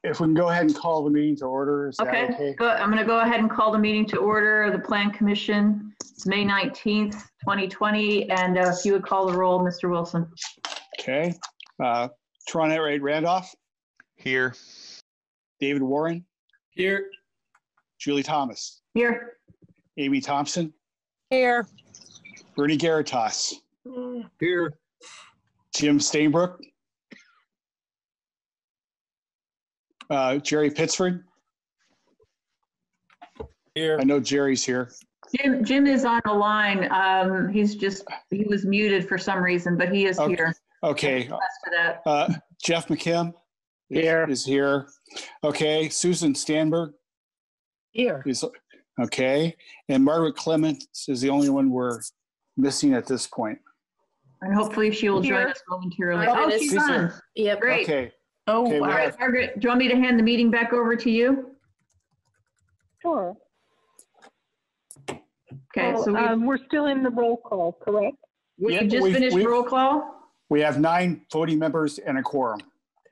if we can go ahead and call the meeting to order, is that Okay, okay? good. I'm going to go ahead and call the meeting to order. The Plan Commission, it's May 19th, 2020. And if you would call the roll, Mr. Wilson. Okay. Tronette Randolph. Here. David Warren. Here. Julie Thomas. Here. Amy Thompson. Here. Bernie Garitas. Here. Jim Stainbrook. Jerry Pittsford. Here. I know Jerry's here. Jim is on the line. He was muted for some reason, but he is here. Okay. For that. Jeff McKim Here. is here. Okay. Susan Stanberg. Here. Okay. And Margaret Clements is the only one we're missing at this point. And hopefully she will join us momentarily. Oh, She's on. Yep. Great. Okay. Oh, Okay, all we right, have- Margaret, do you want me to hand the meeting back over to you? Sure. Okay, so We're still in the roll call, correct? we Yeah, just finished roll call. We have 9 voting members and a quorum.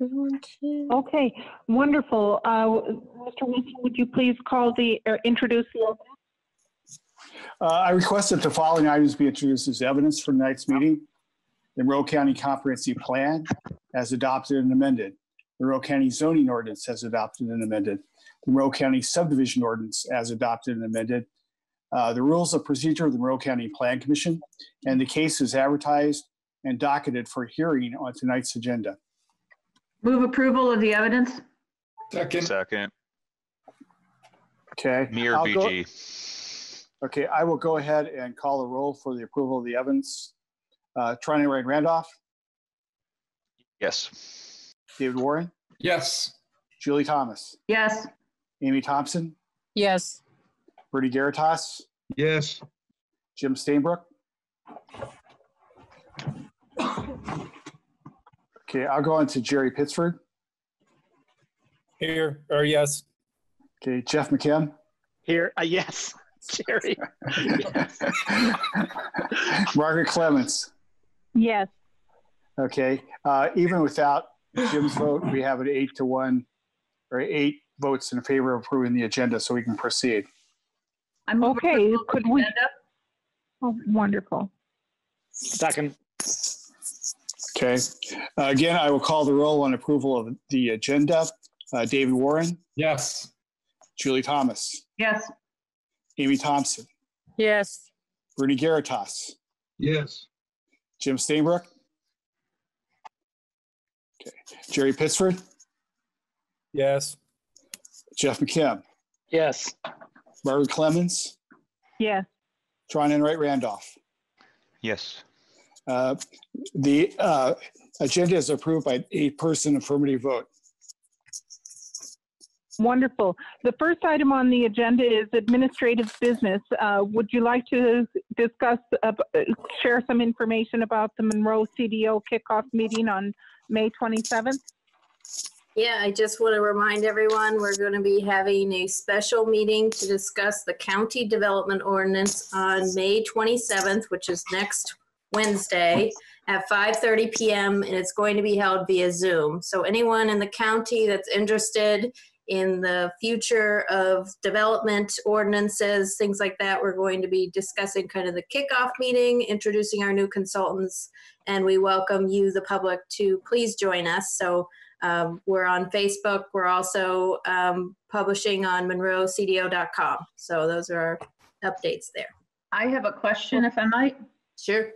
Okay, wonderful. Mr. Wilson, would you please introduce the opening? I request that the following items be introduced as evidence for tonight's meeting. The Monroe County Comprehensive Plan as adopted and amended. The Monroe County Zoning Ordinance as adopted and amended. The Monroe County Subdivision Ordinance as adopted and amended. The Rules of Procedure of the Monroe County Plan Commission, and the case is advertised and docketed for hearing on tonight's agenda. Move approval of the evidence. Second. Okay. Mir I'll go- BG. Okay, I will go ahead and call the roll for the approval of the evidence. Tronette Randolph, Yes. David Warren, Yes. Julie Thomas, Yes. Amy Thompson, Yes. Bertie Garitas, Yes. Jim Stainbrook. Okay, I'll go on to Jerry Pittsford. Here. Or yes. Okay, Jeff McKim. Here, yes, Jerry. Margaret Clements. Yes. Okay, even without Jim's vote, we have an 8-1 or 8 votes in favor of approving the agenda, so we can proceed. I'm Okay, could we? Oh, wonderful. Second. Okay, again, I will call the roll on approval of the agenda. David Warren, Yes. Julie Thomas, Yes. Amy Thompson, Yes. Bernie Garitas, Yes. Jim Stainbrook. Okay, Jerry Pittsford, Yes. Jeff McKim, Yes. Margaret Clemens, Yes. Tronette Randolph. Yes. The agenda is approved by 8-person affirmative vote. Wonderful. The first item on the agenda is administrative business. Would you like to discuss, share some information about the Monroe CDO kickoff meeting on May 27th? Yeah, I just want to remind everyone, we're going to be having a special meeting to discuss the county development ordinance on May 27th, which is next Wednesday at 5:30 p.m. and it's going to be held via Zoom. So anyone in the county that's interested in the future of development ordinances, things like that, we're going to be discussing kind of the kickoff meeting, introducing our new consultants, and we welcome you, the public, to please join us. So we're on Facebook. We're also publishing on monroecdo.com. So those are our updates there. I have a question, if I might. Sure.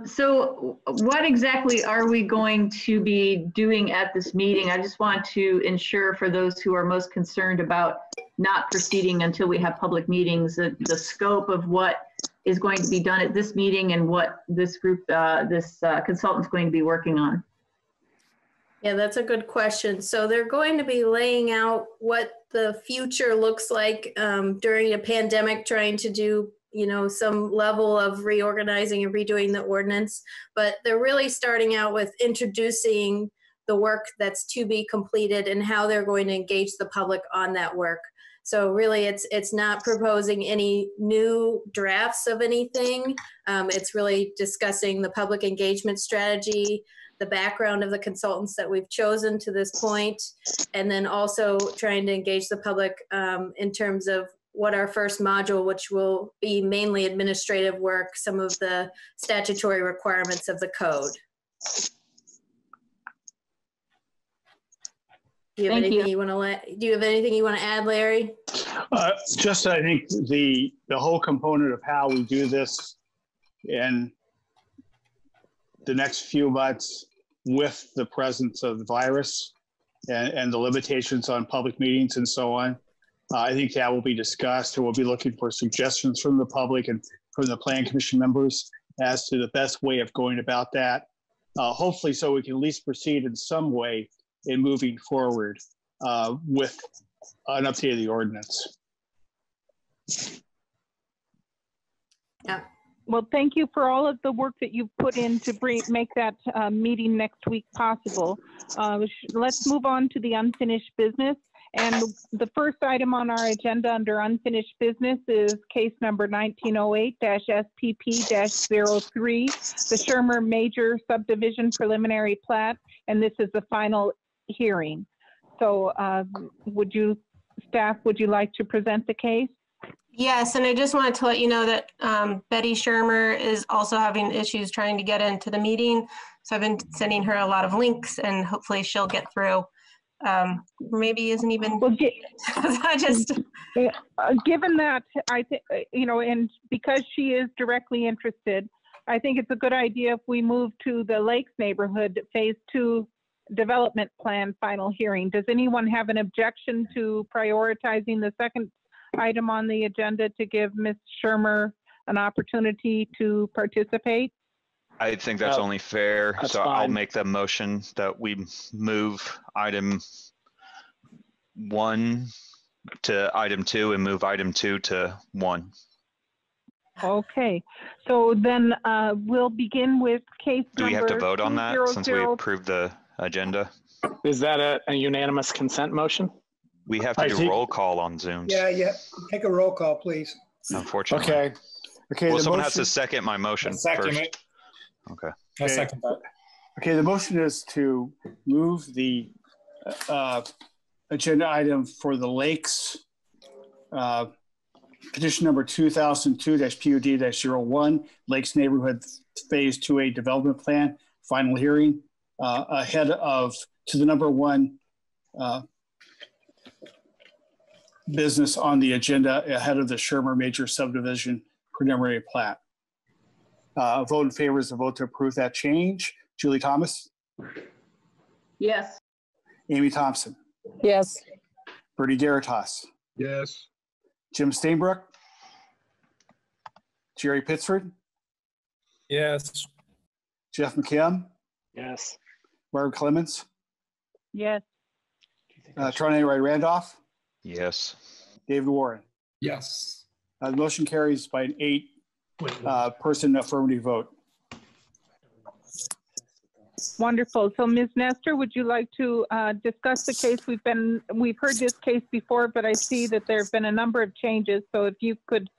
So what exactly are we going to be doing at this meeting? I just want to ensure for those who are most concerned about not proceeding until we have public meetings, the scope of what is going to be done at this meeting and what this group, consultant is going to be working on. Yeah, that's a good question. So they're going to be laying out what the future looks like during a pandemic, trying to do some level of reorganizing and redoing the ordinance, but they're really starting out with introducing the work that's to be completed and how they're going to engage the public on that work. So really it's not proposing any new drafts of anything. It's really discussing the public engagement strategy, the background of the consultants that we've chosen to this point, and then also trying to engage the public in terms of what our first module, which will be mainly administrative work, some of the statutory requirements of the code. Do you have anything you want to do you have anything you want to add, Larry? Just, I think the whole component of how we do this in the next few months with the presence of the virus and the limitations on public meetings and so on, I think that will be discussed, and we'll be looking for suggestions from the public and from the Plan Commission members as to the best way of going about that. Hopefully, so we can at least proceed in some way in moving forward with an update of the ordinance. Yeah. Well, thank you for all of the work that you've put in to make that meeting next week possible. Let's move on to the unfinished business. And the first item on our agenda under unfinished business is case number 1908-SPP-03, the Shermer Major Subdivision Preliminary Plat, and this is the final hearing. So staff, would you like to present the case? Yes, and I just wanted to let you know that Betty Shermer is also having issues trying to get into the meeting. So I've been sending her a lot of links, and hopefully she'll get through. Maybe isn't even. Well, given that, I think, and because she is directly interested, I think it's a good idea if we move to the Lakes neighborhood Phase 2 development plan final hearing. Does anyone have an objection to prioritizing the second item on the agenda to give Ms. Shermer an opportunity to participate? I think that's only fair. That's so fine. I'll make the motion that we move item 1 to item 2 and move item 2 to 1. Okay, so then we'll begin with case Do we have to vote on that since we 200. approved the agenda? Is that a unanimous consent motion? We have to do roll call on Zooms. Yeah. Take a roll call, please. Unfortunately. Okay. Well, someone has to second my motion Second first. it. Okay. I second that. Okay, the motion is to move the agenda item for the Lakes, petition number 2002-PUD-01, Lakes Neighborhood Phase 2A Development Plan, final hearing, ahead of, to the number 1 business on the agenda, ahead of the Shermer Major Subdivision Preliminary Plat. A vote in favor is a vote to approve that change. Julie Thomas? Yes. Amy Thompson? Yes. Bertie Garitas? Yes. Jim Stainbrook? Jerry Pittsford? Yes. Jeff McKim? Yes. Barb Clemens? Yes. Charlie Wright Randolph? Yes. David Warren? Yes. The motion carries by an 8-person affirmative vote. Wonderful. So Ms. Nestor, would you like to discuss the case? We've heard this case before, but I see that there have been a number of changes. So if you could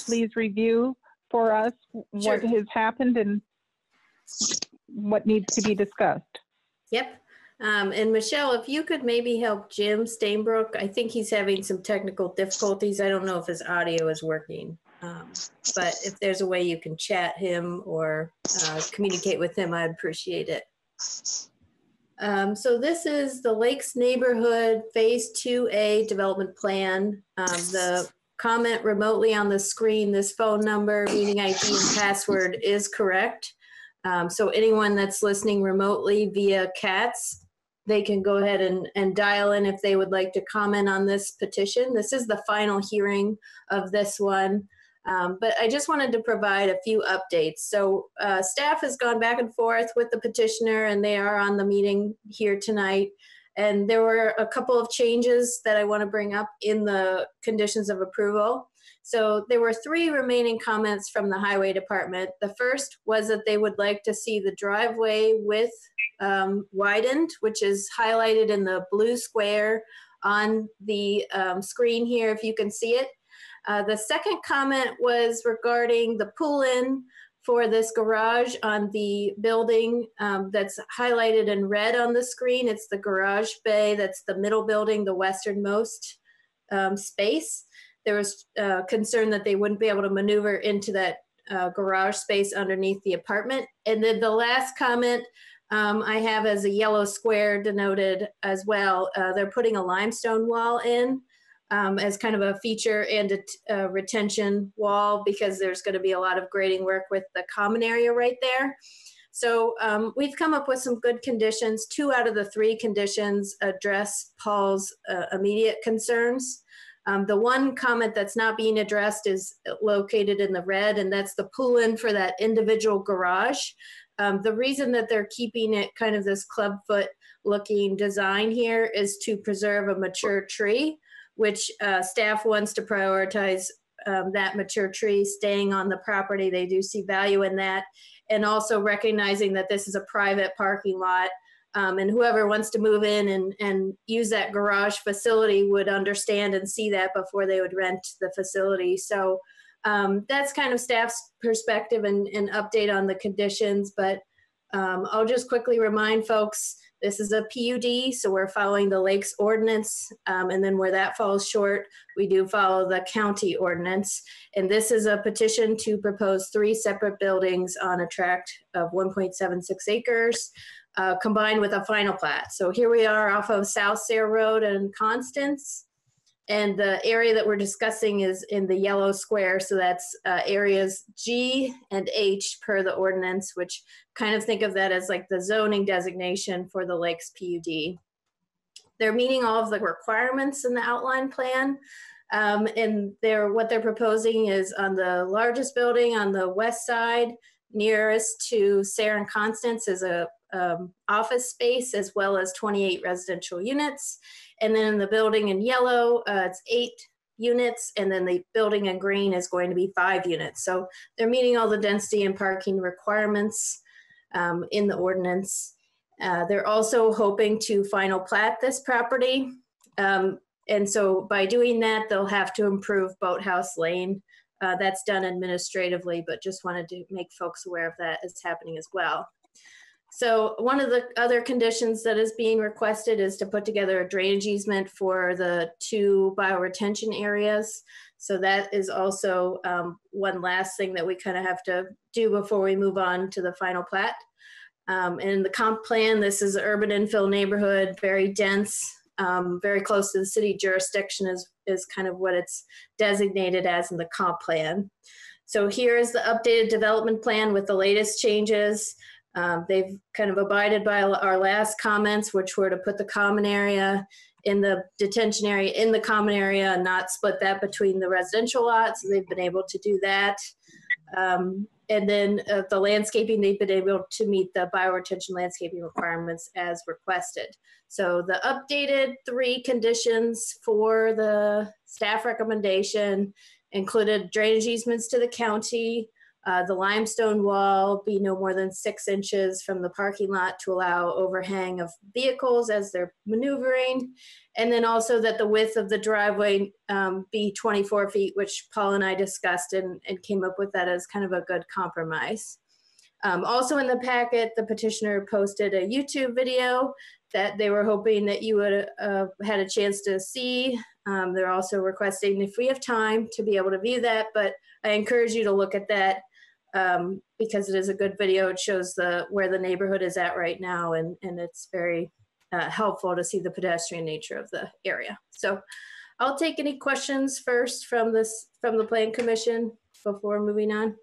please review for us what has happened and what needs to be discussed. Yep. And Michelle, if you could maybe help Jim Stainbrook, I think he's having some technical difficulties. I don't know if his audio is working, but if there's a way you can chat him or communicate with him, I'd appreciate it. So this is the Lakes Neighborhood Phase 2A Development Plan. The comment remotely on the screen, this phone number, meeting ID and password is correct. So anyone that's listening remotely via CATS, they can go ahead and dial in if they would like to comment on this petition. This is the final hearing of this one. But I just wanted to provide a few updates. So staff has gone back and forth with the petitioner, and they are on the meeting here tonight. And there were a couple of changes that I want to bring up in the conditions of approval. So there were 3 remaining comments from the highway department. The first was that they would like to see the driveway width widened, which is highlighted in the blue square on the screen here, if you can see it. The second comment was regarding the pull-in for this garage on the building that's highlighted in red on the screen. It's the garage bay. That's the middle building, the westernmost space. There was concern that they wouldn't be able to maneuver into that garage space underneath the apartment. And then the last comment I have as a yellow square denoted as well. They're putting a limestone wall in as kind of a feature and a retention wall, because there's going to be a lot of grading work with the common area right there. So we've come up with some good conditions. 2 out of the 3 conditions address Paul's immediate concerns. The one comment that's not being addressed is located in the red, and that's the pull-in for that individual garage. The reason that they're keeping it kind of this clubfoot looking design here is to preserve a mature tree, which staff wants to prioritize that mature tree staying on the property. They do see value in that. And also recognizing that this is a private parking lot, and whoever wants to move in and use that garage facility would understand and see that before they would rent the facility. So that's kind of staff's perspective and update on the conditions. But I'll just quickly remind folks, this is a PUD, so we're following the Lakes Ordinance, and then where that falls short, we do follow the county ordinance. And this is a petition to propose 3 separate buildings on a tract of 1.76 acres, combined with a final plat. So here we are off of South Sayre Road and Constance. And the area that we're discussing is in the yellow square. So that's areas G and H per the ordinance, which kind of think of that as like the zoning designation for the Lakes PUD. They're meeting all of the requirements in the outline plan. And what they're proposing is on the largest building on the west side, nearest to Sayre and Constance, is a office space, as well as 28 residential units. And then in the building in yellow, it's 8 units. And then the building in green is going to be 5 units. So they're meeting all the density and parking requirements in the ordinance. They're also hoping to final plat this property. And so by doing that, they'll have to improve Boathouse Lane. That's done administratively, but just wanted to make folks aware of that is happening as well. So one of the other conditions that is being requested is to put together a drainage easement for the 2 bioretention areas. So that is also one last thing that we kind of have to do before we move on to the final plat. In the comp plan, this is an urban infill neighborhood, very dense, very close to the city jurisdiction is kind of what it's designated as in the comp plan. So here is the updated development plan with the latest changes. They've kind of abided by our last comments, which were to put the common area in the detention area in the common area and not split that between the residential lots. So they've been able to do that. And then the landscaping, they've been able to meet the bioretention landscaping requirements as requested. So the updated 3 conditions for the staff recommendation included drainage easements to the county, the limestone wall be no more than 6 inches from the parking lot to allow overhang of vehicles as they're maneuvering. And then also that the width of the driveway be 24 feet, which Paul and I discussed and came up with that as kind of a good compromise. Also in the packet, the petitioner posted a YouTube video that they were hoping that you would had a chance to see. They're also requesting, if we have time, to be able to view that, but I encourage you to look at that because it is a good video. It shows where the neighborhood is at right now, and it's very helpful to see the pedestrian nature of the area. So I'll take any questions first from the Plan Commission before moving on.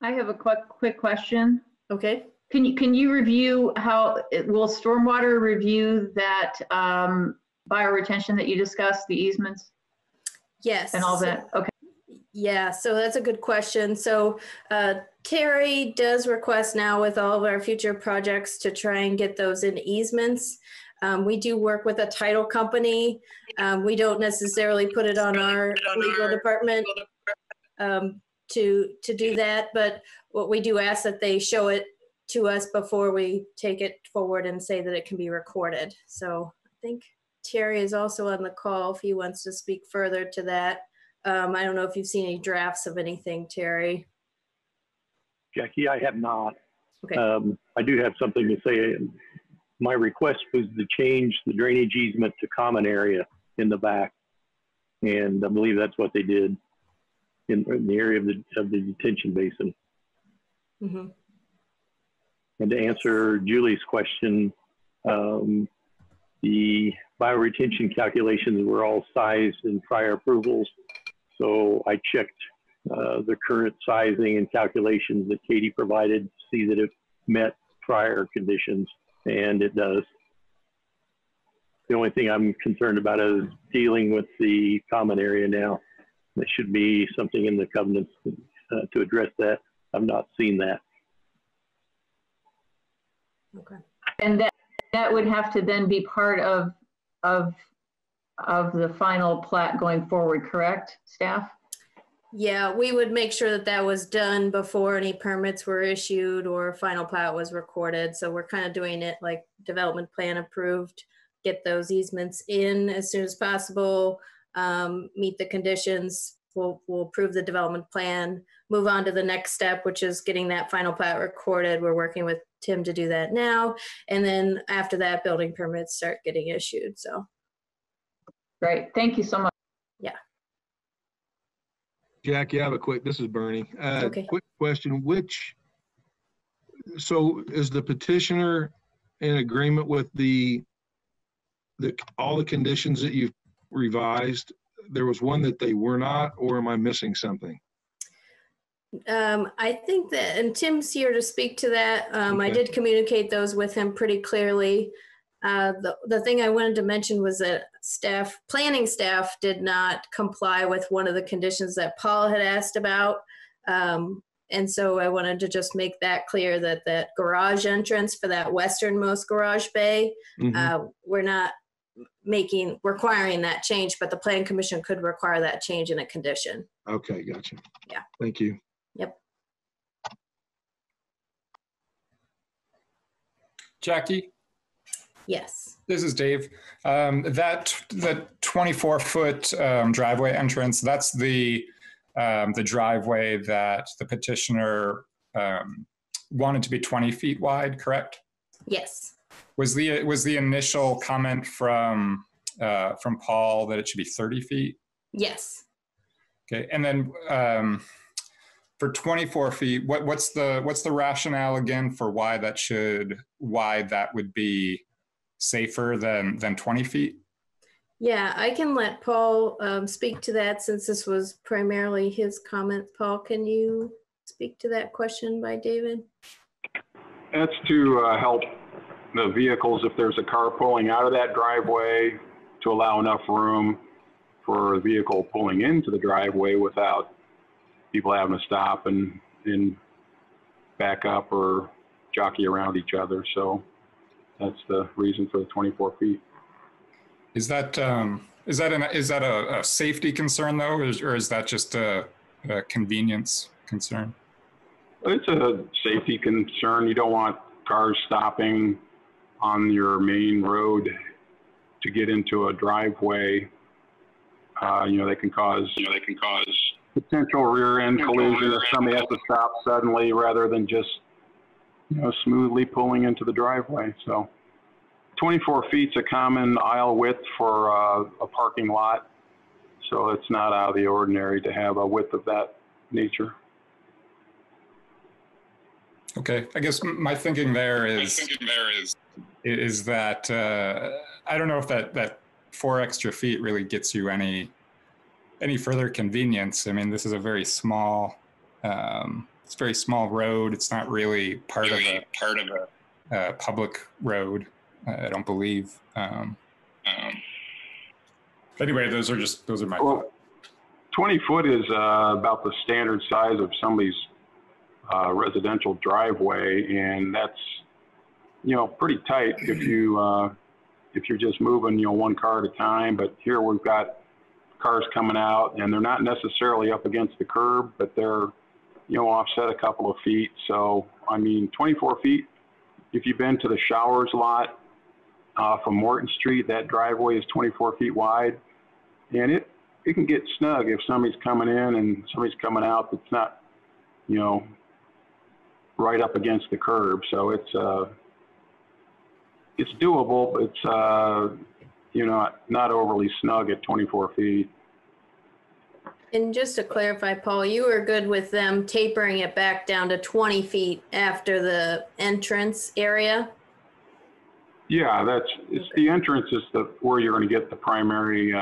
I have a quick question. Okay. Can you review will stormwater review that bioretention that you discussed, the easements? Yes. And all that? Okay. Yeah, so that's a good question. So Terry does request now with all of our future projects to try and get those in easements. We do work with a title company. We don't necessarily put it on our legal department to do that, but what we do ask that they show it to us before we take it forward and say that it can be recorded. So I think Terry is also on the call if he wants to speak further to that. I don't know if you've seen any drafts of anything, Terry. Jackie, I have not. Okay. I do have something to say. My request was to change the drainage easement to common area in the back. And I believe that's what they did in the area of the detention basin. Mm-hmm. And to answer Julie's question, the bioretention calculations were all sized in prior approvals. So I checked the current sizing and calculations that Katie provided to see that it met prior conditions, and it does. The only thing I'm concerned about is dealing with the common area now. There should be something in the covenants to address that. I've not seen that. Okay. And that would have to then be part of the final plat going forward, correct, staff? Yeah, we would make sure that that was done before any permits were issued or final plat was recorded. So we're kind of doing it like development plan approved, get those easements in as soon as possible, meet the conditions. We'll approve the development plan, move on to the next step, which is getting that final plat recorded. We're working with Tim to do that now. And then after that, building permits start getting issued, so. Great, thank you so much. Yeah. Jackie, I have this is Bernie. Okay. Quick question, so is the petitioner in agreement with all the conditions that you've revised? There was one that they were not, or am I missing something? I think that, and Tim's here to speak to that. Okay. I did communicate those with him pretty clearly. The thing I wanted to mention was that planning staff did not comply with one of the conditions that Paul had asked about. And so I wanted to just make that clear that that garage entrance for that westernmost garage bay, we're not requiring that change, but the plan commission could require that change in a condition. Okay, gotcha. Yeah. Thank you. Yep. Jackie, Yes. this is Dave. The 24-foot driveway entrance, that's the driveway that the petitioner wanted to be 20 feet wide, correct? Yes. Was the initial comment from Paul that it should be 30 feet? Yes. Okay, and then for 24 feet, what's the rationale again for why that would be safer than 20 feet? Yeah, I can let Paul speak to that since this was primarily his comment. Paul, can you speak to that question by David? That's to help the vehicles if there's a car pulling out of that driveway, to allow enough room for a vehicle pulling into the driveway without people having to stop and back up or jockey around each other. So that's the reason for the 24 feet. Is that a safety concern though, or is that just a convenience concern? It's a safety concern. You don't want cars stopping on your main road to get into a driveway. They can cause potential rear end collision if somebody has to stop suddenly rather than just smoothly pulling into the driveway. So 24 feet's a common aisle width for a parking lot, so it's not out of the ordinary to have a width of that nature. Okay, I guess my thinking there is that I don't know if that 4 extra feet really gets you any further convenience. I mean, this is a very small, it's a very small road. It's not really part of a public road. I don't believe. Anyway, those are my thoughts. 20 foot is about the standard size of somebody's residential driveway, and that's pretty tight if you're just moving one car at a time. But here we've got cars coming out, and they're not necessarily up against the curb, but they're offset a couple of feet. So I mean, 24 feet. If you've been to the Showers lot from Morton Street, that driveway is 24 feet wide, and it it can get snug if somebody's coming in and somebody's coming out that's not, you know, right up against the curb. So it's doable, but it's, you know, not overly snug at 24 feet. And just to clarify, Paul, you were good with them tapering it back down to 20 feet after the entrance area? Yeah, it's Okay. the entrance is where you're going to get the primary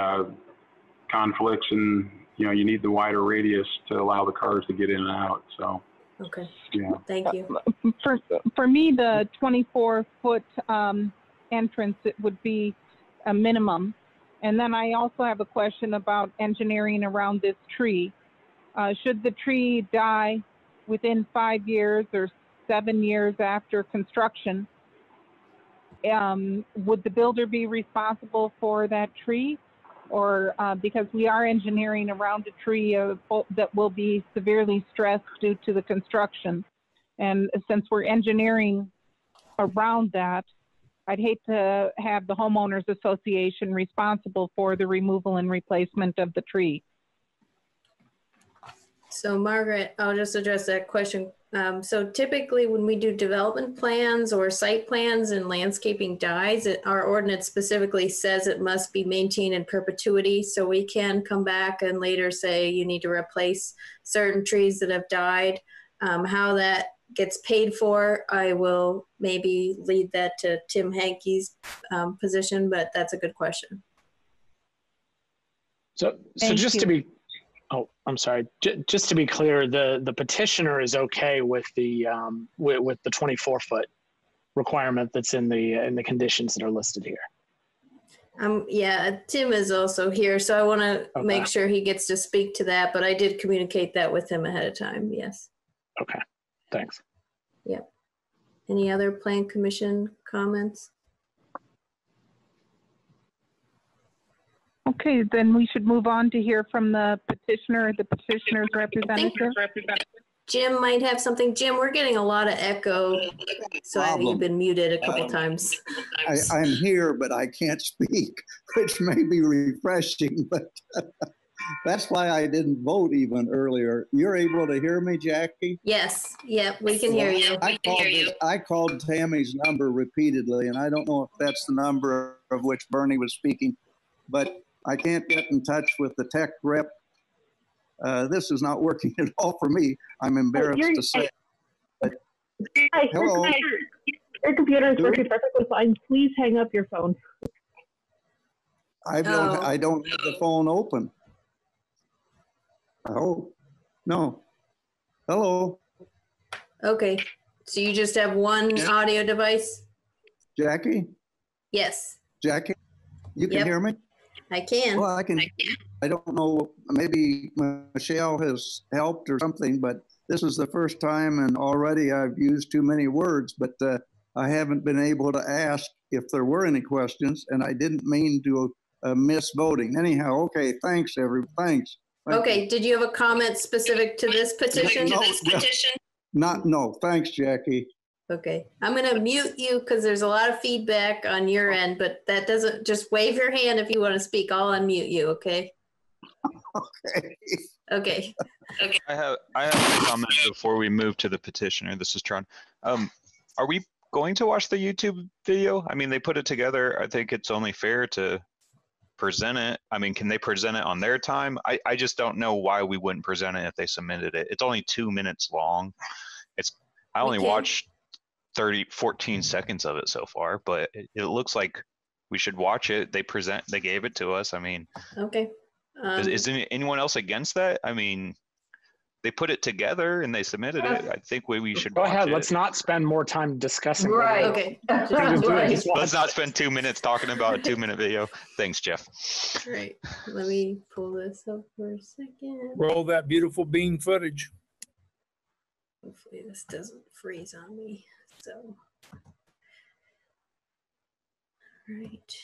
conflicts, and you know you need the wider radius to allow the cars to get in and out. So Okay, yeah, thank you. For me, the 24-foot entrance, it would be a minimum. And then I also have a question about engineering around this tree. Should the tree die within 5 years or 7 years after construction, would the builder be responsible for that tree? Or because we are engineering around a tree that will be severely stressed due to the construction. And since we're engineering around that, I'd hate to have the homeowners association responsible for the removal and replacement of the tree. So Margaret, I'll just address that question. So typically when we do development plans or site plans and landscaping dies, our ordinance specifically says it must be maintained in perpetuity. So we can come back and later say you need to replace certain trees that have died. How that gets paid for, I will maybe lead that to Tim Hankey's position, but that's a good question. So just to be, oh, I'm sorry. Just to be clear, the petitioner is okay with the 24-foot requirement that's in the conditions that are listed here. Yeah, Tim is also here, so I want to make sure he gets to speak to that, but I did communicate that with him ahead of time, yes. Okay, thanks. Yep. Any other plan commission comments? Okay, then we should move on to hear from the petitioner, the petitioner's representative. Jim might have something. Jim, we're getting a lot of echo, so you've been muted a couple times. I'm here, but I can't speak, which may be refreshing, but that's why I didn't vote even earlier. You're able to hear me, Jackie? Yes, yep, we can hear you. I called Tammy's number repeatedly, and I don't know if that's the number of which Bernie was speaking, but I can't get in touch with the tech rep. This is not working at all for me. I'm embarrassed to say. But, hello. Your computer is working perfectly fine. Please hang up your phone. I don't have the phone open. Oh, no. Hello. Okay, so you just have one audio device? Jackie? Yes. Jackie, you can hear me? I can. Well, I can. I don't know, maybe Michelle has helped or something, but this is the first time and already I've used too many words, but I haven't been able to ask if there were any questions, and I didn't mean to miss voting. Anyhow, okay, thanks, thanks. Okay, did you have a comment specific to this petition? No, thanks, Jackie. Okay, I'm gonna mute you because there's a lot of feedback on your end, but that doesn't, just wave your hand if you want to speak. I'll unmute you, okay? Okay. Okay. Okay. I have a comment before we move to the petitioner. This is Tron. Are we going to watch the YouTube video? I mean, they put it together. I think it's only fair to present it. I mean, can they present it on their time? I just don't know why we wouldn't present it if they submitted it. It's only 2 minutes long. I only watched 14 seconds of it so far, but it looks like we should watch it. They gave it to us. I mean, okay. Is anyone else against that? I mean, they put it together and they submitted it. I think we should Go watch ahead. it. Let's not spend more time discussing. Right. Okay. Right. Let's not spend 2 minutes talking about a 2-minute video. Thanks, Jeff. Right. Let me pull this up for a second. Roll that beautiful bean footage. Hopefully this doesn't freeze on me. So, right.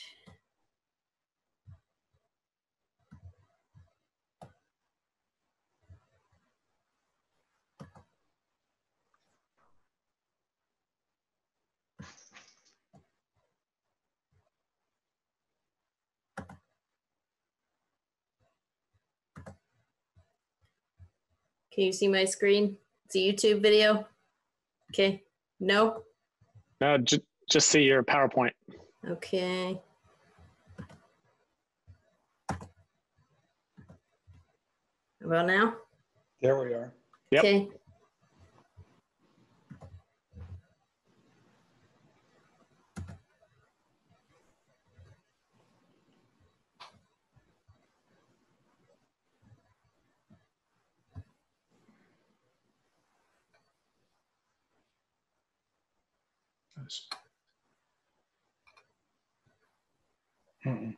Can you see my screen? It's a YouTube video. Okay. No? No, just see your PowerPoint. Okay. About now? There we are. Yep. Okay. Nice. Mm-mm.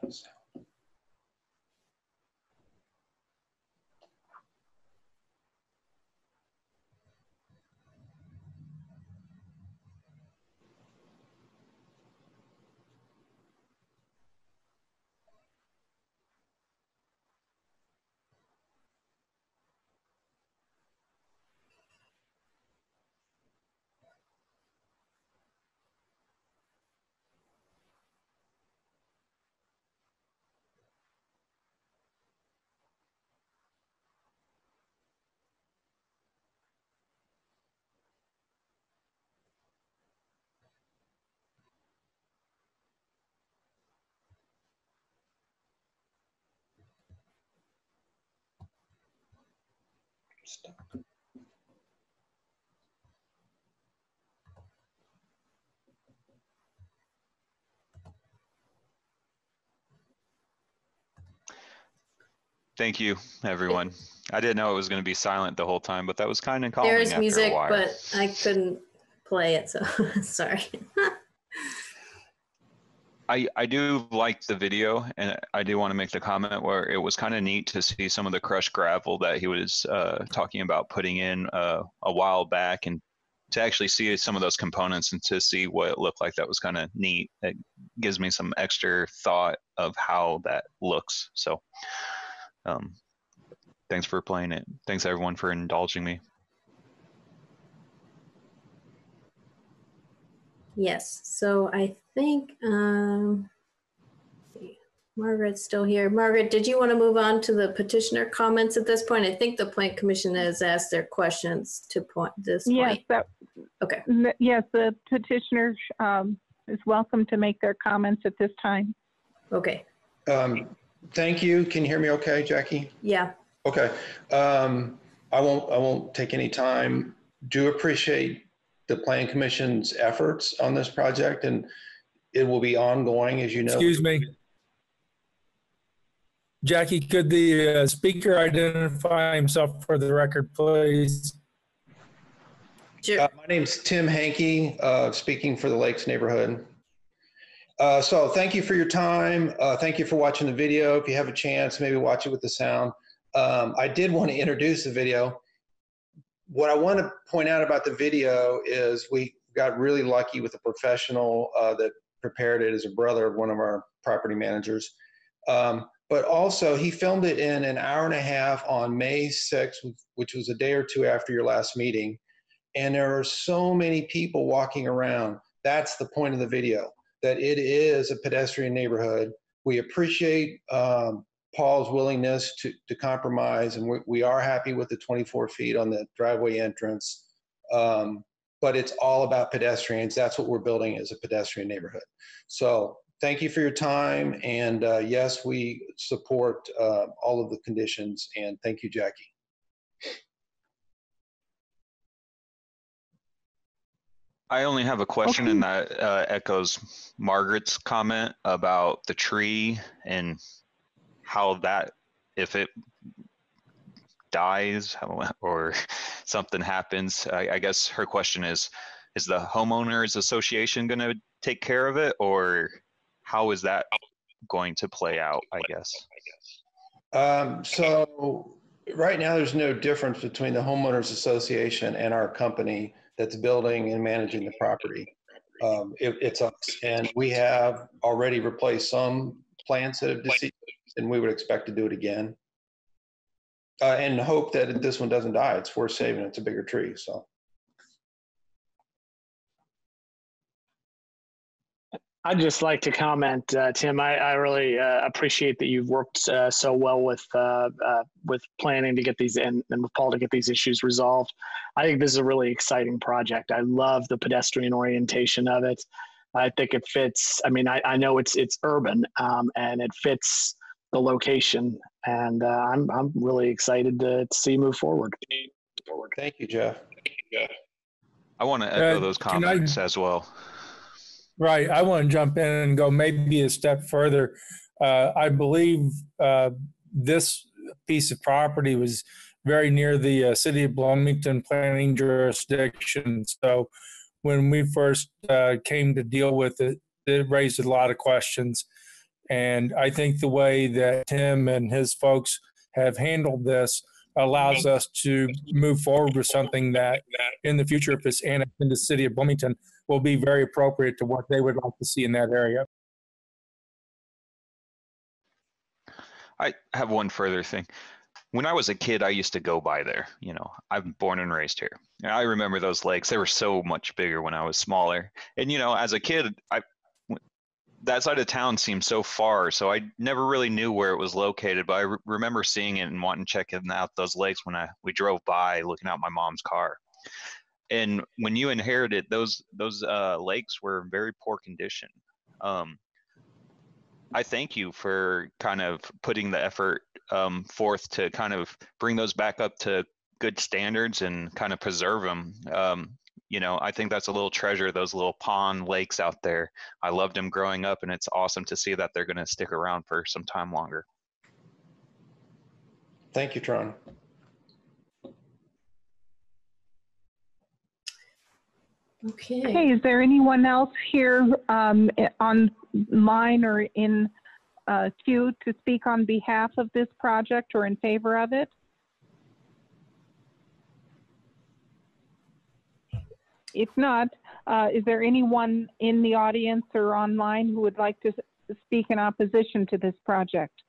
Nice. Stop. Thank you, everyone. I didn't know it was going to be silent the whole time, but that was kind of calming There is after music, a while. but I couldn't play it, so sorry. I do like the video, and I do want to make the comment where it was kind of neat to see some of the crushed gravel that he was talking about putting in a while back, and to actually see some of those components and to see what it looked like. That was kind of neat. It gives me some extra thought of how that looks. So thanks for playing it. Thanks everyone for indulging me. Yes, so I think, let's see, Margaret's still here. Margaret, did you want to move on to the petitioner comments at this point? I think the Plan Commission has asked their questions to this Yes, point. Okay. Yes, the petitioner is welcome to make their comments at this time. Okay. Thank you. Can you hear me okay, Jackie? Yeah. Okay. I won't take any time. Do appreciate the Plan Commission's efforts on this project, and it will be ongoing, as you know. Excuse me. Jackie, could the speaker identify himself for the record, please? Sure. My name's Tim Hankey, speaking for the Lakes neighborhood. So thank you for your time. Thank you for watching the video. If you have a chance, maybe watch it with the sound. I did want to introduce the video. What I want to point out about the video is we got really lucky with a professional that prepared it as a brother of one of our property managers. But also he filmed it in an hour and a half on May 6th, which was a day or two after your last meeting. And there are so many people walking around. That's the point of the video, that it is a pedestrian neighborhood. We appreciate Paul's willingness to compromise, and we are happy with the 24 feet on the driveway entrance. But it's all about pedestrians. That's what we're building, is a pedestrian neighborhood. So thank you for your time. And yes, we support all of the conditions. And thank you, Jackie. I only have a question, Okay. and that echoes Margaret's comment about the tree and how that, if it dies or something happens, I guess her question is the homeowners association going to take care of it, or how is that going to play out, I guess? So right now, there's no difference between the homeowners association and our company that's building and managing the property. It's us, and we have already replaced some plants that have deceased, and we would expect to do it again. And hope that this one doesn't die. It's worth saving. It's a bigger tree, so. I'd just like to comment, Tim. I really appreciate that you've worked so well with planning to get these and with Paul to get these issues resolved. I think this is a really exciting project. I love the pedestrian orientation of it. I think it fits. I mean, I know it's urban and it fits the location, and I'm really excited to see you move forward. Thank you, Jeff. I want to echo those comments as well. Right. I want to jump in and go maybe a step further. I believe this piece of property was very near the city of Bloomington planning jurisdiction. So when we first came to deal with it, it raised a lot of questions. And I think the way that Tim and his folks have handled this allows us to move forward with something that in the future, if it's annexed in the city of Bloomington, will be very appropriate to what they would like to see in that area. I have one further thing. When I was a kid, I used to go by there. You know, I'm born and raised here. And I remember those lakes. They were so much bigger when I was smaller. And, you know, as a kid, that side of town seemed so far, so I never really knew where it was located, but I remember seeing it and wanting to check out those lakes when we drove by looking out my mom's car. And when you inherited those lakes were in very poor condition. I thank you for kind of putting the effort forth to kind of bring those back up to good standards and kind of preserve them. You know, I think that's a little treasure, those little pond lakes out there. I loved them growing up, and it's awesome to see that they're going to stick around for some time longer. Thank you, Tron. Okay, is there anyone else here online or in queue to speak on behalf of this project or in favor of it? If not, is there anyone in the audience or online who would like to speak in opposition to this project?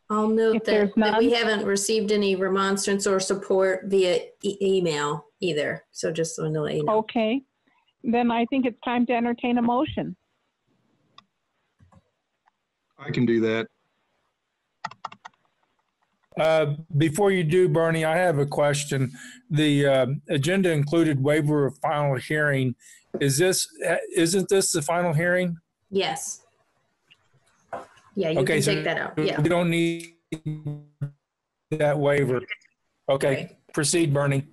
I'll note that we haven't received any remonstrance or support via email either. So just so I know. Okay, then I think it's time to entertain a motion. I can do that. Before you do, Bernie, I have a question. The agenda included waiver of final hearing. Isn't this the final hearing? Yes. Yeah, you can take that out. Yeah. We don't need that waiver. Okay, right. Proceed, Bernie.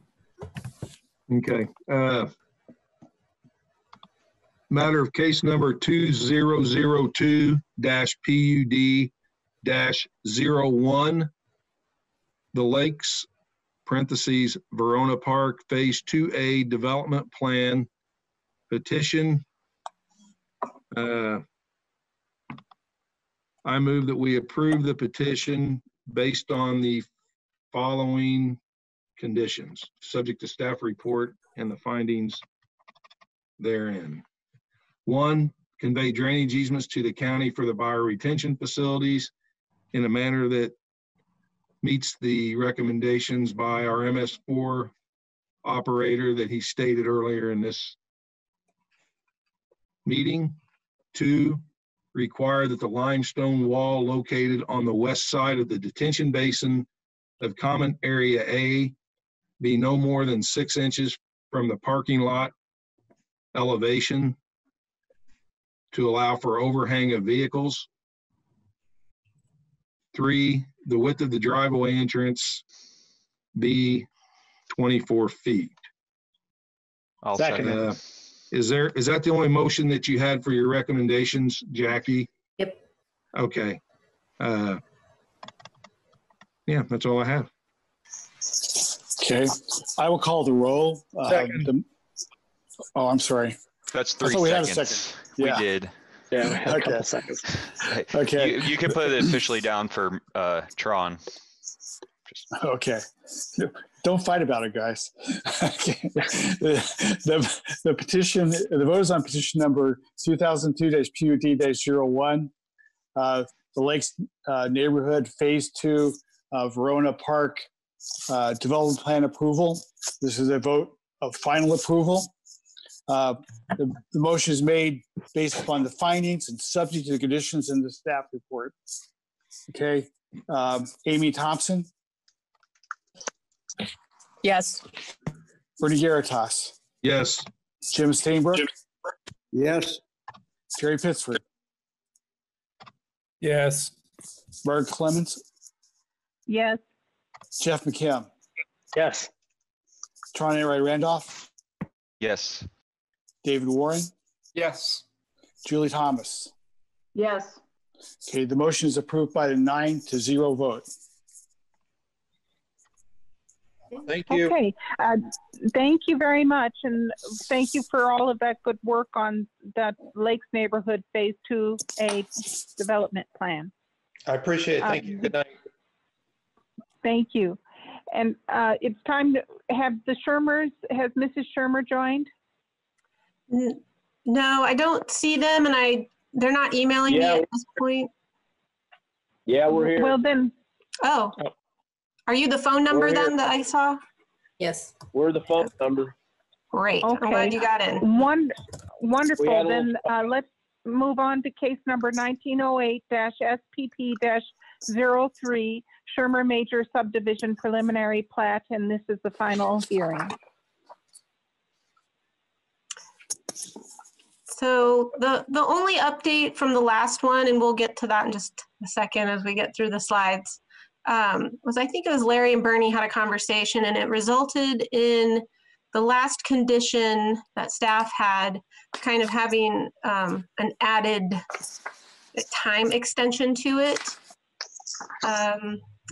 Okay. Matter of case number 2002-PUD-01, the Lakes, parentheses, Verona Park, Phase 2A Development Plan, petition. I move that we approve the petition based on the following conditions, subject to staff report and the findings therein. 1, convey drainage easements to the county for the bioretention facilities in a manner that meets the recommendations by our MS4 operator that he stated earlier in this meeting. 2, require that the limestone wall located on the west side of the detention basin of Common Area A be no more than 6 inches from the parking lot elevation to allow for overhang of vehicles. 3, the width of the driveway entrance be 24 feet. I'll Second. second. Is that the only motion that you had for your recommendations, Jackie? Yep. Okay. Yeah, that's all I have. Okay, I will call the roll. Second. Oh, I'm sorry. That's I 3 thought we had a seconds. second. We Yeah. did. Yeah, we had a Okay. couple seconds. Okay. You can put it officially down for Tron. Okay. Don't fight about it, guys. Okay. The petition, the vote is on petition number 2002-PUD-01. The Lakes Neighborhood Phase 2 of Verona Park Development Plan approval. This is a vote of final approval. The motion is made based upon the findings and subject to the conditions in the staff report. Okay. Amy Thompson. Yes. Bernie Garitas. Yes. Jim Stainbrook. Yes. Terry Pittsford. Yes. Mark Clemens. Yes. Jeff McKim. Yes. Tron A. Randolph. Yes. David Warren. Yes. Julie Thomas. Yes. Okay, the motion is approved by the 9-0 vote. Thank you. Okay. Thank you very much. And thank you for all of that good work on that Lakes Neighborhood Phase 2A development plan. I appreciate it. Thank you. Good night. Thank you. And it's time to have the Shermers, has Mrs. Shermer joined? No, I don't see them, and they're not emailing me at this point. Yeah, we're here. Well then. Oh. Are you the phone number then that I saw? Yes. We're the phone number. Great. Okay. I'm glad you got in. Wonderful. Then let's move on to case number 1908-SPP-03, Shermer Major Subdivision Preliminary Plat, and this is the final hearing. So the only update from the last one, and we'll get to that in just a second as we get through the slides, was I think it was Larry and Bernie had a conversation, and it resulted in the last condition that staff had kind of having an added time extension to it.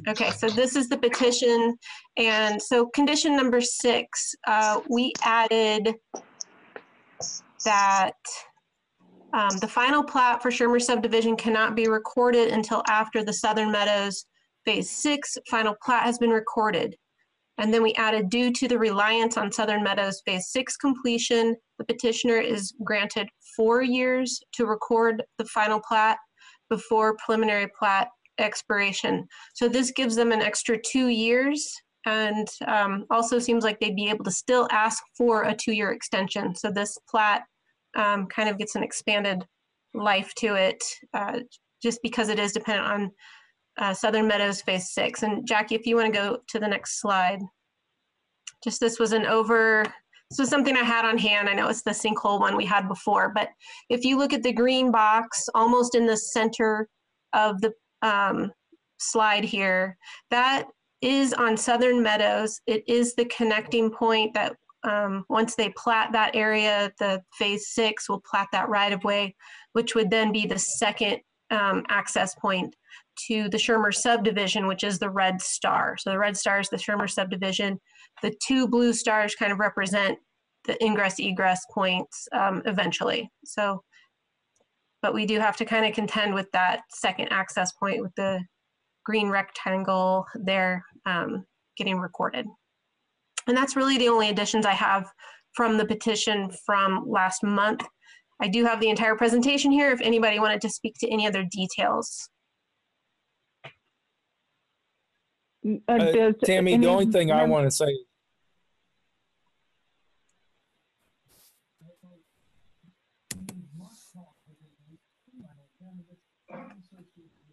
Okay, so this is the petition. And so condition number 6, we added that the final plat for Shermer subdivision cannot be recorded until after the Southern Meadows Phase 6 final plat has been recorded. And then we added, due to the reliance on Southern Meadows Phase 6 completion, the petitioner is granted 4 years to record the final plat before preliminary plat expiration. So this gives them an extra 2 years, and also seems like they'd be able to still ask for a 2-year extension. So this plat kind of gets an expanded life to it, just because it is dependent on Southern Meadows Phase 6. And Jackie, if you want to go to the next slide. Just this was something I had on hand. I know it's the sinkhole one we had before, but if you look at the green box almost in the center of the slide here, that is on Southern Meadows. It is the connecting point that once they plat that area, the Phase 6 will plat that right of way, which would then be the second access point to the Shermer subdivision, which is the red star. So the red star is the Shermer subdivision. The 2 blue stars kind of represent the ingress egress points eventually. So, but we do have to kind of contend with that second access point with the green rectangle there getting recorded. And that's really the only additions I have from the petition from last month. I do have the entire presentation here if anybody wanted to speak to any other details. Tammy, the only thing I want to say.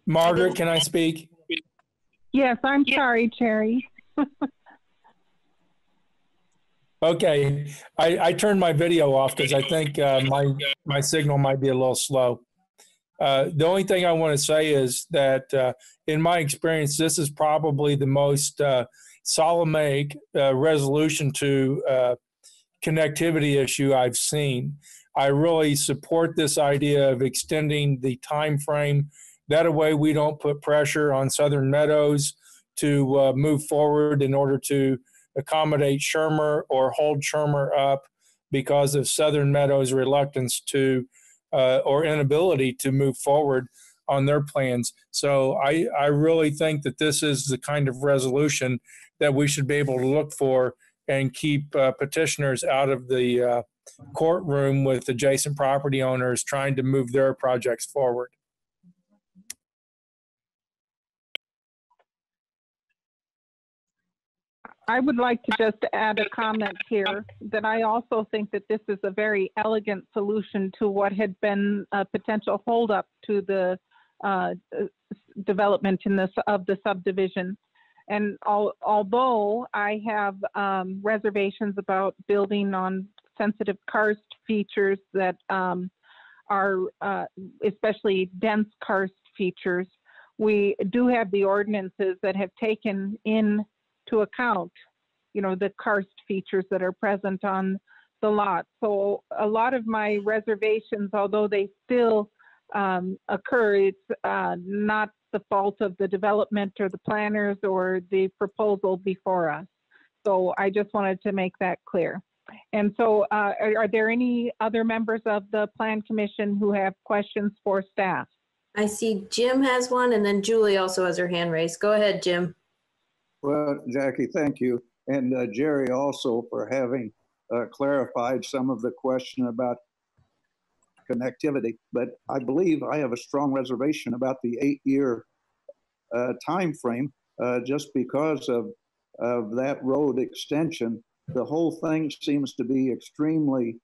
Margaret, can I speak? Yes, I'm sorry, Terry. Okay, I turned my video off because I think my signal might be a little slow. The only thing I want to say is that in my experience, this is probably the most Salome resolution to connectivity issue I've seen. I really support this idea of extending the time frame. That way we don't put pressure on Southern Meadows to move forward in order to accommodate Shermer or hold Shermer up because of Southern Meadows' reluctance to or inability to move forward on their plans. So I really think that this is the kind of resolution that we should be able to look for and keep petitioners out of the courtroom with adjacent property owners trying to move their projects forward. I would like to just add a comment here that I also think that this is a very elegant solution to what had been a potential holdup to the development of the subdivision. And although I have reservations about building on sensitive karst features that are especially dense karst features, we do have the ordinances that have taken into account, the karst features that are present on the lot. So a lot of my reservations, although they still occur, it's not the fault of the development or the planners or the proposal before us. So I just wanted to make that clear. And so are there any other members of the Plan Commission who have questions for staff? I see Jim has one, and then Julie also has her hand raised. Go ahead, Jim. Well, Jackie, thank you. And Jerry also for having clarified some of the question about connectivity. But I believe I have a strong reservation about the 8-year time frame just because of that road extension. The whole thing seems to be extremely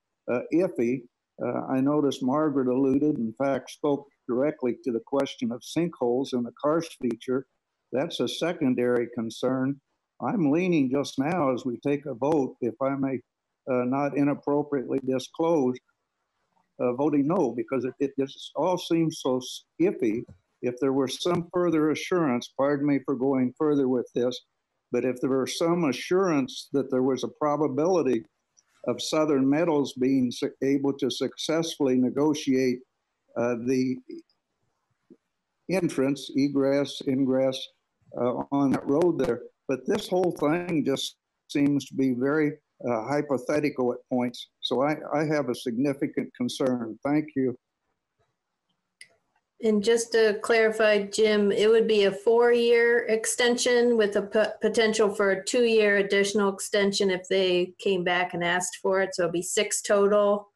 iffy. I noticed Margaret alluded, in fact, spoke directly to the question of sinkholes in the karst feature. That's a secondary concern. I'm leaning just now as we take a vote, if I may not inappropriately disclose, voting no, because it just all seems so iffy. If there were some further assurance, pardon me for going further with this, but if there were some assurance that there was a probability of Southern Metals being able to successfully negotiate the entrance, egress, ingress on that road there. But this whole thing just seems to be very hypothetical at points. So I have a significant concern. Thank you. And just to clarify, Jim, it would be a 4-year extension with a potential for a 2-year additional extension if they came back and asked for it. So it'd be 6 total.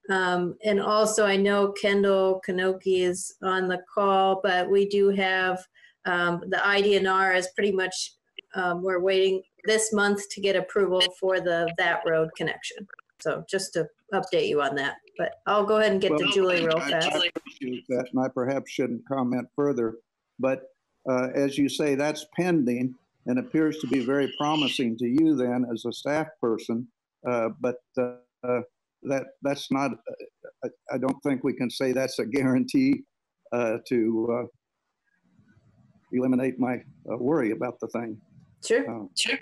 And also I know Kendall Kanoki is on the call, but we do have the IDNR is pretty much, we're waiting this month to get approval for that road connection. So just to update you on that, but I'll go ahead and get to Julie real fast. I appreciate that, and I perhaps shouldn't comment further, but as you say, that's pending and appears to be very promising to you then as a staff person, but that's not, I don't think we can say that's a guarantee to eliminate my worry about the thing. Sure, sure.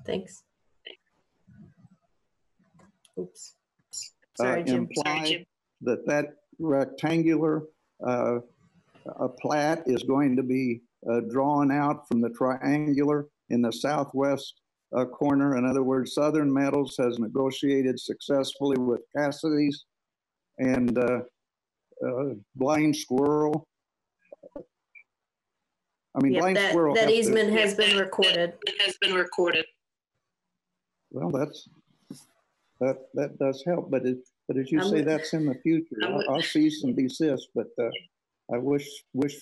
Thanks. Oops. Sorry, Jim. Imply that rectangular plat is going to be drawn out from the triangular in the southwest corner. In other words, Southern Metals has negotiated successfully with Cassidy's and Blind Squirrel. I mean, Yep, Blind Squirrel. That easement has been recorded. Well, that does help, but as you say, that's in the future. I'll cease and desist, but I wish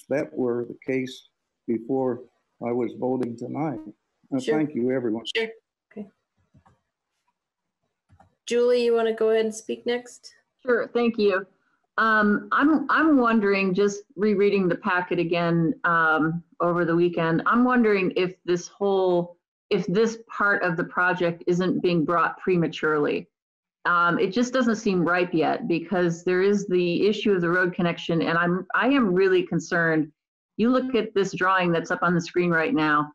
that were the case before I was voting tonight. Sure. Thank you, everyone. Sure. Okay. Julie, you want to go ahead and speak next? Sure, thank you. I'm wondering, just rereading the packet again over the weekend, I'm wondering if this part of the project isn't being brought prematurely. It just doesn't seem ripe yet because there is the issue of the road connection, and I am really concerned. You look at this drawing that's up on the screen right now.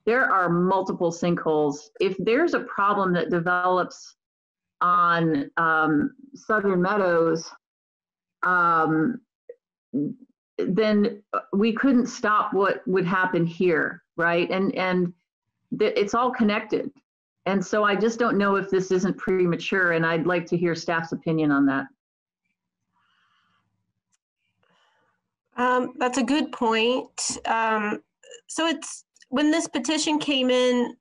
there are multiple sinkholes. If there's a problem that develops on Southern Meadows, then we couldn't stop what would happen here, right? And it's all connected. And so I just don't know if this isn't premature, and I'd like to hear staff's opinion on that. That's a good point. So it's when this petition came in,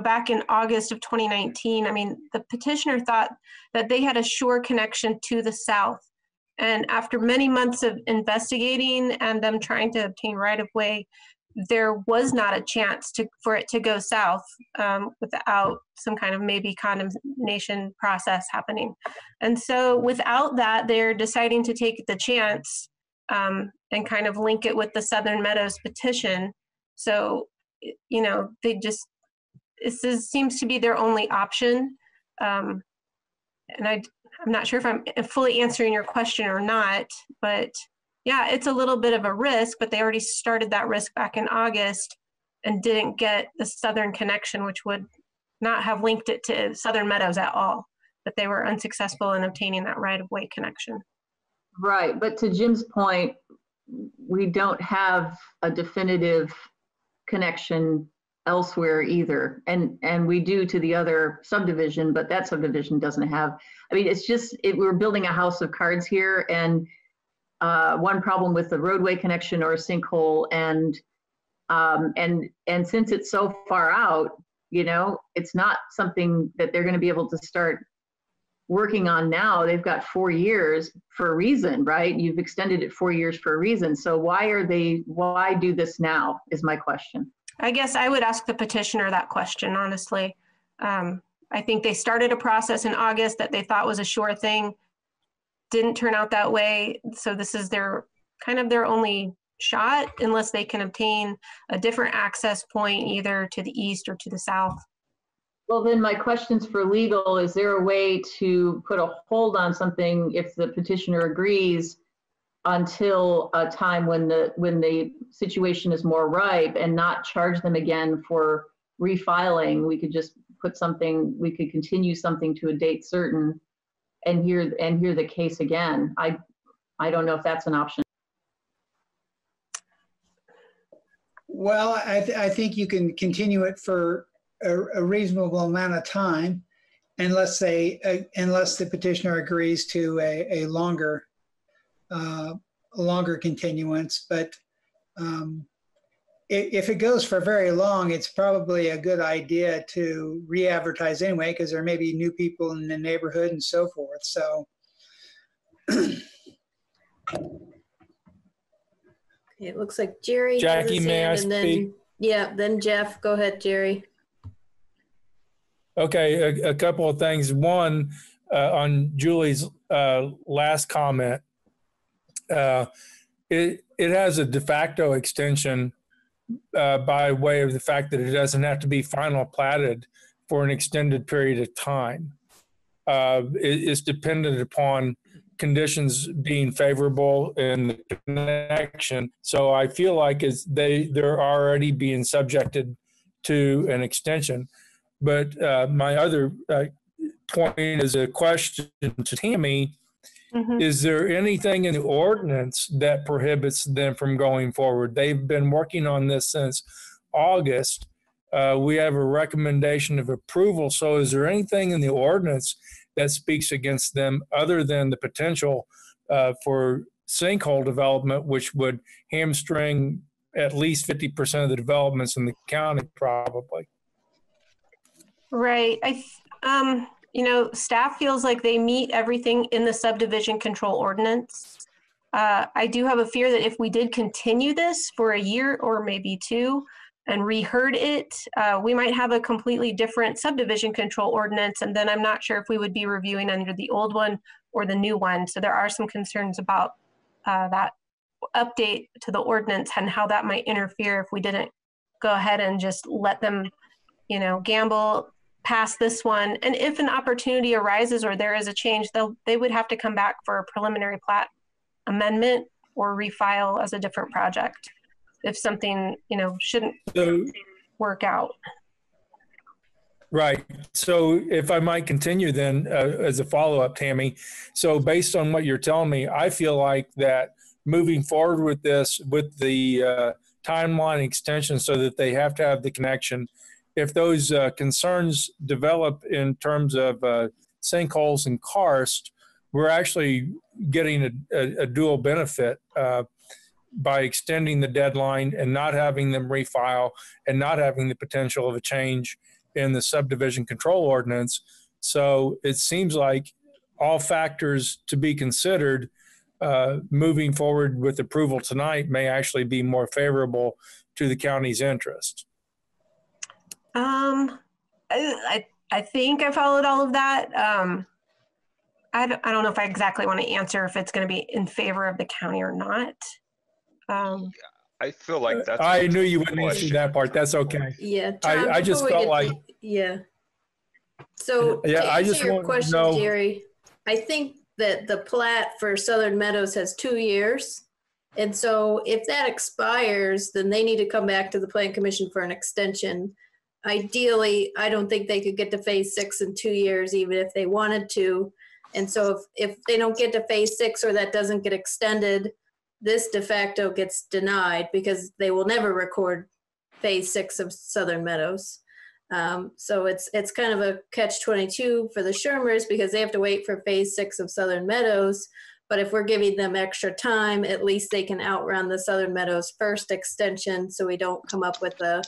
back in August of 2019, I mean, the petitioner thought that they had a shore connection to the south. And after many months of investigating and them trying to obtain right-of-way, there was not a chance for it to go south without some kind of maybe condemnation process happening. And so without that, they're deciding to take the chance and kind of link it with the Southern Meadows petition. So, this seems to be their only option. And I'm not sure if I'm fully answering your question or not, but yeah, it's a little bit of a risk, but they already started that risk back in August and didn't get the Southern connection, which would not have linked it to Southern Meadows at all, but they were unsuccessful in obtaining that right-of-way connection. Right, but to Jim's point, we don't have a definitive connection elsewhere either. And we do to the other subdivision, but that subdivision doesn't have, I mean, it's just, we're building a house of cards here, and one problem with the roadway connection or a sinkhole, and since it's so far out, it's not something that they're going to be able to start working on now. They've got 4 years for a reason, right? You've extended it 4 years for a reason. So why do this now is my question. I guess I would ask the petitioner that question, honestly. I think they started a process in August that they thought was a sure thing. Didn't turn out that way. So this is their only shot, unless they can obtain a different access point either to the east or to the south. Well, then my question's for legal. Is there a way to put a hold on something if the petitioner agrees until a time when the situation is more ripe, and not charge them again for refiling? We could just we could continue something to a date certain and hear the case again. I don't know if that's an option. Well, I think you can continue it for a reasonable amount of time, unless the petitioner agrees to a longer continuance. But if it goes for very long, it's probably a good idea to re-advertise anyway, because there may be new people in the neighborhood and so forth. So. It looks like Jerry. Jackie, may I speak? Then Jeff. Go ahead, Jerry. Okay, a couple of things. One, on Julie's last comment, it has a de facto extension by way of the fact that it doesn't have to be final platted for an extended period of time. It's dependent upon conditions being favorable in the connection. So I feel like they're already being subjected to an extension. But my other point is a question to Tammy. Mm-hmm. Is there anything in the ordinance that prohibits them from going forward? They've been working on this since August. We have a recommendation of approval. So is there anything in the ordinance that speaks against them other than the potential for sinkhole development, which would hamstring at least 50% of the developments in the county, probably? Right. Staff feels like they meet everything in the subdivision control ordinance. I do have a fear that if we did continue this for a year or maybe two and reheard it, we might have a completely different subdivision control ordinance. And then I'm not sure if we would be reviewing under the old one or the new one. So there are some concerns about that update to the ordinance and how that might interfere if we didn't go ahead and just let them, gamble past this one. And if an opportunity arises or there is a change, they would have to come back for a preliminary plat amendment or refile as a different project if something, shouldn't. work out. Right. So if I might continue then as a follow-up, Tammy. So based on what you're telling me, I feel like that moving forward with this, with the timeline extension so that they have to have the connection, if those concerns develop in terms of sinkholes and karst, we're actually getting a dual benefit by extending the deadline and not having them refile and not having the potential of a change in the subdivision control ordinance. So it seems like all factors to be considered moving forward with approval tonight may actually be more favorable to the county's interest. I think I followed all of that. I don't know if I exactly want to answer if it's going to be in favor of the county or not. I feel like that's. I knew you wouldn't answer that part. That's okay. Yeah, Tom, I just felt like. Yeah. So yeah, to I answer just your want question, to know, Jerry, I think that the plat for Southern Meadows has 2 years. And so if that expires, then they need to come back to the Plan Commission for an extension. Ideally, I don't think they could get to phase 6 in 2 years, even if they wanted to. And so if they don't get to phase 6 or that doesn't get extended, this de facto gets denied because they will never record phase 6 of Southern Meadows. So it's kind of a catch-22 for the Shermers because they have to wait for phase 6 of Southern Meadows. But if we're giving them extra time, at least they can outrun the Southern Meadows first extension so we don't come up with a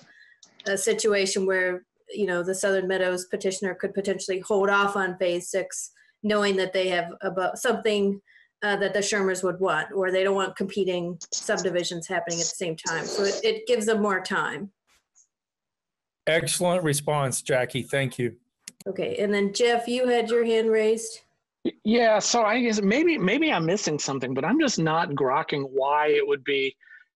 situation where, you know, the Southern Meadows petitioner could potentially hold off on phase 6 knowing that they have something that the Shermers would want, or they don't want competing subdivisions happening at the same time. So it gives them more time. excellent response, Jackie. Thank you. Okay, and then Jeff, you had your hand raised. Yeah, so I guess maybe I'm missing something, but I'm just not grokking why it would be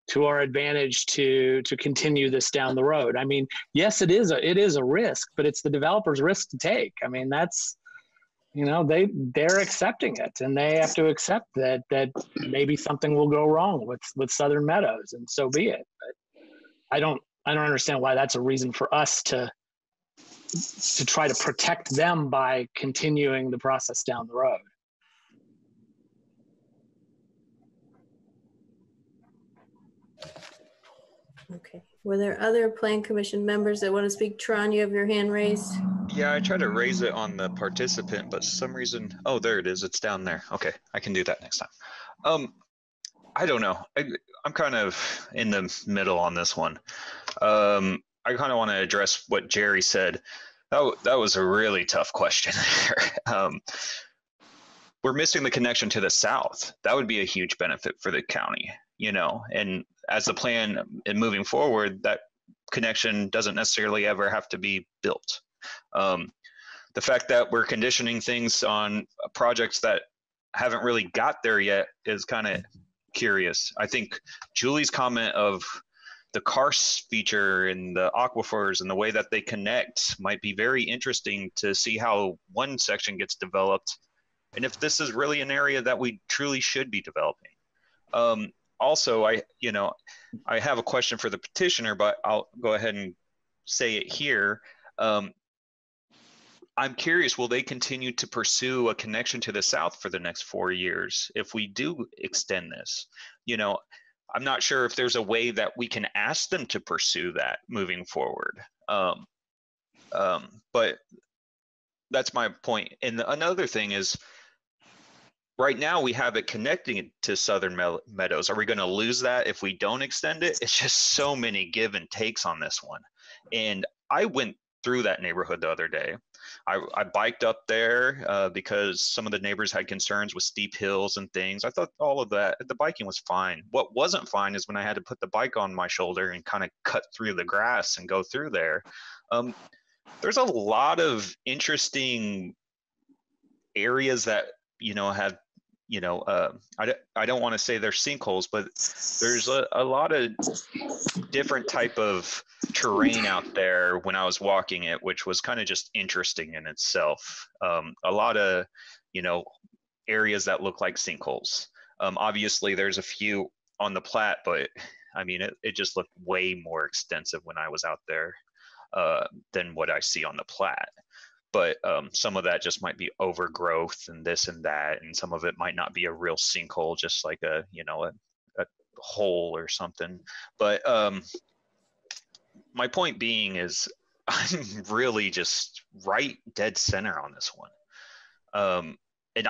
to our advantage to continue this down the road. I mean, yes, it is a risk, but it's the developer's risk to take. I mean, that's, you know, they're accepting it, and they have to accept that maybe something will go wrong with Southern Meadows, and so be it. But I don't understand why that's a reason for us to try to protect them by continuing the process down the road. Okay. Were there other Plan Commission members that want to speak? Tron, you have your hand raised. Yeah, I tried to raise it on the participant, but for some reason, oh, there it is. It's down there. Okay, I can do that next time. I don't know. I'm kind of in the middle on this one. I kind of want to address what Jerry said. That was a really tough question. We're missing the connection to the south. That would be a huge benefit for the county, you know, and as the plan in moving forward, that connection doesn't necessarily ever have to be built. The fact that we're conditioning things on projects that haven't really got there yet is kind of curious. I think Julie's comment of the karst feature and the aquifers and the way that they connect might be very interesting to see how one section gets developed and if this is really an area that we truly should be developing. Also, I have a question for the petitioner, but I'll go ahead and say it here. I'm curious, will they continue to pursue a connection to the south for the next 4 years if we do extend this? You know, I'm not sure if there's a way that we can ask them to pursue that moving forward. But that's my point. And another thing is, right now we have it connecting to Southern Meadows. Are we going to lose that if we don't extend it? It's just so many give and takes on this one. And I went through that neighborhood the other day. I biked up there because some of the neighbors had concerns with steep hills and things. I thought all of that, the biking was fine. What wasn't fine is when I had to put the bike on my shoulder and kind of cut through the grass and go through there. There's a lot of interesting areas that, you know, have, you know, I don't want to say they're sinkholes, but there's a lot of different type of terrain out there when I was walking it, which was kind of just interesting in itself. A lot of, you know, areas that look like sinkholes. Obviously there's a few on the plat, but I mean, it just looked way more extensive when I was out there than what I see on the plat. But some of that just might be overgrowth and this and that, and some of it might not be a real sinkhole, just like a hole or something. But my point being is I'm really just right dead center on this one. And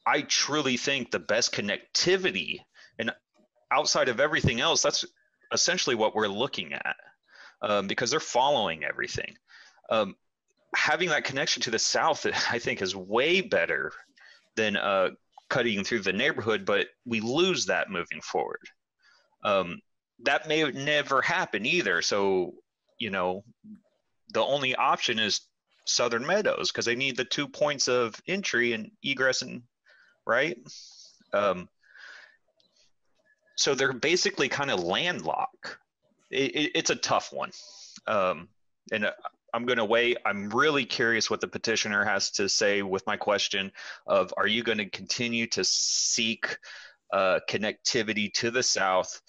I truly think the best connectivity, and outside of everything else, that's essentially what we're looking at, because they're following everything. Having that connection to the south, I think, is way better than cutting through the neighborhood, but we lose that moving forward. That may never happen either. So, the only option is Southern Meadows, because they need the 2 points of entry and egress, and right. So they're basically kind of landlocked. It's a tough one. And I'm going to wait. I'm really curious what the petitioner has to say with my question of, are you going to continue to seek connectivity to the south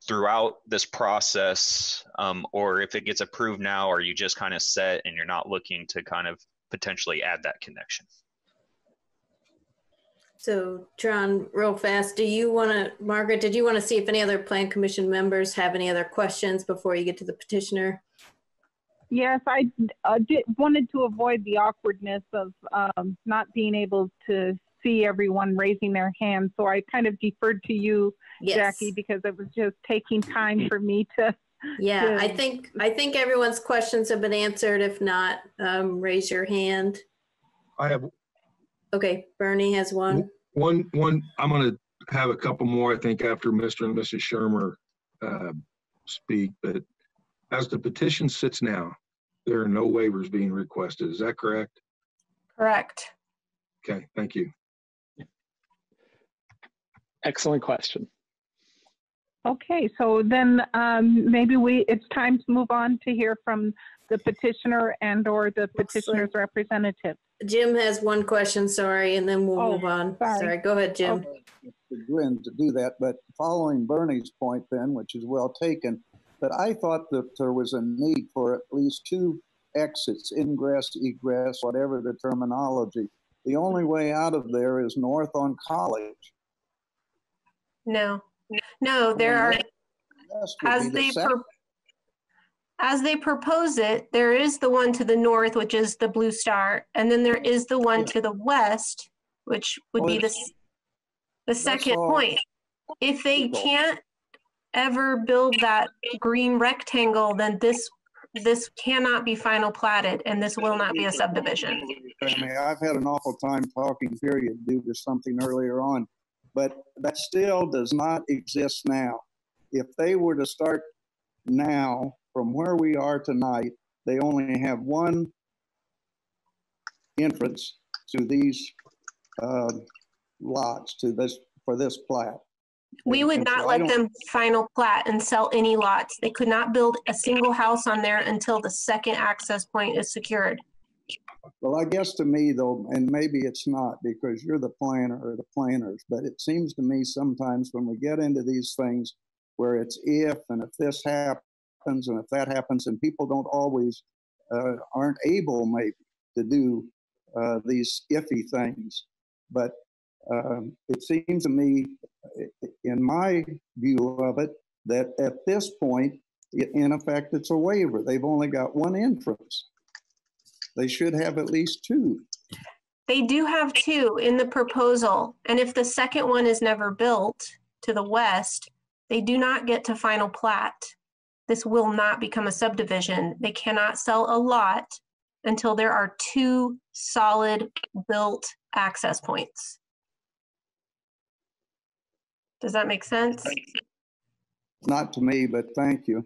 throughout this process, or if it gets approved now, are you just kind of set and you're not looking to kind of potentially add that connection? So, John, real fast, Margaret, did you want to see if any other Plan Commission members have any other questions before you get to the petitioner? Yes, I wanted to avoid the awkwardness of not being able to see everyone raising their hands. So I kind of deferred to you, yes, Jackie, because it was just taking time for me to. Yeah, I think everyone's questions have been answered. If not, raise your hand. I have. Okay, Bernie has one. One. I'm going to have a couple more, I think, after Mr. and Mrs. Shermer speak. But as the petition sits now, there are no waivers being requested. Is that correct? Correct. Okay, thank you. Excellent question. Okay, so then maybe it's time to move on to hear from the petitioner and or the petitioner's representative. Jim has one question, sorry, and then we'll move on. Sorry, go ahead, Jim. Okay. Grin to do that, but following Bernie's point then, which is well taken, but I thought that there was a need for at least 2 exits, ingress, egress, whatever the terminology. The only way out of there is north on College. No, there are, as they propose it, there is the one to the north, which is the Blue Star, and then there is the one to the west, which would be the second point. If they can't ever build that green rectangle, then this cannot be final platted, and this will not be a subdivision. I mean, I've had an awful time talking, period, due to something earlier on, but that still does not exist now. If they were to start now from where we are tonight, they only have one entrance to these lots for this plat. We would not let them final plat and sell any lots. They could not build a single house on there until the second access point is secured. Well, I guess to me though, and maybe it's not because you're the planner or the planners, but it seems to me sometimes when we get into these things where it's if and if this happens and if that happens, and people don't always aren't able maybe to do these iffy things. But it seems to me, in my view of it, that at this point, in effect, it's a waiver. They've only got one entrance. They should have at least 2. They do have 2 in the proposal. And if the second one is never built to the west, they do not get to final plat. This will not become a subdivision. They cannot sell a lot until there are 2 solid built access points. Does that make sense? Not to me, but thank you.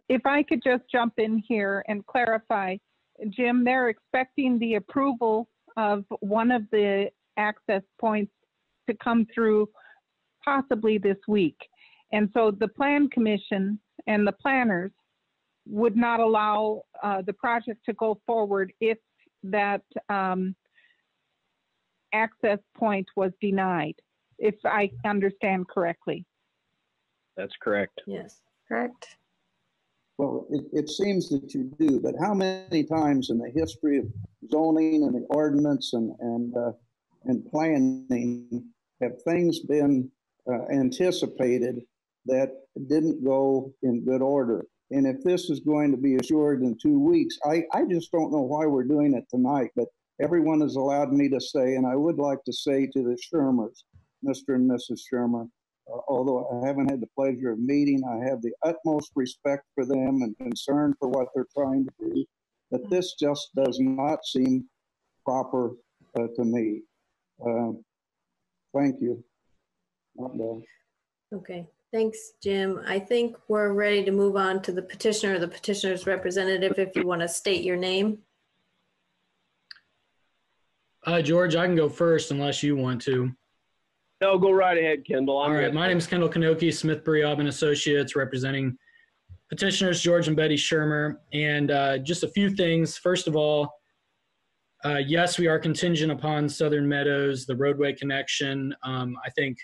If I could just jump in here and clarify, Jim, they're expecting the approval of one of the access points to come through possibly this week. And so the Plan Commission and the planners would not allow the project to go forward if that access point was denied, if I understand correctly. That's correct. Yes. Correct. Well, it seems that you do, but how many times in the history of zoning and the ordinance and planning have things been anticipated that didn't go in good order? And if this is going to be assured in 2 weeks, I just don't know why we're doing it tonight, but everyone has allowed me to say, and I would like to say to the Shermers, Mr. and Mrs. Shermer, although I haven't had the pleasure of meeting, I have the utmost respect for them and concern for what they're trying to do, but this just does not seem proper to me. Thank you. Not bad. Okay, thanks, Jim. I think we're ready to move on to the petitioner or the petitioner's representative if you want to state your name. George, I can go first unless you want to. No, go right ahead, Kendall. All right, my name is Kendall Kanoki, Smithbury Aubin Associates, representing petitioners George and Betty Shermer. And just a few things. First of all, yes, we are contingent upon Southern Meadows, the roadway connection. I think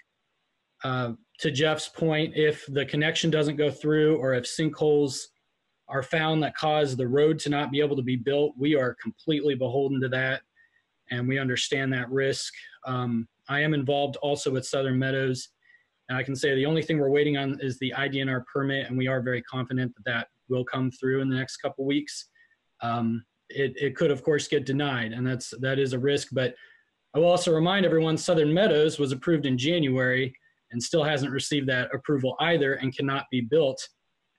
to Jeff's point, if the connection doesn't go through or if sinkholes are found that cause the road to not be able to be built, we are completely beholden to that, and we understand that risk. I am involved also with Southern Meadows, and I can say the only thing we're waiting on is the IDNR permit, and we are very confident that that will come through in the next couple of weeks. It could, of course, get denied, and that is a risk. But I will also remind everyone, Southern Meadows was approved in January and still hasn't received that approval either and cannot be built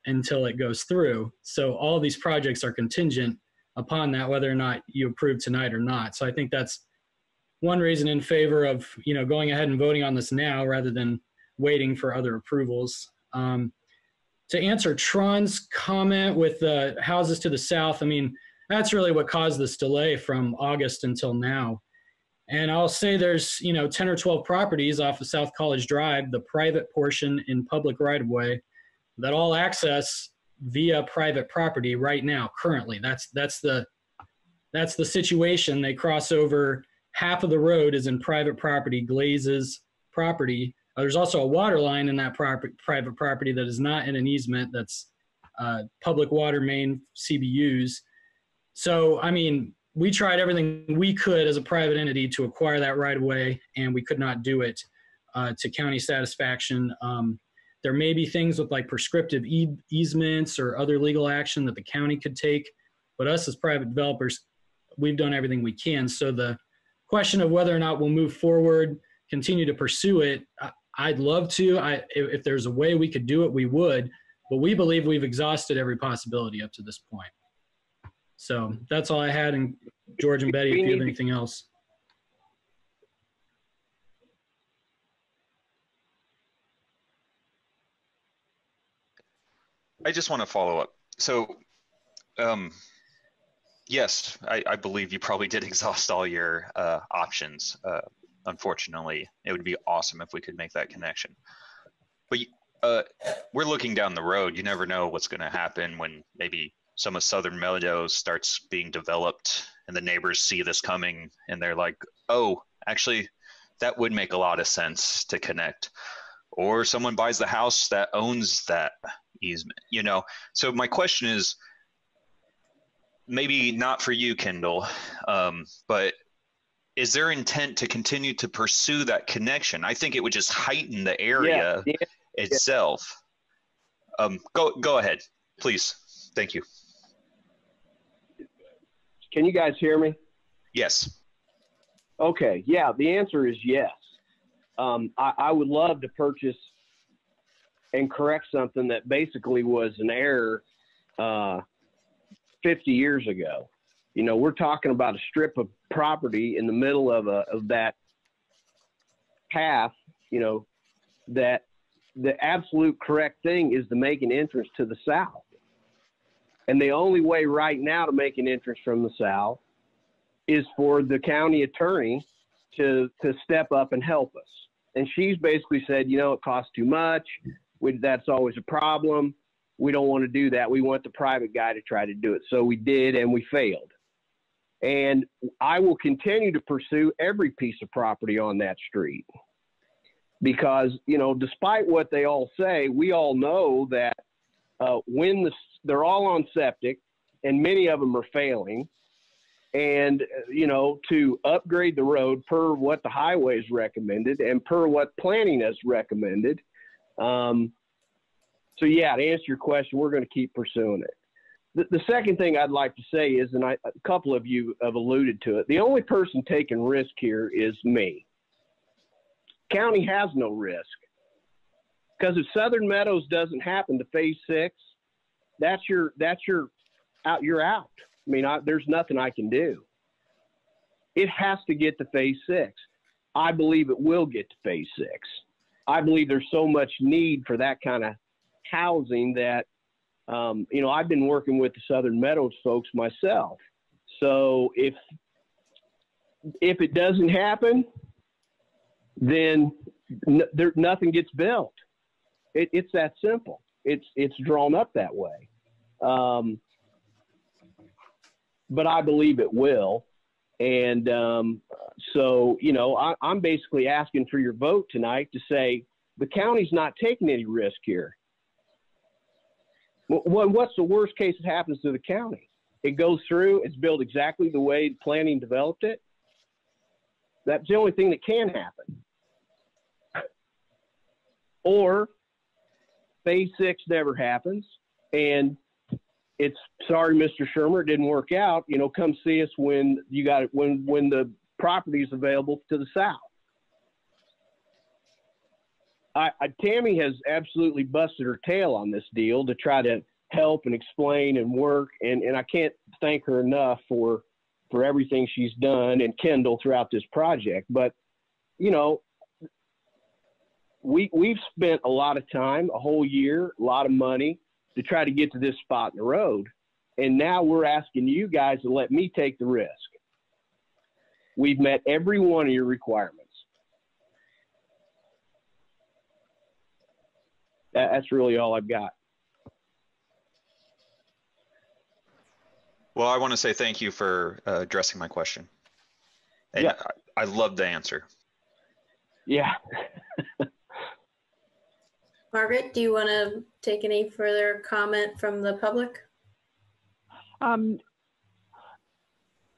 until it goes through. So all these projects are contingent upon that, whether or not you approve tonight or not. So I think that's one reason in favor of, going ahead and voting on this now rather than waiting for other approvals. To answer Tron's comment with the houses to the south, I mean, that's really what caused this delay from August until now. And I'll say there's, 10 or 12 properties off of South College Drive, the private portion in public right-of-way, that all access via private property right now, currently. That's the situation. They cross over. Half of the road is in private property, Glaze's property. There's also a water line in that private property that is not in an easement. That's public water main CBUs. So, I mean, we tried everything we could as a private entity to acquire that right away, and we could not do it to county satisfaction. There may be things with like prescriptive easements or other legal action that the county could take, but us as private developers, we've done everything we can. So the question of whether or not we'll move forward, continue to pursue it, I'd love to. If there's a way we could do it, we would, but we believe we've exhausted every possibility up to this point. So that's all I had. And George and Betty, if you have anything else. I just want to follow up. So, yes, I believe you probably did exhaust all your options. Unfortunately, it would be awesome if we could make that connection. But we're looking down the road. You never know what's going to happen when maybe some of Southern Meadows starts being developed and the neighbors see this coming and they're like, oh, actually, that would make a lot of sense to connect. Or someone buys the house that owns that easement, So my question is, maybe not for you, Kendall, but is there intent to continue to pursue that connection? I think it would just heighten the area itself. Go ahead, please. Thank you. Can you guys hear me? Yes. Okay. Yeah, the answer is yes. I would love to purchase and correct something that basically was an error 50 years ago. We're talking about a strip of property in the middle of that path, that the absolute correct thing is to make an entrance to the south. And the only way right now to make an entrance from the south is for the county attorney to step up and help us. And she's basically said, it costs too much. That's always a problem. We don't want to do that. We want the private guy to try to do it. So we did, and we failed. And I will continue to pursue every piece of property on that street. because, you know, despite what they all say, we all know that they're all on septic and many of them are failing. And, you know, to upgrade the road per what the highways recommended and per what planning has recommended. So yeah, to answer your question, we're going to keep pursuing it. The second thing I'd like to say is, and a couple of you have alluded to it, the only person taking risk here is me. County has no risk, because if Southern Meadows doesn't happen to phase 6, you're out. I mean, there's nothing I can do. It has to get to phase 6. I believe it will get to phase 6. I believe there's so much need for that kind of housing that, you know, I've been working with the Southern Meadows folks myself. So if it doesn't happen, then nothing gets built. It's that simple. It's drawn up that way. But I believe it will. And so, you know, I'm basically asking for your vote tonight to say the county's not taking any risk here. What's the worst case that happens to the county? It goes through, it's built exactly the way planning developed it. That's the only thing that can happen. Or phase 6 never happens, and it's sorry, Mr. Shermer, it didn't work out. You know, come see us when you got it, when the property is available to the south. Tammy has absolutely busted her tail on this deal to try to help and explain and work, and I can't thank her enough for everything she's done, and Kendall throughout this project. But you know, we've spent a lot of time, a whole year, a lot of money to try to get to this spot in the road. And now we're asking you guys to let me take the risk. We've met every one of your requirements. That's really all I've got. Well, I want to say thank you for addressing my question. And yeah, I love the answer. Yeah. Margaret, do you want to take any further comment from the public?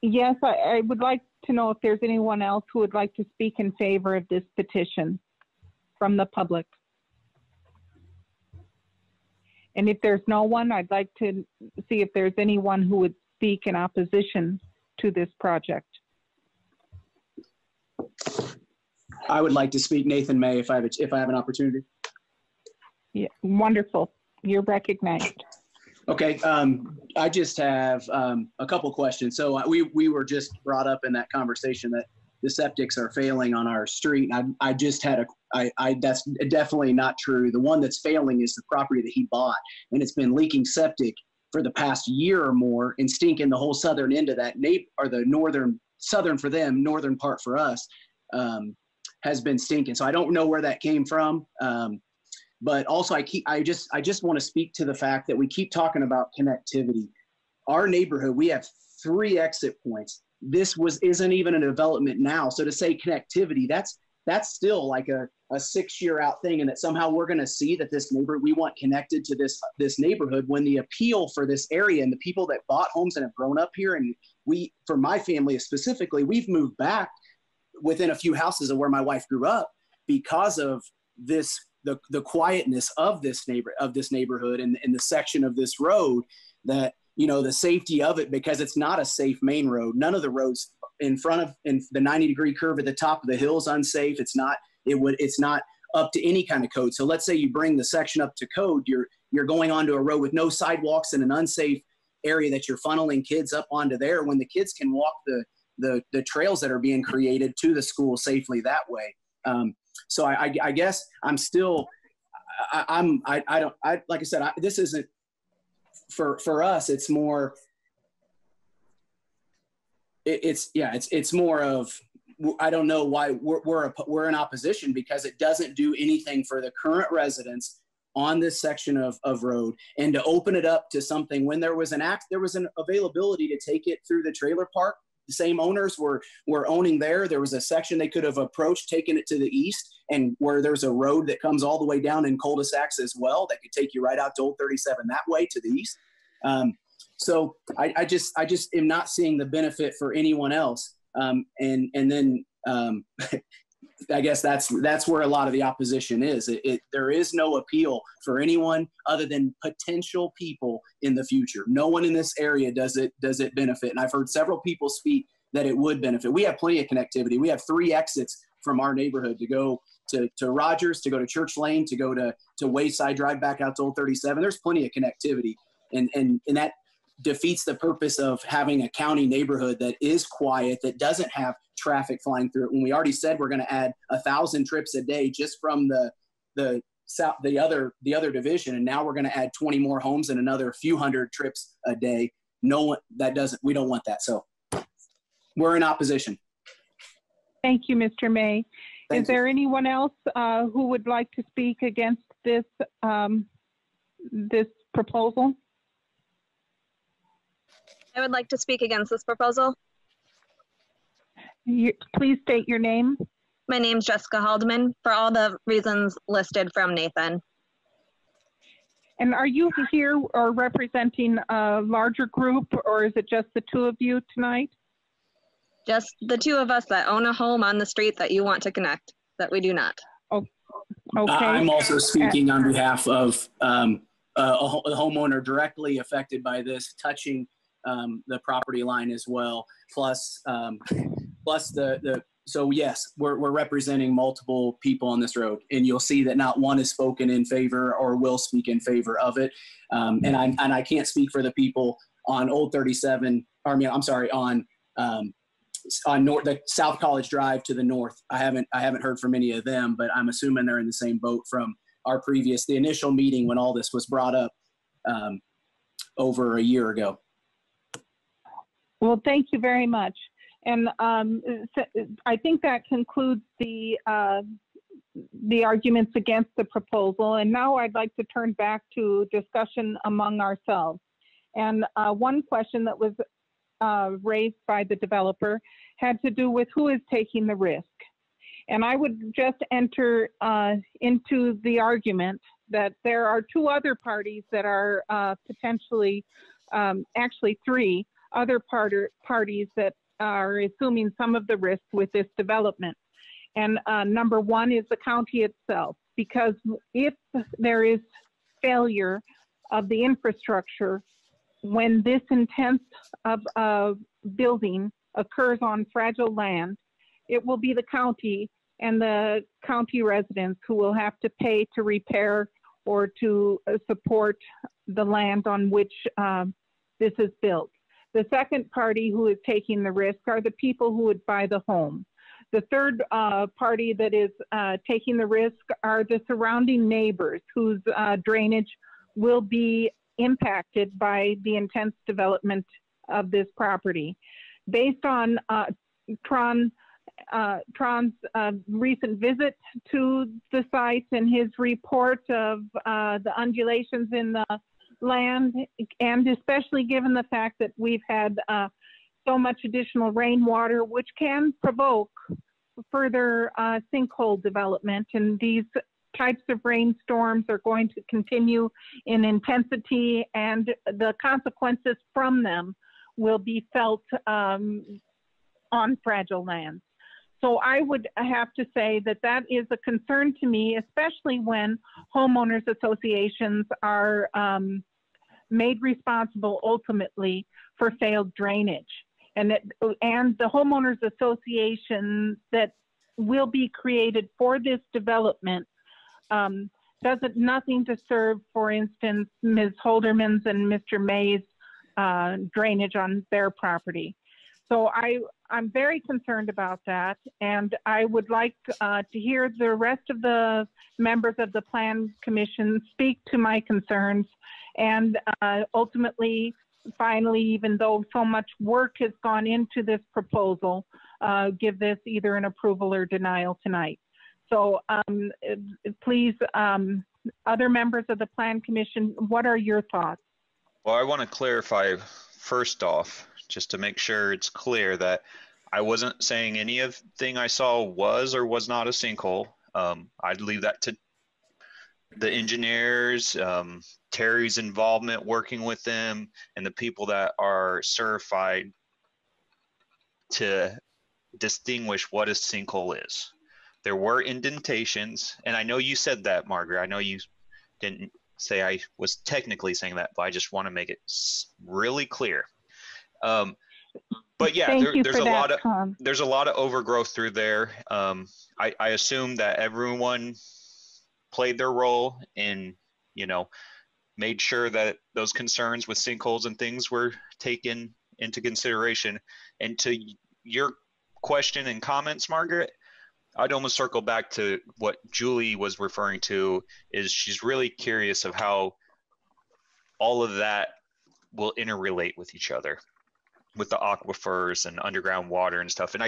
Yes, I would like to know if there's anyone else who would like to speak in favor of this petition from the public. And if there's no one, I'd like to see if there's anyone who would speak in opposition to this project. I would like to speak. Nathan May, if I have an opportunity. Yeah, wonderful. You're recognized. Okay, I just have a couple questions. So we were just brought up in that conversation that the septics are failing on our street. I just had that's definitely not true. The one that's failing is the property that he bought, and it's been leaking septic for the past year or more and stinking the whole southern end of that or the southern for them, northern part for us, has been stinking. So I don't know where that came from. But also I just want to speak to the fact that we keep talking about connectivity. Our neighborhood, we have 3 exit points. This isn't even a development now. So to say connectivity, that's still like a 6-year out thing, and that somehow we're going to see that this neighborhood, we want connected to this neighborhood, when the appeal for this area and the people that bought homes and have grown up here, and for my family specifically, we've moved back within a few houses of where my wife grew up because of this, the quietness of this neighborhood and the section of this road, that, you know, the safety of it, because it's not a safe main road. None of the roads in the 90-degree curve at the top of the hill is unsafe. It's not up to any kind of code. So let's say you bring the section up to code, you're going onto a road with no sidewalks in an unsafe area that you're funneling kids up onto there, when the kids can walk the trails that are being created to the school safely that way. So I guess I'm still, like I said, this isn't for us. It's more, it's more of, I don't know why we're in opposition, because it doesn't do anything for the current residents on this section of road, and to open it up to something when there was an availability to take it through the trailer park. the same owners were owning there was a section they could have approached, taken it to the east, and where there's a road that comes all the way down in cul-de-sacs as well that could take you right out to Old 37 that way to the east. So I just am not seeing the benefit for anyone else. And then I guess that's where a lot of the opposition is. There is no appeal for anyone other than potential people in the future. No one in this area does it benefit. And I've heard several people speak that it would benefit. We have plenty of connectivity. We have 3 exits from our neighborhood to go to Rogers, to go to Church Lane, to go to Wayside Drive back out to Old 37. There's plenty of connectivity. And that defeats the purpose of having a county neighborhood that is quiet, that doesn't have traffic flying through it. When we already said we're going to add 1,000 trips a day just from the other division, and now we're going to add 20 more homes and another few hundred trips a day. We don't want that. So we're in opposition. Thank you, Mr. May. Is there anyone else who would like to speak against this this proposal? I would like to speak against this proposal. Please state your name. My name's Jessica Haldeman, for all the reasons listed from Nathan. And are you here or representing a larger group, or is it just the 2 of you tonight? Just the 2 of us that own a home on the street that you want to connect, that we do not. Oh, okay. I'm also speaking on behalf of a homeowner directly affected by this, touching the property line as well. Plus so yes, we're representing multiple people on this road, and you'll see that not one has spoken in favor or will speak in favor of it. And I can't speak for the people on Old 37. I'm sorry, on the South College Drive to the north. I haven't heard from any of them, but I'm assuming they're in the same boat from the initial meeting when all this was brought up over a year ago. Well, thank you very much. And I think that concludes the arguments against the proposal. And now I'd like to turn back to discussion among ourselves. And one question that was raised by the developer had to do with who is taking the risk. And I would just enter into the argument that there are 2 other parties that are potentially, actually 3 other parties that are assuming some of the risk with this development. And number 1 is the county itself, because if there is failure of the infrastructure, when this intense of building occurs on fragile land, it will be the county and the county residents who will have to pay to repair or to support the land on which this is built. The second party who is taking the risk are the people who would buy the home. The third party that is taking the risk are the surrounding neighbors whose drainage will be impacted by the intense development of this property. Based on Tron's recent visit to the site and his report of the undulations in the land, and especially given the fact that we've had so much additional rainwater, which can provoke further sinkhole development, and these types of rainstorms are going to continue in intensity, and the consequences from them will be felt on fragile lands. So I would have to say that that is a concern to me, especially when homeowners associations are made responsible ultimately for failed drainage. And the homeowners association that will be created for this development does nothing to serve, for instance, Ms. Holderman's and Mr. May's drainage on their property. So I'm very concerned about that, and I would like to hear the rest of the members of the Plan Commission speak to my concerns, and ultimately, finally, even though so much work has gone into this proposal, give this either an approval or denial tonight. So please, other members of the Plan Commission, what are your thoughts? Well, I want to clarify first off just to make sure it's clear that I wasn't saying anything I saw was or was not a sinkhole. I'd leave that to the engineers, Terry's involvement working with them, and the people that are certified to distinguish what a sinkhole is. There were indentations, and I know you said that, Margaret. I know you didn't say I was technically saying that, but I just want to make it really clear. But yeah, there's a lot of overgrowth through there. I assume that everyone played their role in, you know, made sure that those concerns with sinkholes and things were taken into consideration. And to your question and comments, Margaret, I'd almost circle back to what Julie was referring to, is she's really curious of how all of that will interrelate with each other, with the aquifers and underground water and stuff. And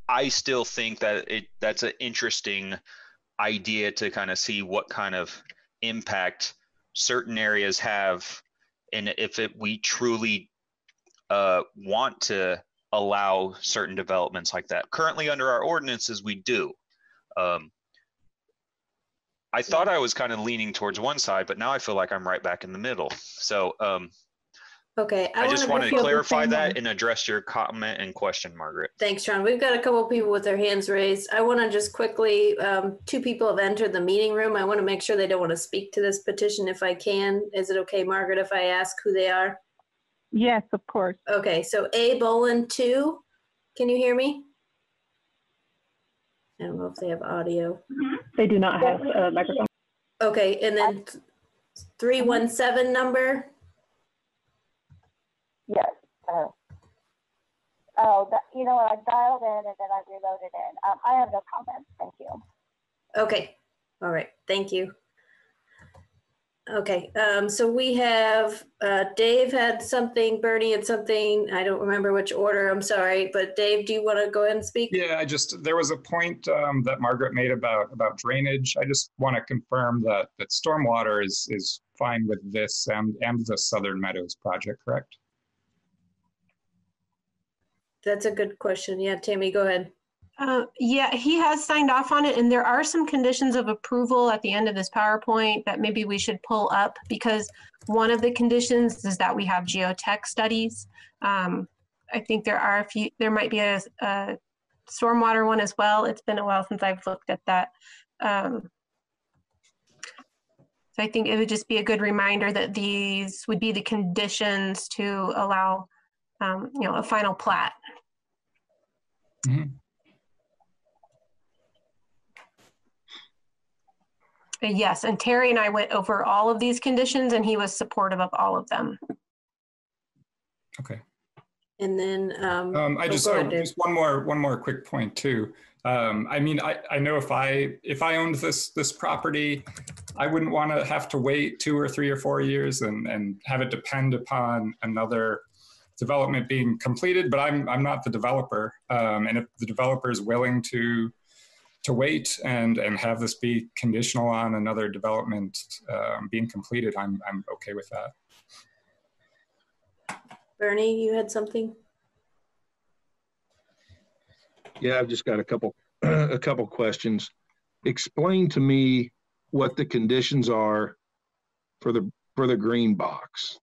I still think that that's an interesting idea to kind of see what kind of impact certain areas have, and if we truly want to allow certain developments like that. Currently under our ordinances, we do. I thought I was kind of leaning towards one side, but now I feel like I'm right back in the middle. So okay, I just wanted to clarify that and address your comment and question, Margaret. Thanks, Sean. We've got a couple of people with their hands raised. I want to just quickly, 2 people have entered the meeting room. I want to make sure they don't want to speak to this petition if I can. Is it okay, Margaret, if I ask who they are? Yes, of course. Okay, so A. Boland 2, can you hear me? I don't know if they have audio. They do not have a microphone. Okay, and then 317 number? Yes. You know what? I dialed in and then I reloaded in. I have no comments. Thank you. Okay. All right. Thank you. Okay. So we have Dave had something, Bernie had something. I don't remember which order. I'm sorry. But Dave, do you want to go ahead and speak? Yeah, there was a point that Margaret made about drainage. I just want to confirm that stormwater is fine with this and the Southern Meadows project, correct? That's a good question. Yeah, Tammy, go ahead. Yeah, he has signed off on it, and there are some conditions of approval at the end of this PowerPoint that maybe we should pull up, because one of the conditions is that we have geotech studies. I think there are a few, there might be a stormwater one as well. It's been a while since I've looked at that. So I think it would just be a good reminder that these would be the conditions to allow a final plat. Mm-hmm. Yes, and Terry and I went over all of these conditions, and he was supportive of all of them. Okay. And then just one more quick point too. I mean, I know if I owned this property, I wouldn't want to have to wait 2 or 3 or 4 years and have it depend upon another development being completed. But I'm not the developer, and if the developer is willing to wait and have this be conditional on another development being completed, I'm okay with that. Bernie, you had something? Yeah, I've just got a couple questions. Explain to me what the conditions are for the green box.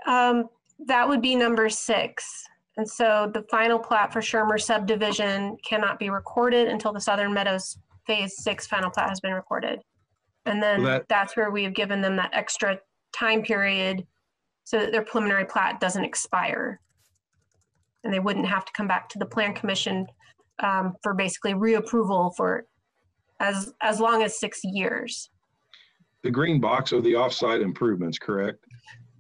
That would be number 6. And so the final plat for Shermer subdivision cannot be recorded until the Southern Meadows Phase 6 final plat has been recorded. And then that's where we've given them that extra time period so that their preliminary plat doesn't expire. And they wouldn't have to come back to the Plan Commission for basically reapproval for as long as 6 years. The green box are the offsite improvements, correct?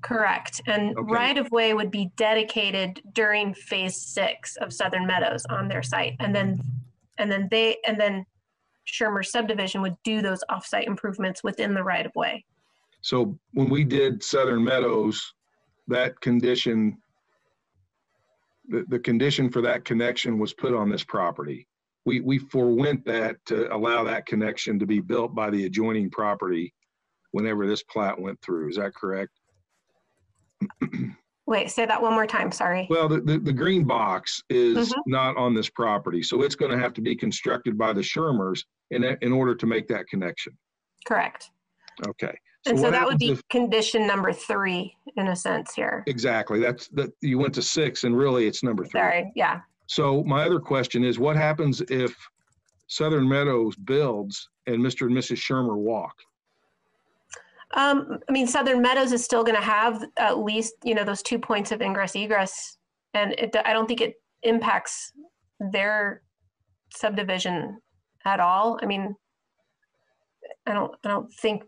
Correct. And okay. Right-of-way would be dedicated during Phase 6 of Southern Meadows on their site. And then Shermer subdivision would do those offsite improvements within the right-of-way. So when we did Southern Meadows, that condition, the condition for that connection was put on this property. We forewent that to allow that connection to be built by the adjoining property whenever this plat went through. Is that correct? Wait, say that one more time, sorry. Well, the green box is Mhm. not on this property, so it's going to have to be constructed by the Shermers in order to make that connection. Correct. Okay. And so what that would happens be if- condition number 3 in a sense here. Exactly. That you went to 6 and really it's number 3. Sorry, yeah. So my other question is, what happens if Southern Meadows builds and Mr. and Mrs. Shermer walk? I mean, Southern Meadows is still going to have at least, those 2 points of ingress egress. And I don't think it impacts their subdivision at all. I mean, I don't think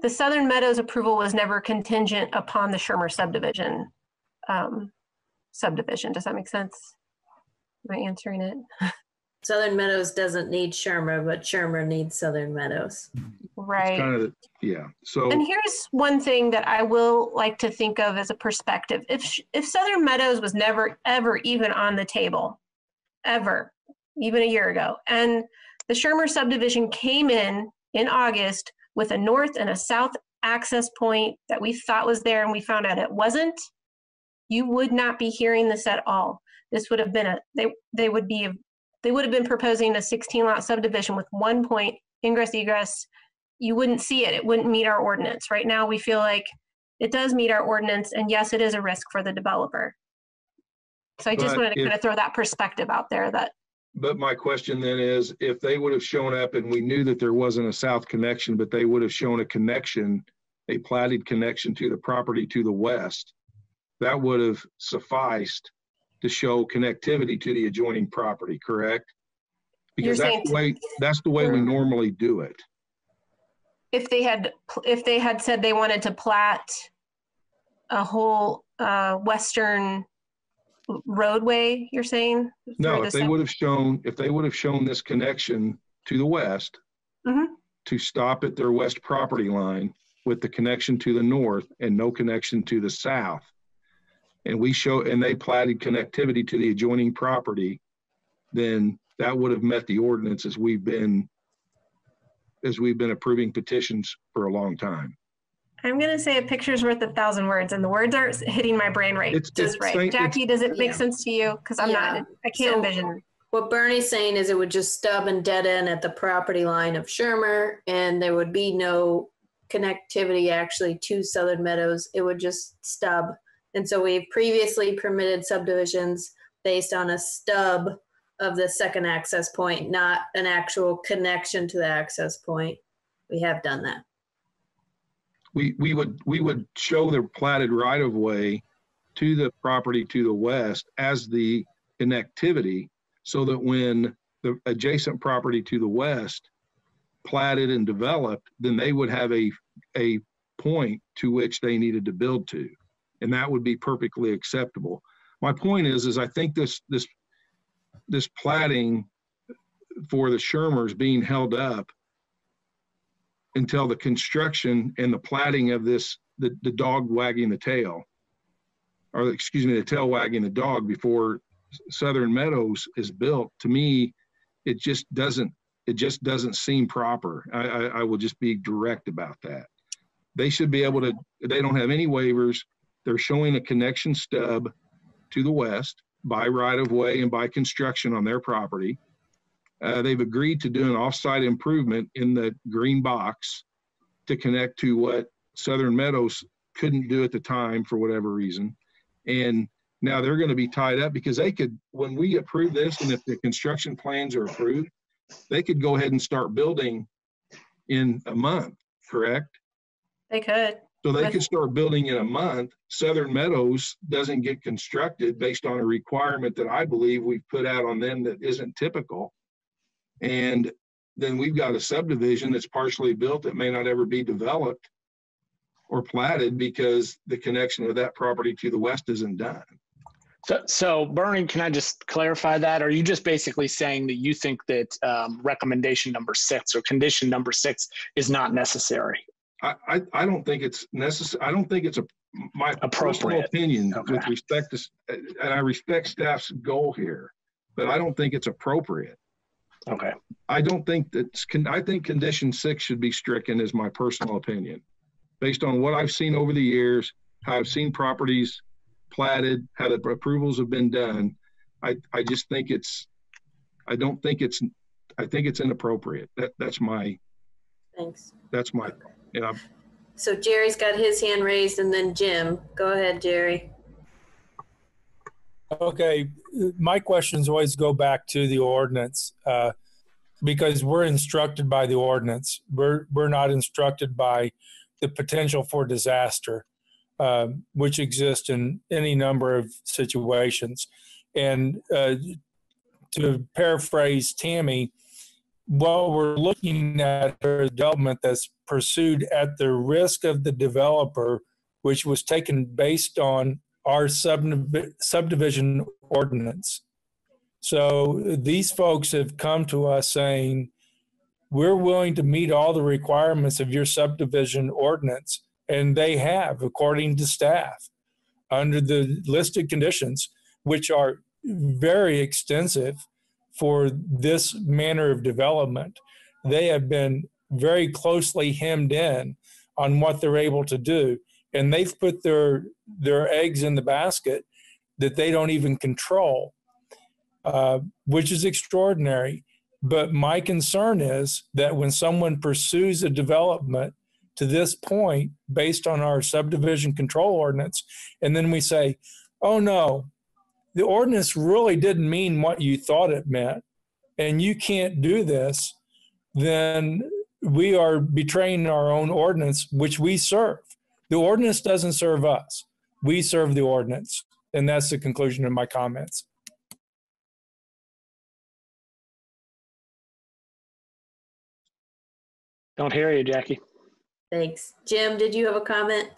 the Southern Meadows approval was never contingent upon the Shermer subdivision. Does that make sense? Am I answering it? Southern Meadows doesn't need Shermer, but Shermer needs Southern Meadows. Right. It's kind of, yeah. So. And here's one thing that I will like to think of as a perspective. If Southern Meadows was never, ever even on the table, ever, even a year ago, and the Shermer subdivision came in August with a north and a south access point that we thought was there and we found out it wasn't, you would not be hearing this at all. This would have been they would have been proposing a 16-lot subdivision with 1 point ingress egress. You wouldn't see it. It wouldn't meet our ordinance. Right now, we feel like it does meet our ordinance, and yes, it is a risk for the developer. So I just wanted to kind of throw that perspective out there. But my question then is, if they would have shown up and we knew that there wasn't a south connection, but they would have shown a connection, a platted connection to the property to the west, that would have sufficed to show connectivity to the adjoining property, correct? Because that's the way we normally do it. If they had said they wanted to plat a whole western roadway, you're saying? No, if they would have shown this connection to the west, to stop at their west property line with the connection to the north and no connection to the south, and they platted connectivity to the adjoining property, then that would have met the ordinance as we've been approving petitions for a long time. I'm going to say a picture's worth 1,000 words, and the words are hitting my brain right. Jackie, does it make sense to you? Because I can't envision. What Bernie's saying is it would just stub and dead end at the property line of Shermer, and there would be no connectivity actually to Southern Meadows. It would just stub. And so we've previously permitted subdivisions based on a stub of the second access point, not an actual connection to the access point. We have done that. We would show the platted right of way to the property to the west as the connectivity, so that when the adjacent property to the west platted and developed, then they would have a point to which they needed to build to, and that would be perfectly acceptable. My point is I think this platting for the Shermers being held up until the construction and the platting of this, the dog wagging the tail, or excuse me, the tail wagging the dog before Southern Meadows is built, to me, it just doesn't seem proper. I will just be direct about that. They should be able to, they don't have any waivers. They're showing a connection stub to the west by right of way and by construction on their property. They've agreed to do an offsite improvement in the green box to connect to what Southern Meadows couldn't do at the time for whatever reason. And now they're going to be tied up because they could, when we approve this and if the construction plans are approved, they could go ahead and start building in a month, correct? They could. So they could start building in a month. Southern Meadows doesn't get constructed based on a requirement that I believe we've put out on them that isn't typical. And then we've got a subdivision that's partially built that may not ever be developed or platted because the connection of that property to the west isn't done. So Bernie, can I just clarify that? Are you just basically saying that you think that recommendation number 6 or condition number 6 is not necessary? I don't think it's necessary. I don't think it's my personal opinion with respect to, and I respect staff's goal here, but I don't think it's appropriate. Okay. I don't think I think condition 6 should be stricken, is my personal opinion, based on what I've seen over the years how I've seen properties platted, how the approvals have been done. I just think I think it's inappropriate. That's my. Thanks. That's my, So Jerry's got his hand raised, and then Jim. Go ahead, Jerry. Okay, my questions always go back to the ordinance because we're instructed by the ordinance. We're not instructed by the potential for disaster, which exists in any number of situations. And to paraphrase Tammy, what we're looking at is a development that's pursued at the risk of the developer, which was taken based on our subdivision ordinance. So these folks have come to us saying, we're willing to meet all the requirements of your subdivision ordinance. And they have, according to staff, under the listed conditions, which are very extensive for this manner of development. They have been very closely hemmed in on what they're able to do. And they've put their eggs in the basket that they don't even control, which is extraordinary. But my concern is that when someone pursues a development to this point based on our subdivision control ordinance, and then we say, oh no, the ordinance really didn't mean what you thought it meant, and you can't do this, then we are betraying our own ordinance, which we serve. The ordinance doesn't serve us. We serve the ordinance. And that's the conclusion of my comments. Don't hear you, Jackie. Thanks. Jim, did you have a comment?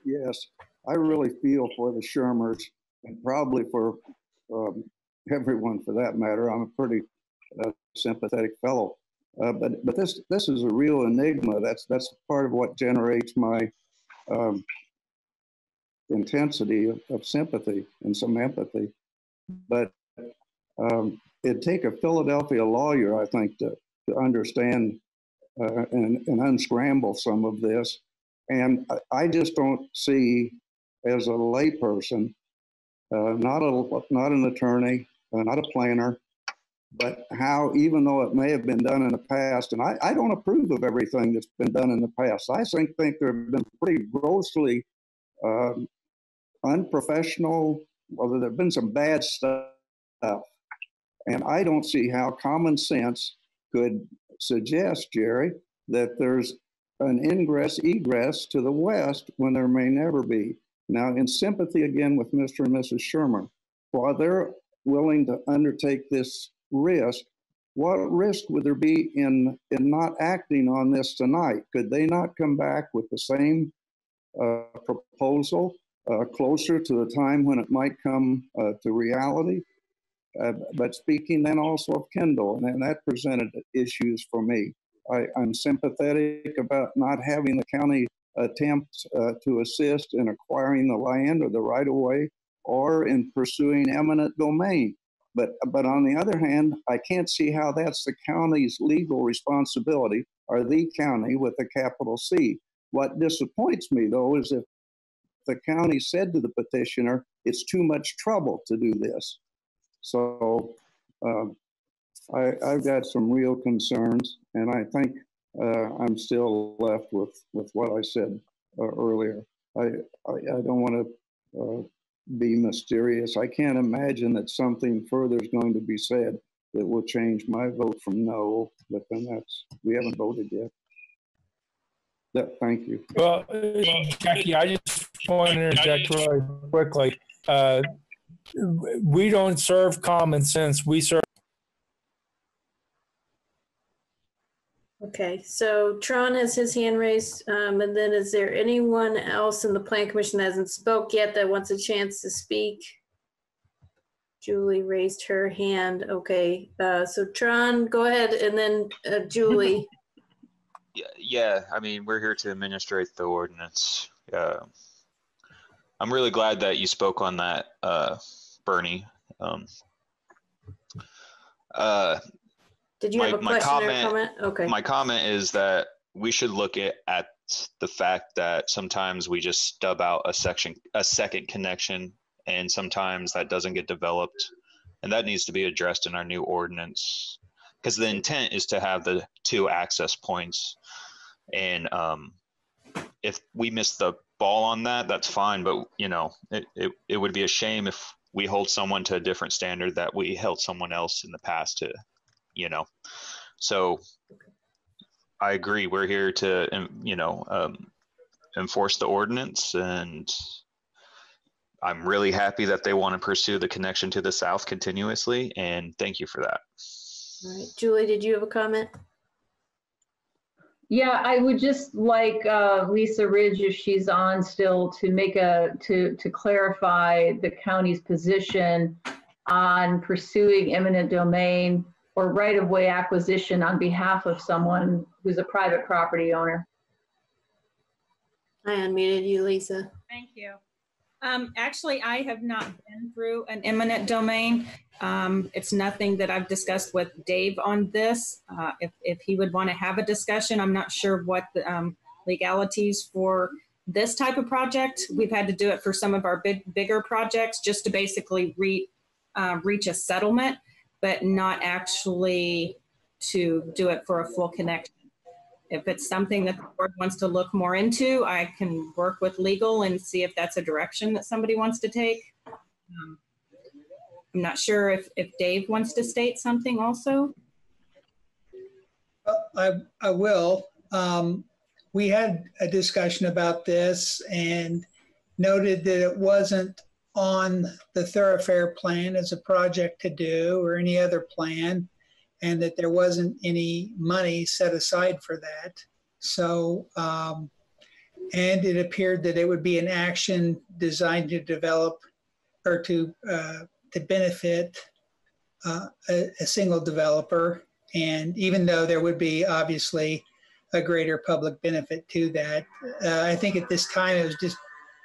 Yes, I really feel for the Shermers and probably for everyone for that matter. I'm a pretty sympathetic fellow. But this is a real enigma. That's part of what generates my intensity of sympathy and some empathy. But it'd take a Philadelphia lawyer, I think, to understand and unscramble some of this. And I just don't see, as a layperson, not an attorney, not a planner, but how, even though it may have been done in the past, and I don't approve of everything that's been done in the past. I think there have been pretty grossly unprofessional, well, there have been some bad stuff. And I don't see how common sense could suggest, Jerry, that there's an ingress-egress to the west when there may never be. Now, in sympathy again with Mr. and Mrs. Shermer, while they're willing to undertake this risk, what risk would there be in not acting on this tonight? Could they not come back with the same proposal closer to the time when it might come to reality? But speaking then also of Kendall, and that presented issues for me. I'm sympathetic about not having the county attempt to assist in acquiring the land or the right-of-way or in pursuing eminent domain. But on the other hand, I can't see how that's the county's legal responsibility, or the county with a capital C. What disappoints me, though, is if the county said to the petitioner, it's too much trouble to do this. So I've got some real concerns, and I think I'm still left with what I said earlier. I don't want to be mysterious. I can't imagine that something further is going to be said that will change my vote from no, but then we haven't voted yet. Thank you. Well, Jackie, I just want to interject really quickly. We don't serve common sense. We serve. Okay, so Tron has his hand raised, and then is there anyone else in the Plan Commission that hasn't spoke yet that wants a chance to speak? Julie raised her hand. Okay, so Tron, go ahead, and then Julie. Yeah, I mean, we're here to administrate the ordinance. I'm really glad that you spoke on that, Bernie. Did you have a question or comment? Okay. My comment is that we should look at overlooked the fact that sometimes we just stub out a second connection, and sometimes that doesn't get developed, and that needs to be addressed in our new ordinance, because the intent is to have the 2 access points. And if we miss the ball on that, that's fine, but you know, it would be a shame if we hold someone to a different standard that we held someone else in the past to, you know. So I agree, we're here to, you know, enforce the ordinance, and I'm really happy that they want to pursue the connection to the south continuously, and thank you for that. All right, Julie, did you have a comment? Yeah, I would just like Lisa Ridge, if she's on still, to make to clarify the county's position on pursuing eminent domain or right-of-way acquisition on behalf of someone who's a private property owner. I unmuted you, Lisa. Thank you. Actually, I have not been through an eminent domain. It's nothing that I've discussed with Dave on this. If he would want to have a discussion, I'm not sure what the legalities for this type of project. We've had to do it for some of our bigger projects just to basically reach a settlement, but not actually to do it for a full connection. If it's something that the board wants to look more into, I can work with legal and see if that's a direction that somebody wants to take. I'm not sure if Dave wants to state something also. I will. We had a discussion about this and noted that it wasn't on the thoroughfare plan as a project to do or any other plan, and that there wasn't any money set aside for that. So, and it appeared that it would be an action designed to develop or to benefit a single developer. And even though there would be obviously a greater public benefit to that, I think at this time it was just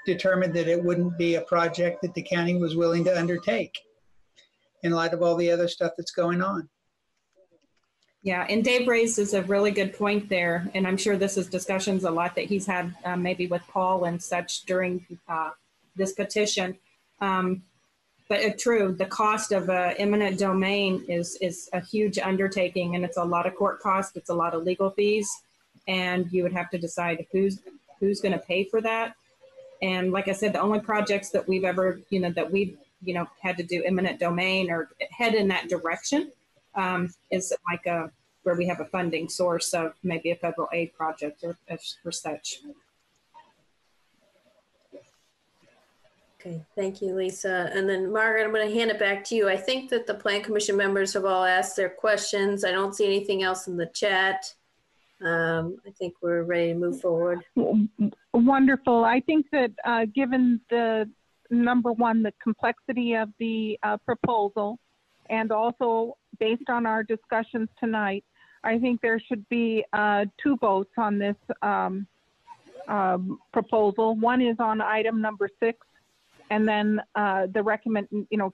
determined that it wouldn't be a project that the county was willing to undertake in light of all the other stuff that's going on. Yeah, and Dave raises a really good point there, and I'm sure this is discussions a lot that he's had maybe with Paul and such during this petition. But true, the cost of eminent domain is a huge undertaking, and it's a lot of court costs, it's a lot of legal fees, and you would have to decide who's going to pay for that. And like I said, the only projects that we've ever, that we've, had to do eminent domain or head in that direction is like where we have a funding source of maybe a federal aid project or such. Okay, thank you, Lisa. And then Margaret, I'm going to hand it back to you. I think that the Plan Commission members have all asked their questions. I don't see anything else in the chat. I think we're ready to move forward. Wonderful. I think that given the number one, the complexity of the proposal, and also based on our discussions tonight, I think there should be 2 votes on this proposal. One is on item number 6, and then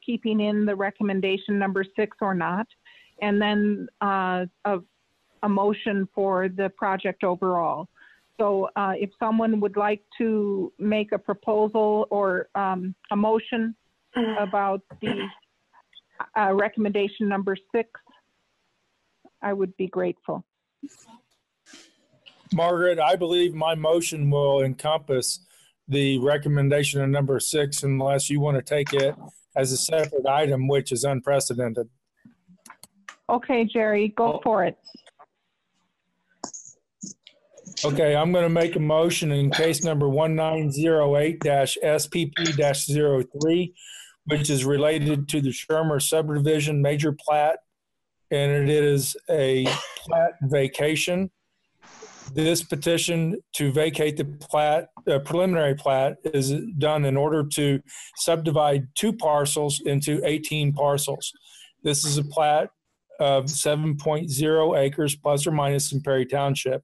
keeping in the recommendation number 6 or not, and then a motion for the project overall. So if someone would like to make a proposal or a motion about the recommendation number 6, I would be grateful. Margaret, I believe my motion will encompass the recommendation of number 6 unless you want to take it as a separate item, which is unprecedented. Okay, Jerry, go for it. Okay, I'm going to make a motion in case number 1908-SPP-03, which is related to the Shermer subdivision major plat, and it is a plat vacation. This petition to vacate the plat, preliminary plat, is done in order to subdivide 2 parcels into 18 parcels. This is a plat of 7.0 acres plus or minus in Perry Township.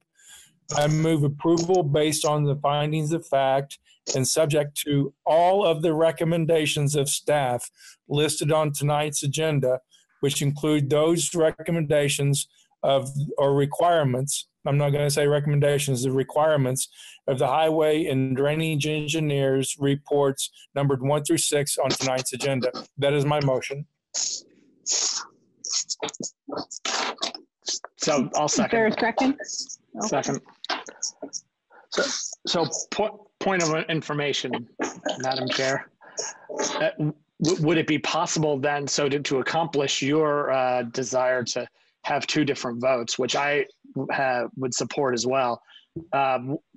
I move approval based on the findings of fact and subject to all of the recommendations of staff listed on tonight's agenda, which include those recommendations or requirements. I'm not going to say recommendations, the requirements of the highway and drainage engineers reports numbered 1 through 6 on tonight's agenda. That is my motion. So I'll second. Is there a second? Okay. Second. So point of information, Madam Chair. Would it be possible then, so to accomplish your desire to have 2 different votes, which I would support as well,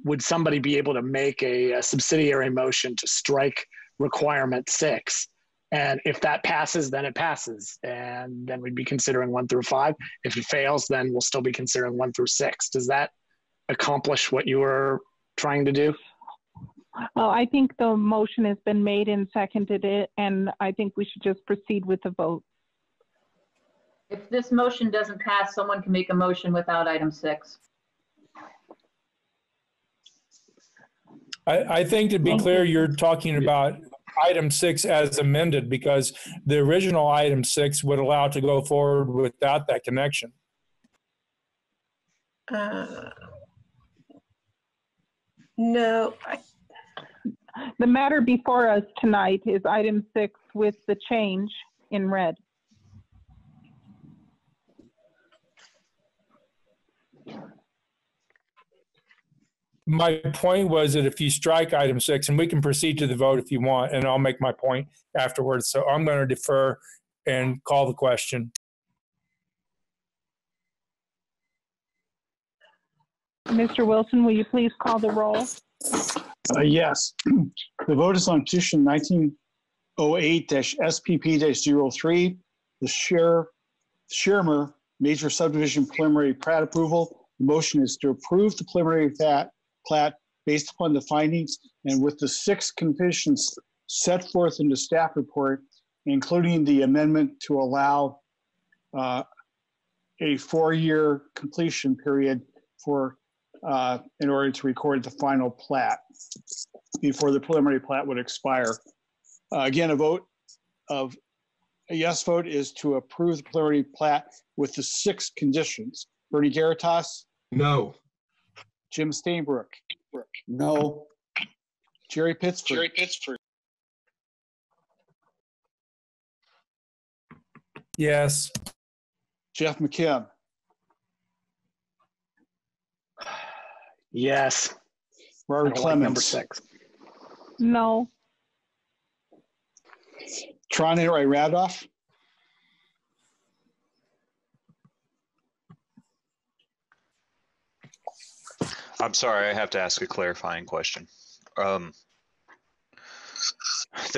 would somebody be able to make a subsidiary motion to strike requirement 6? And if that passes, then it passes. And then we'd be considering 1 through 5. If it fails, then we'll still be considering 1 through 6. Does that accomplish what you were trying to do? Well, I think the motion has been made and seconded it, and I think we should just proceed with the vote. If this motion doesn't pass, someone can make a motion without item 6. I think to be clear, you're talking about item 6 as amended, because the original item 6 would allow to go forward without that connection. No. The matter before us tonight is item 6 with the change in red. My point was that if you strike item 6, and we can proceed to the vote if you want, and I'll make my point afterwards. So I'm going to defer and call the question. Mr. Wilson, will you please call the roll? Yes. The vote is on petition 1908-SPP-03, the Shermer Major Subdivision Preliminary Plat Approval. The motion is to approve the preliminary plat based upon the findings and with the 6 conditions set forth in the staff report, including the amendment to allow a 4-year completion period for in order to record the final plat before the preliminary plat would expire. Again, a yes vote is to approve the preliminary plat with the 6 conditions. Bernie Garitas? No. Jim Stainbrook? No. Jerry Pittsford? Yes. Jeff McKim? Yes. Robert Clemens? Number 6. No. Tron Henry Radoff? I'm sorry, I have to ask a clarifying question. The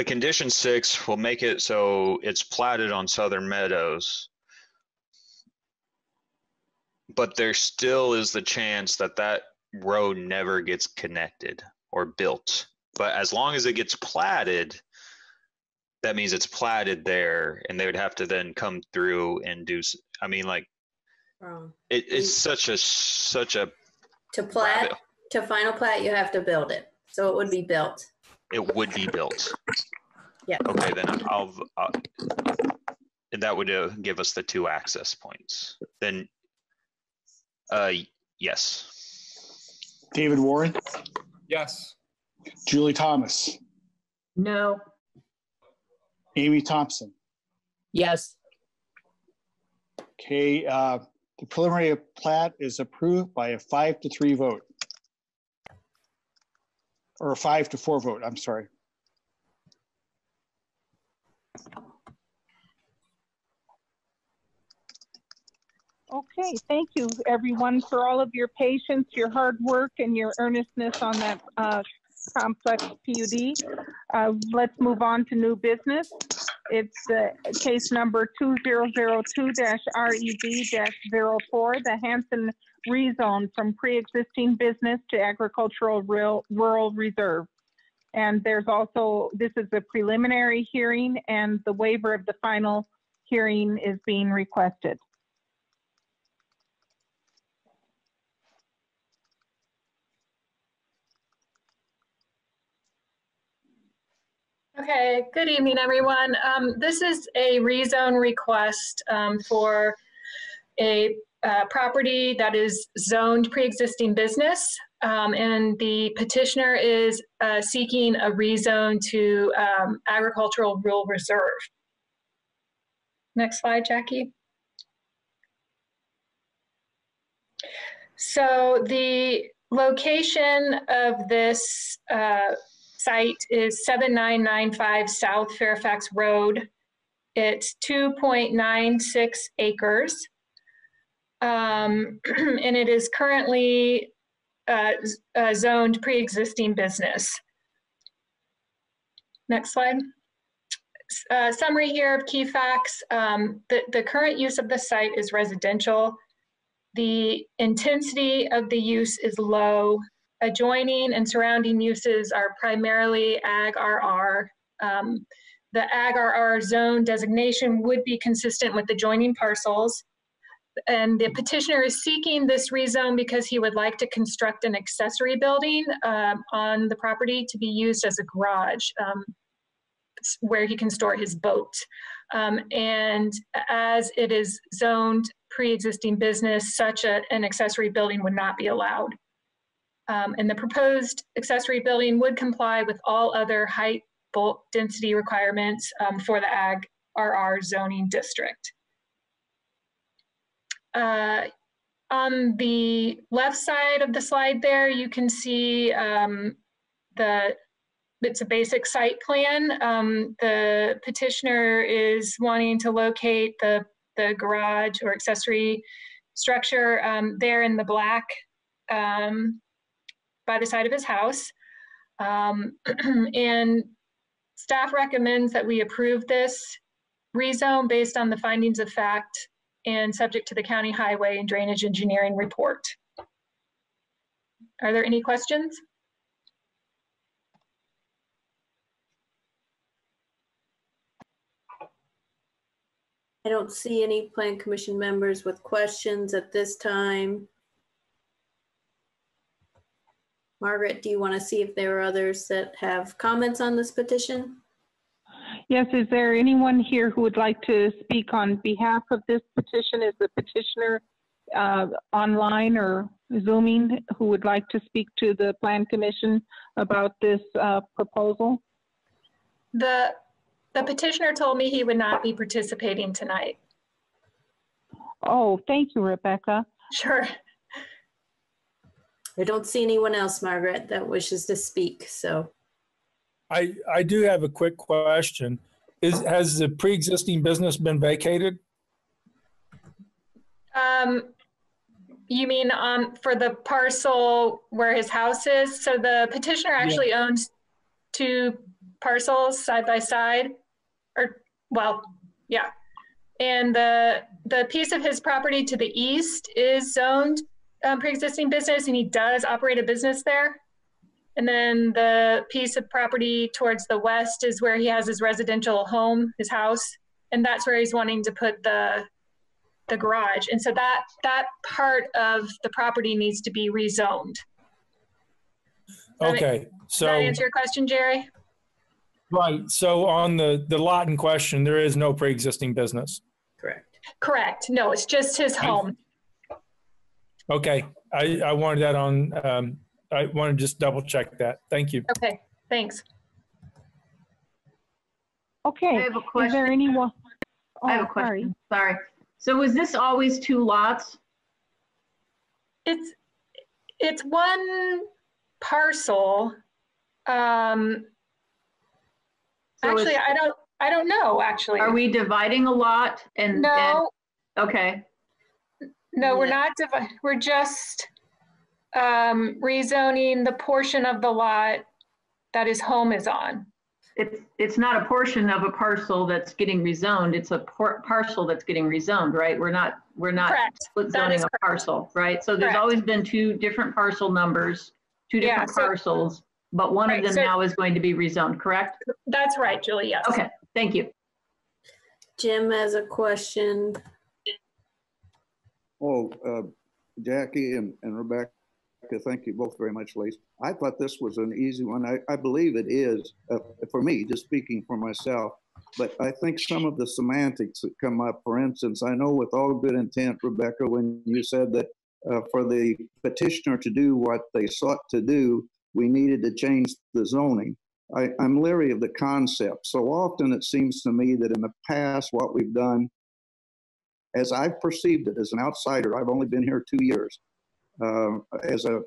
condition 6 will make it so it's platted on Southern Meadows, but there still is the chance that that road never gets connected or built. But as long as it gets platted, that means it's platted there, and they would have to then come through and do. I mean, like, it's such a to plat, to final plat, you have to build it, so it would be built. It would be built. Yeah. Okay, then and that would give us the 2 access points. Then, yes. David Warren? Yes. Julie Thomas? No. Amy Thompson? Yes. Okay, the preliminary plat is approved by a 5-3 vote. Or a 5-4 vote, I'm sorry. Okay, thank you everyone for all of your patience, your hard work, and your earnestness on that complex PUD. Let's move on to new business. It's case number 2002-REV-04, the Hanson rezone from pre-existing business to agricultural rural reserve. And there's also, this is a preliminary hearing, and the waiver of the final hearing is being requested. Okay, good evening, everyone. This is a rezone request for a property that is zoned pre-existing business, and the petitioner is seeking a rezone to agricultural rural reserve. Next slide, Jackie. So the location of this site is 7995 South Fairfax Road. It's 2.96 acres. And it is currently zoned pre-existing business. Next slide. Summary here of key facts. The current use of the site is residential. The intensity of the use is low. Adjoining and surrounding uses are primarily Ag-RR. The Ag-RR zone designation would be consistent with adjoining parcels. And the petitioner is seeking this rezone because he would like to construct an accessory building on the property to be used as a garage where he can store his boat. And as it is zoned pre-existing business, such an accessory building would not be allowed. And the proposed accessory building would comply with all other height, bulk, density requirements for the Ag-RR zoning district. On the left side of the slide there, you can see it's a basic site plan. The petitioner is wanting to locate the garage or accessory structure there in the black by the side of his house. And staff recommends that we approve this rezone based on the findings of fact and subject to the county highway and drainage engineering report. Are there any questions? I don't see any Plan Commission members with questions at this time. Margaret, do you want to see if there are others that have comments on this petition? Yes, is there anyone here who would like to speak on behalf of this petition? Is the petitioner online or Zooming who would like to speak to the Plan Commission about this proposal? The petitioner told me he would not be participating tonight. Oh, thank you, Rebecca. Sure. I don't see anyone else, Margaret, that wishes to speak, so. I do have a quick question. Has the pre-existing business been vacated? You mean for the parcel where his house is? So the petitioner actually owns two parcels side by side, or well, yeah. And the piece of his property to the east is zoned pre-existing business, and he does operate a business there. And then the piece of property towards the west is where he has his residential home, his house, and that's where he's wanting to put the garage. And so that part of the property needs to be rezoned. Okay, so. Does that answer your question, Jerry? Right, so on the lot in question, there is no pre-existing business. Correct. Correct, no, it's just his home. Okay, I wanted that on, I want to just double check that. Thank you. Okay, thanks. Okay. I have a question. Is there anyone? Oh, I have a question. Sorry. So was this always two lots? It's one parcel. Actually, I don't know. Actually, are we dividing a lot? And no. Okay. No, we're not dividing. We're just rezoning the portion of the lot that his home is on. It's not a portion of a parcel that's getting rezoned. It's a parcel that's getting rezoned, right? We're not split zoning a parcel, right? So there's always been two different parcel numbers, two different parcels, but one of them now is going to be rezoned, correct? That's right, Julie, yes. Okay, thank you. Jim has a question. Oh, Jackie and Rebecca, thank you both very much, ladies. I thought this was an easy one. I believe it is, for me, just speaking for myself. but I think some of the semantics that come up, for instance, I know with all good intent, Rebecca, when you said that for the petitioner to do what they sought to do, we needed to change the zoning. I'm leery of the concept. So often it seems to me that in the past, what we've done, as I've perceived it as an outsider, I've only been here 2 years as a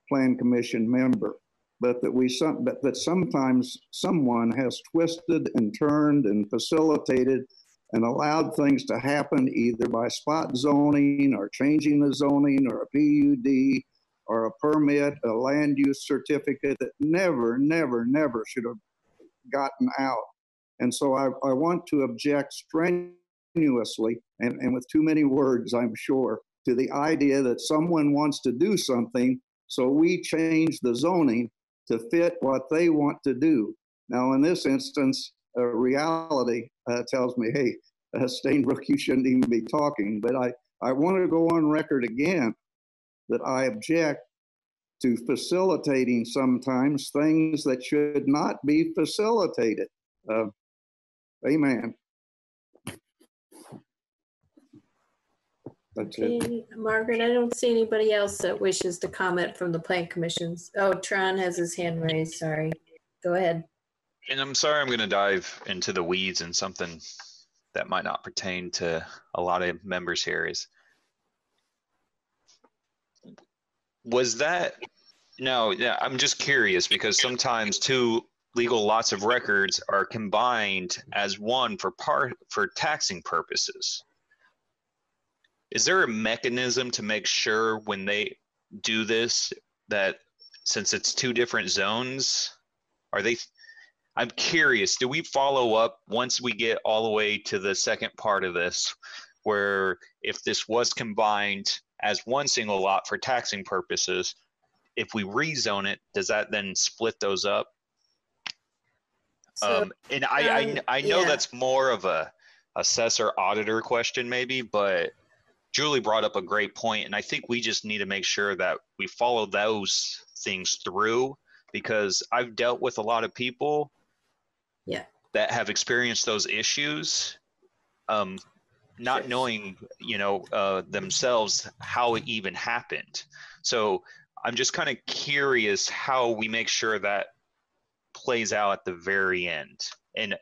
Plan Commission member, but that sometimes someone has twisted and turned and facilitated and allowed things to happen either by spot zoning or changing the zoning or a PUD or a permit, a land use certificate that never should have gotten out. And so I want to object strenuously, and with too many words, I'm sure, to the idea that someone wants to do something, so we change the zoning to fit what they want to do. Now, in this instance, reality tells me, hey, Stainbrook, you shouldn't even be talking. But I want to go on record again that I object to facilitating sometimes things that should not be facilitated. Amen. That's it. Margaret, I don't see anybody else that wishes to comment from the Plan Commissions. Oh, Tron has his hand raised, sorry. Go ahead. And I'm sorry, I'm going to dive into the weeds and something that might not pertain to a lot of members here. I'm just curious because sometimes two legal lots of records are combined as one for taxing purposes. Is there a mechanism to make sure when they do this that since it's two different zones, I'm curious, do we follow up once we get all the way to the second part of this, where if this was combined as one single lot for taxing purposes, if we rezone it, does that then split those up? I know that's more of a assessor auditor question maybe, but Julie brought up a great point, and I think we just need to make sure that we follow those things through, because I've dealt with a lot of people that have experienced those issues, not knowing, themselves how it even happened. So I'm just kind of curious how we make sure that plays out at the very end. And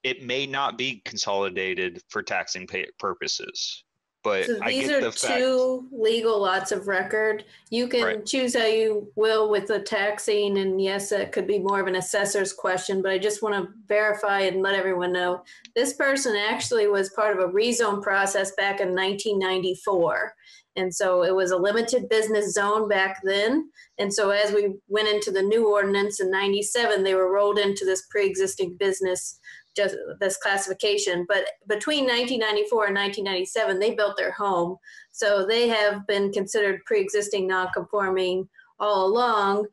it may not be consolidated for taxing purposes. But so these are two legal lots of record. You can choose how you will with the taxing, and yes, it could be more of an assessor's question, but I just want to verify and let everyone know this person actually was part of a rezone process back in 1994. And so it was a limited business zone back then. And so as we went into the new ordinance in 97, they were rolled into this pre-existing business, just this classification. But between 1994 and 1997, they built their home. So they have been considered pre-existing non-conforming all along.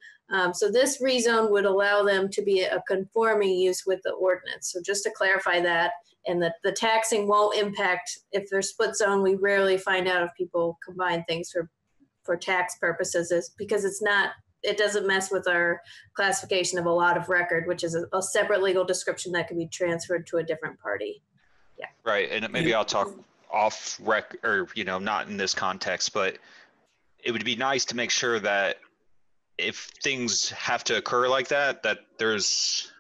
So this rezone would allow them to be a conforming use with the ordinance. So just to clarify that, and that the taxing won't impact, if they're split zone, we rarely find out if people combine things for tax purposes, because it doesn't mess with our classification of a lot of record, which is a separate legal description that can be transferred to a different party. Yeah. Right, and maybe I'll talk off record, or not in this context, but it would be nice to make sure that if things have to occur like that, that there's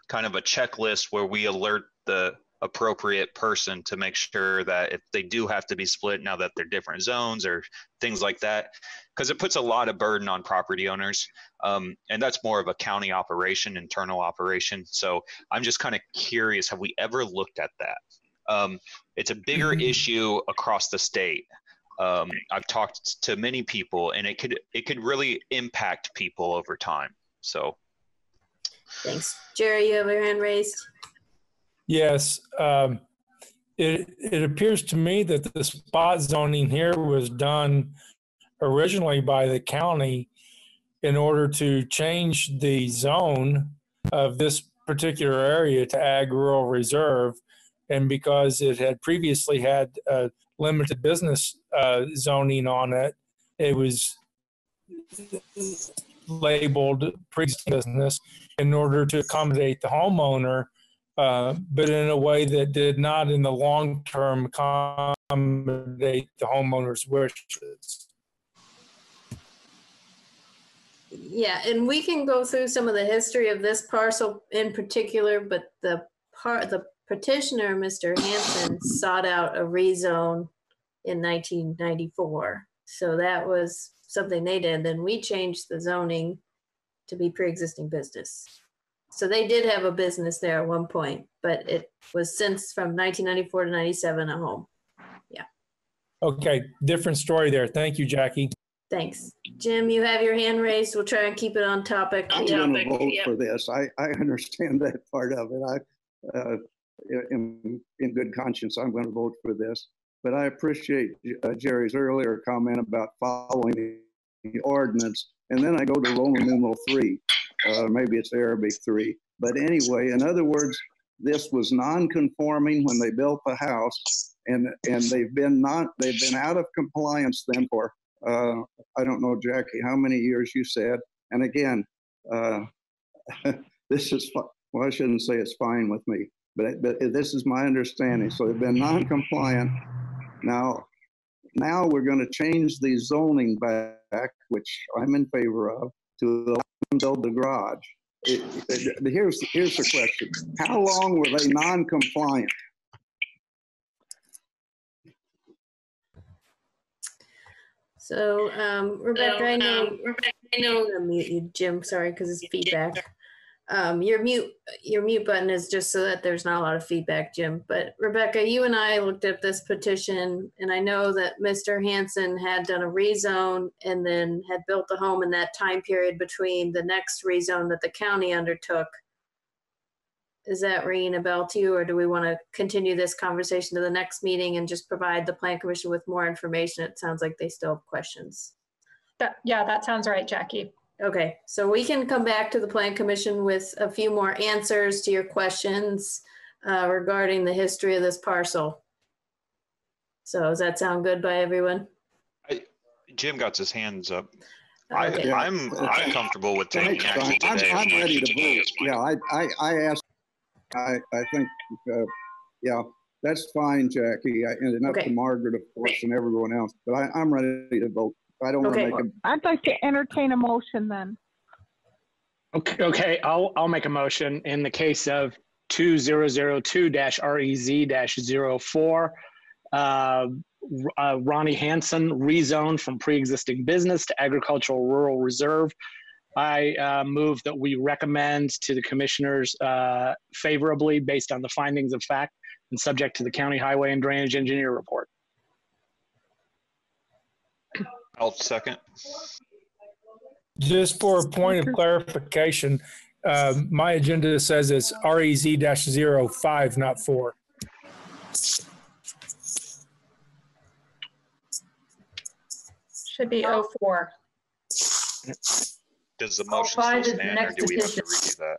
kind of a checklist where we alert the appropriate person to make sure that if they do have to be split now that they're different zones or things like that, because it puts a lot of burden on property owners. And that's more of a county operation, internal operation. So I'm just kind of curious, have we ever looked at that? It's a bigger issue across the state. I've talked to many people, and it could really impact people over time. So thanks. Jerry, you have your hand raised. Yes, it appears to me that the spot zoning here was done originally by the county in order to change the zone of this particular area to ag rural reserve. And because it had previously had limited business zoning on it, it was labeled pre-existing business in order to accommodate the homeowner but in a way that did not in the long term accommodate the homeowner's wishes. Yeah, and we can go through some of the history of this parcel in particular, but the petitioner, Mr. Hanson, sought out a rezone in 1994. So that was something they did. Then we changed the zoning to be pre-existing business. So they did have a business there at one point, but it was since from 1994 to 97 a home. Yeah. Okay, different story there. Thank you, Jackie. Thanks. Jim, you have your hand raised. We'll try and keep it on topic. I'm going to vote for this. I understand that part of it. In good conscience, I'm going to vote for this. But I appreciate Jerry's earlier comment about following the ordinance. And then I go to Roman numeral 3. Maybe it's Arabic 3. But anyway, in other words, this was non-conforming when they built the house, and they've been out of compliance then for I don't know, Jackie, how many years you said. And again, this is, well, I shouldn't say it's fine with me, but this is my understanding. So they've been non-compliant. Now we're going to change the zoning back, which I'm in favor of, to build the garage. Here's the question. How long were they non-compliant? So, Rebecca, I know I'm gonna mute you, Jim. Sorry, because it's feedback. Your mute button is just so that there's not a lot of feedback, Jim. But Rebecca, you and I looked at this petition, and I know that Mr. Hanson had done a rezone and then had built a home in that time period between the next rezone that the county undertook. Is that ringing a bell to you, or do we want to continue this conversation to the next meeting and just provide the Plan Commission with more information? It sounds like they still have questions. Yeah, that sounds right, Jackie. Okay, so we can come back to the Plan Commission with a few more answers to your questions regarding the history of this parcel. So does that sound good by everyone? Jim got his hands up. Okay. I'm comfortable with taking action today. I'm ready to vote. Yeah, I asked. I think, yeah, that's fine, Jackie, and up to Margaret, of course, and everyone else. But I'm ready to vote. I don't want to make a. I'd like to entertain a motion then. Okay, I'll make a motion in the case of 2002-REZ-04. Ronnie Hanson rezoned from pre-existing business to agricultural rural reserve. I move that we recommend to the commissioners favorably based on the findings of fact and subject to the county highway and drainage engineer report. I'll second. Just for a point of clarification, my agenda says it's REZ-05, not 4. Should be 04. Does the motion still stand, or do we have to redo that?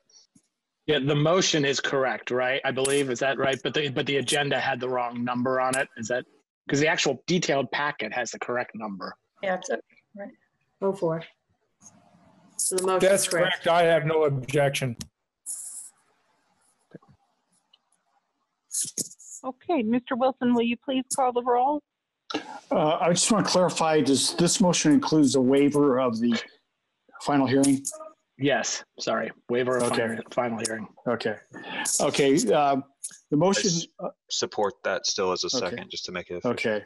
Yeah, the motion is correct, right? I believe, is that right? But the agenda had the wrong number on it. Is that because the actual detailed packet has the correct number? Yeah, it's right. 04. So the motion That's correct. I have no objection. Okay, Mr. Wilson, will you please call the roll? I just want to clarify, does this motion includes a waiver of the final hearing? Yes, sorry, waiver of final hearing. Okay. The motion. Support that still as a second, just to make it official. Okay.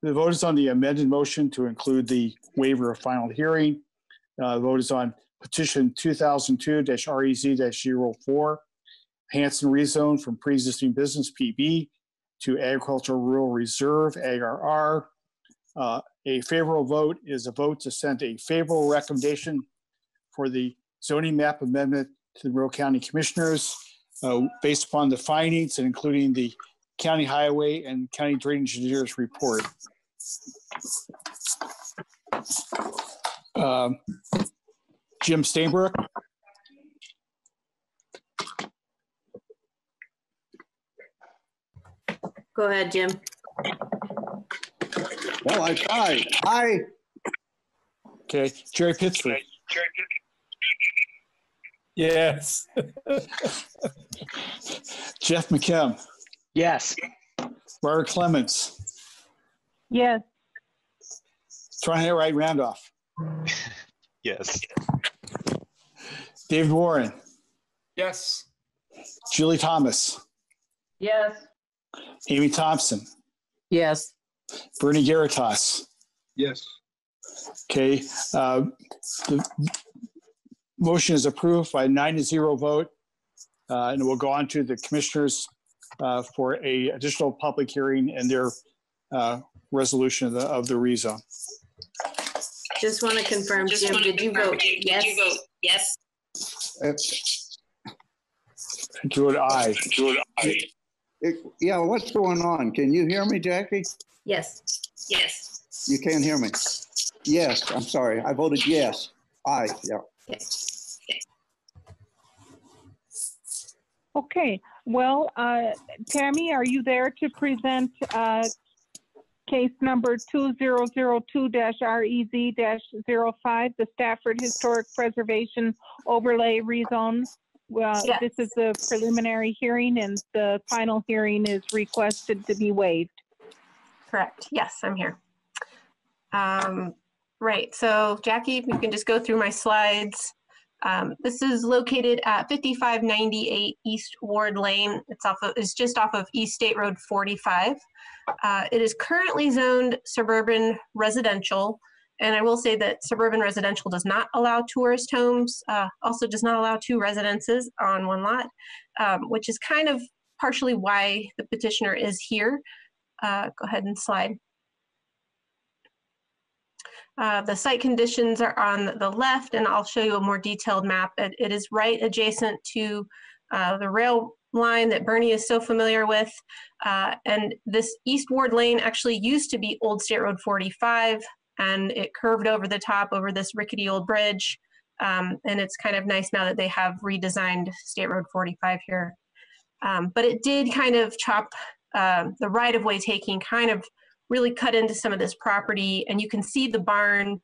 The vote is on the amended motion to include the waiver of final hearing. The vote is on petition 2002-REZ-04, Hanson rezone from pre-existing business PB to agricultural rural reserve, ARR. A favorable vote is a vote to send a favorable recommendation for the zoning map amendment to the Monroe County Commissioners based upon the findings and including the county highway and county drainage engineers report. Jim Stainbrook. Go ahead, Jim. Well, I tried. Aye. Okay, Jerry Pittsford. Yes. Jeff McKim, Yes. Barbara Clements, Yes. Tryon Wright Randolph, Yes. David Warren, Yes. Julie Thomas, Yes. Amy Thompson, Yes. Bernie Garitas. Yes. Okay. The motion is approved by 9-0 vote, and it will go on to the commissioners for a additional public hearing and their resolution of the rezone. Just want to confirm, Jim, did you vote yes? Yes. Do it aye. Yeah, what's going on? Can you hear me, Jackie? Yes. Yes. You can't hear me. Yes, I'm sorry. I voted yes. Aye, yeah. Okay. Well, Tammy, are you there to present case number 2002-REZ-05, the Stafford Historic Preservation Overlay Rezone? Well, Yes. This is the preliminary hearing, and the final hearing is requested to be waived. Correct. Yes, I'm here. Right. So Jackie, if you can just go through my slides. This is located at 5598 East Ward Lane. It's just off of East State Road 45. It is currently zoned suburban residential. And I will say that suburban residential does not allow tourist homes, also does not allow two residences on one lot, which is kind of partially why the petitioner is here. Go ahead and slide. The site conditions are on the left, and I'll show you a more detailed map. It is right adjacent to the rail line that Bernie is so familiar with. And this East Ward Lane actually used to be Old State Road 45, and it curved over the top over this rickety old bridge. And it's kind of nice now that they have redesigned State Road 45 here. But it did kind of chop the right-of-way taking, kind of really cut into some of this property, and you can see the barn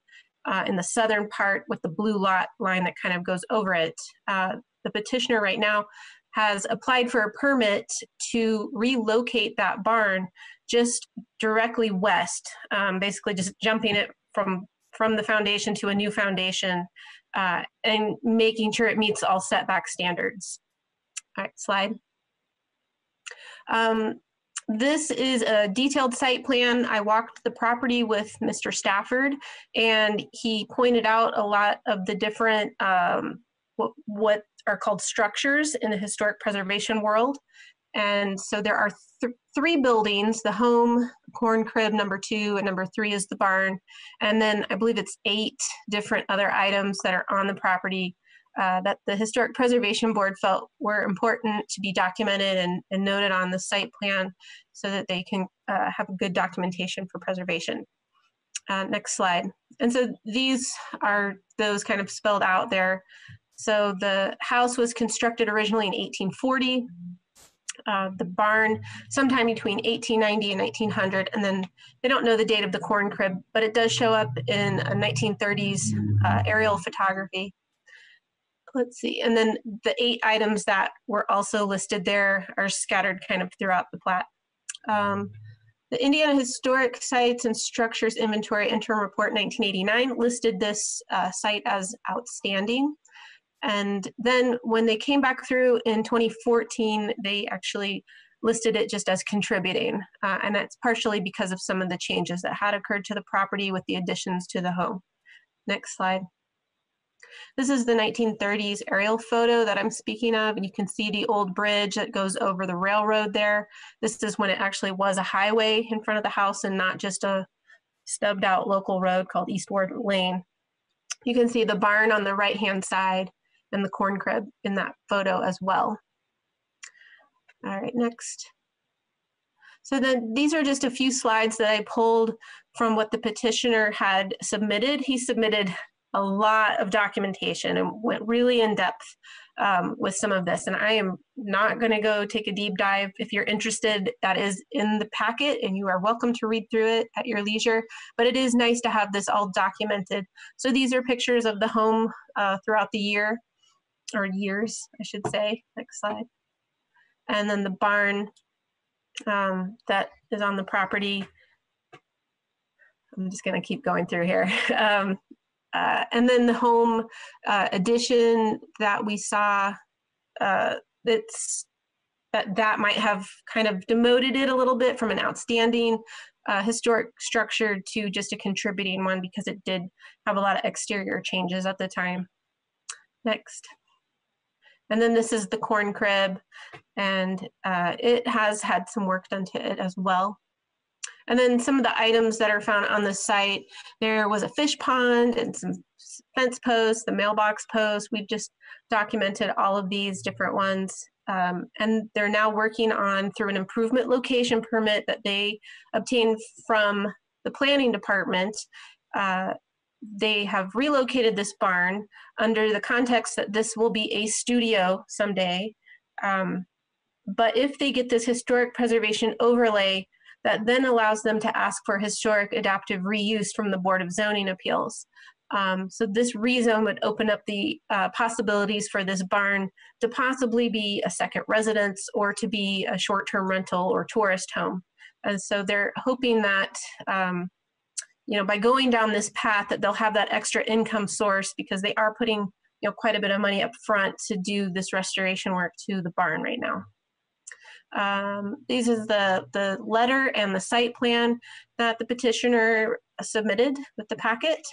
in the southern part with the blue lot line that kind of goes over it. The petitioner right now has applied for a permit to relocate that barn just directly west, basically just jumping it from the foundation to a new foundation and making sure it meets all setback standards. All right, slide. This is a detailed site plan. I walked the property with Mr. Stafford, and he pointed out a lot of the different what are called structures in the historic preservation world. And so there are three buildings: the home, corn crib number 2, and number 3 is the barn. And then I believe it's 8 different other items that are on the property that the Historic Preservation Board felt were important to be documented and noted on the site plan so that they can have a good documentation for preservation. Next slide. And so these are those kind of spelled out there. So the house was constructed originally in 1840. The barn sometime between 1890 and 1900, and then they don't know the date of the corn crib, but it does show up in a 1930s aerial photography. Let's see, and then the 8 items that were also listed there are scattered kind of throughout the plat. The Indiana Historic Sites and Structures Inventory Interim Report 1989 listed this site as outstanding. And then when they came back through in 2014, they actually listed it just as contributing. And that's partially because of some of the changes that had occurred to the property with the additions to the home. Next slide. This is the 1930s aerial photo that I'm speaking of, and you can see the old bridge that goes over the railroad there. This is when it actually was a highway in front of the house and not just a stubbed out local road called East Ward Lane. You can see the barn on the right-hand side and the corn crib in that photo as well. All right, next. So then these are just a few slides that I pulled from what the petitioner had submitted. He submitted a lot of documentation and went really in depth with some of this. And I am not going to go take a deep dive. If you're interested, that is in the packet and you are welcome to read through it at your leisure. But it is nice to have this all documented. So these are pictures of the home throughout the year, or years, I should say. Next slide. and then the barn that is on the property. I'm just going to keep going through here. And then the home addition that we saw, that might have kind of demoted it a little bit from an outstanding historic structure to just a contributing one, because it did have a lot of exterior changes at the time. Next. And then this is the corn crib, and it has had some work done to it as well. And then some of the items that are found on the site, there was a fish pond and some fence posts, the mailbox post. We've just documented all of these different ones. And they're now working on, through an improvement location permit that they obtained from the planning department, they have relocated this barn under the context that this will be a studio someday. But if they get this historic preservation overlay, that then allows them to ask for historic adaptive reuse from the Board of Zoning Appeals. So this rezone would open up the possibilities for this barn to possibly be a second residence or to be a short-term rental or tourist home. And so they're hoping that, you know, by going down this path, that they'll have that extra income source, because they are putting, you know, quite a bit of money up front to do this restoration work to the barn right now. These is the letter and the site plan that the petitioner submitted with the packet.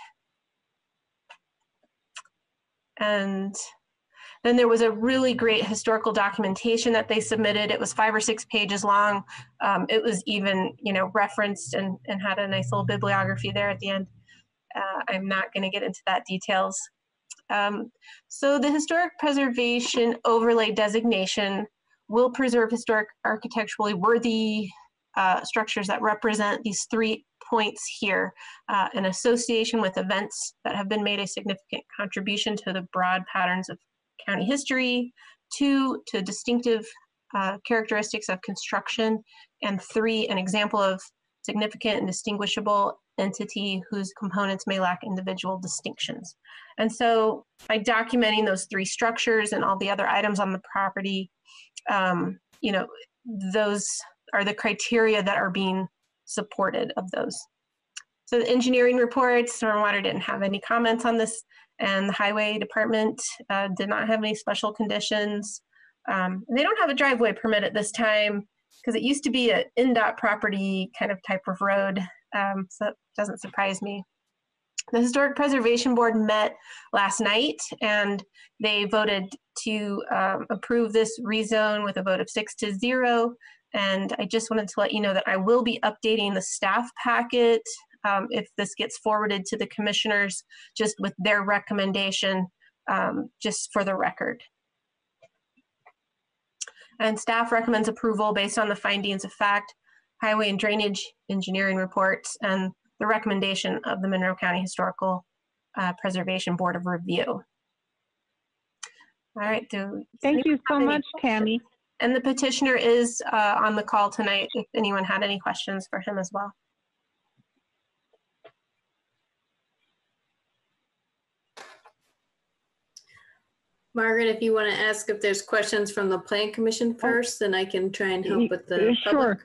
And then there was a really great historical documentation that they submitted. It was 5 or 6 pages long. It was even, you know, referenced and had a nice little bibliography there at the end. I'm not going to get into that details. So the historic preservation overlay designation will preserve historic architecturally worthy structures that represent these 3 points here, in association with events that have been made a significant contribution to the broad patterns of county history, 2, to distinctive characteristics of construction, and 3, an example of significant and distinguishable entity whose components may lack individual distinctions. And so by documenting those 3 structures and all the other items on the property, you know, those are the criteria that are being supported of those. So the engineering reports, Stormwater didn't have any comments on this, and the highway department did not have any special conditions. They don't have a driveway permit at this time, because it used to be an NDOT property kind of type of road, so that doesn't surprise me. The Historic Preservation Board met last night, and they voted to approve this rezone with a vote of 6-0. And I just wanted to let you know that I will be updating the staff packet if this gets forwarded to the commissioners, just with their recommendation, just for the record. And staff recommends approval based on the findings of fact, highway and drainage engineering reports, and the recommendation of the Monroe County Historical Preservation Board of Review. All right. Thank you so much, Tammy. And the petitioner is on the call tonight if anyone had any questions for him as well. Margaret, if you want to ask if there's questions from the Plan Commission first, then I can try and help with the public.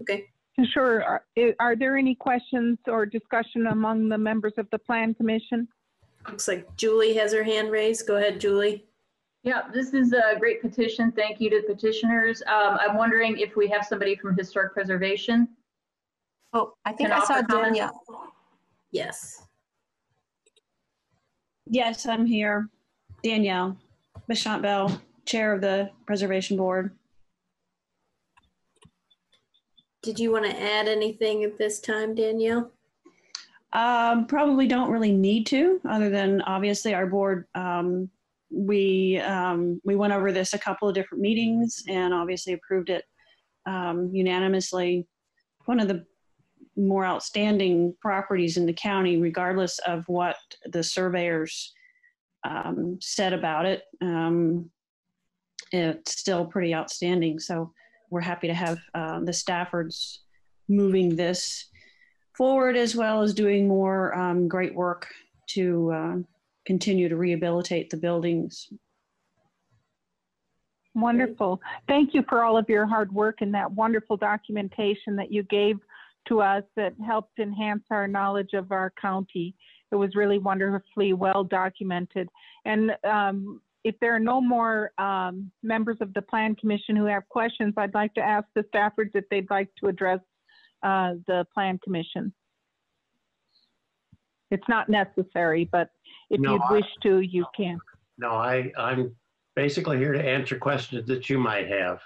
Okay. Sure. Are there any questions or discussion among the members of the Plan Commission? Looks like Julie has her hand raised. Go ahead, Julie. Yeah, this is a great petition. Thank you to the petitioners. I'm wondering if we have somebody from Historic Preservation. Oh, I think I saw Danielle. Yes. Yes, I'm here. Danielle Beshant Bell, Chair of the Preservation Board. Did you want to add anything at this time, Danielle? Probably don't really need to, other than obviously our board, we went over this a couple of different meetings and obviously approved it unanimously. One of the more outstanding properties in the county, regardless of what the surveyors said about it, it's still pretty outstanding. So we're happy to have the Staffords moving this forward, as well as doing more great work to continue to rehabilitate the buildings. Wonderful. Thank you for all of your hard work and that wonderful documentation that you gave to us that helped enhance our knowledge of our county. It was really wonderfully well documented. And if there are no more members of the Plan Commission who have questions, I'd like to ask the staffers if they'd like to address the Plan Commission. It's not necessary, but if you'd wish to, you can. No, I'm basically here to answer questions that you might have.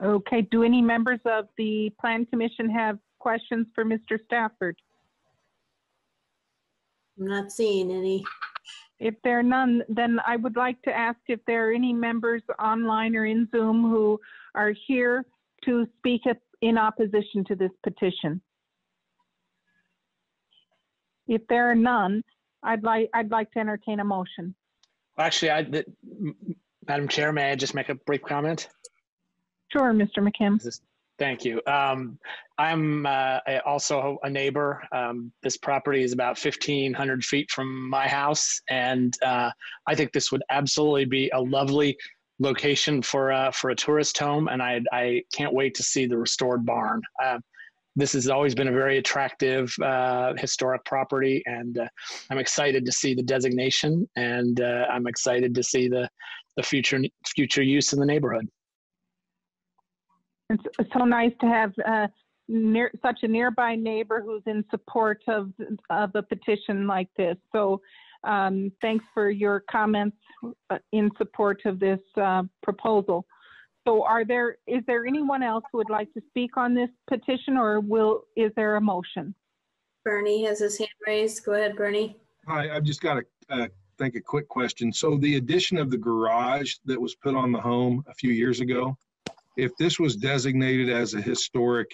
Okay, do any members of the Plan Commission have questions for Mr. Stafford? I'm not seeing any. If there are none, then I would like to ask if there are any members online or in Zoom who are here to speak in opposition to this petition. If there are none, I'd like to entertain a motion. Actually, Madam Chair, may I just make a brief comment? Sure, Mr. McKim. Thank you. I'm also a neighbor. This property is about 1,500 feet from my house, and I think this would absolutely be a lovely location for a tourist home, and I can't wait to see the restored barn. This has always been a very attractive historic property, and I'm excited to see the designation, and I'm excited to see the future use in the neighborhood. It's so nice to have such a nearby neighbor who's in support of a petition like this. So thanks for your comments in support of this proposal. So is there anyone else who would like to speak on this petition, or is there a motion? Bernie has his hand raised. Go ahead, Bernie. Hi, I've just got a quick question. So the addition of the garage that was put on the home a few years ago, if this was designated as a historic,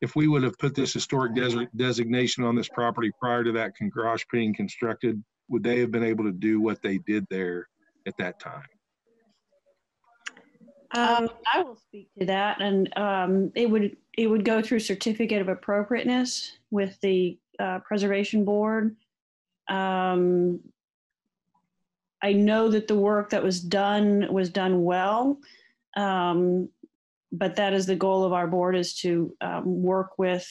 if we would have put this historic designation on this property prior to that garage being constructed, would they have been able to do what they did there at that time? I will speak to that, and it would go through certificate of appropriateness with the preservation board. I know that the work that was done well, but that is the goal of our board, is to work with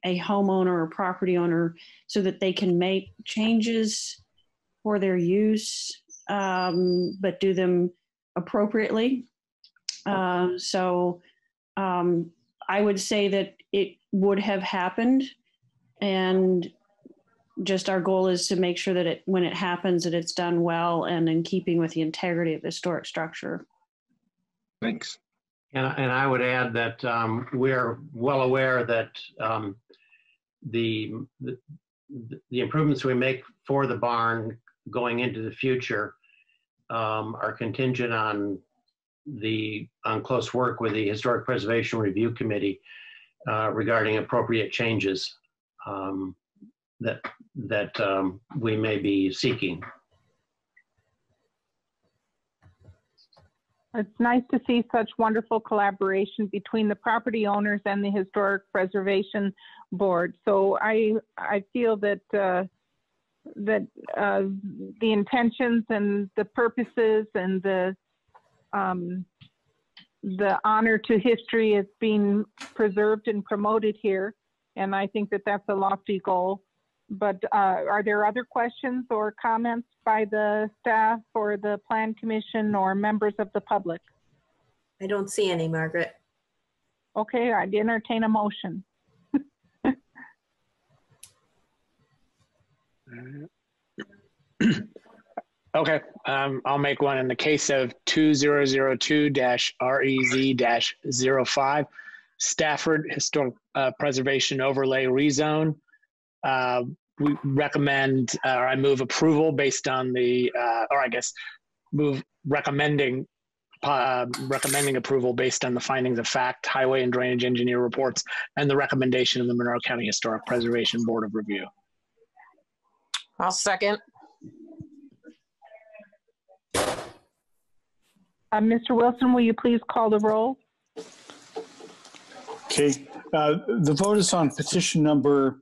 a homeowner or property owner so that they can make changes for their use, but do them appropriately. I would say that it would have happened, and just our goal is to make sure that when it happens, that it's done well and in keeping with the integrity of the historic structure. Thanks. And I would add that we're well aware that the improvements we make for the barn going into the future are contingent on close work with the Historic Preservation Review Committee regarding appropriate changes that we may be seeking. It's nice to see such wonderful collaboration between the property owners and the Historic Preservation Board. So I feel that the intentions and the purposes and the honor to history is being preserved and promoted here, and I think that that's a lofty goal. But are there other questions or comments by the staff or the Plan Commission or members of the public? I don't see any, Margaret. Okay, I'd entertain a motion. Okay, I'll make one. In the case of 2002-REZ-05, Stafford Historic Preservation Overlay Rezone. We recommend, or I move approval based on recommending approval based on the findings of fact, highway and drainage engineer reports, and the recommendation of the Monroe County Historic Preservation Board of Review. I'll second. Mr. Wilson, will you please call the roll? Okay, the vote is on petition number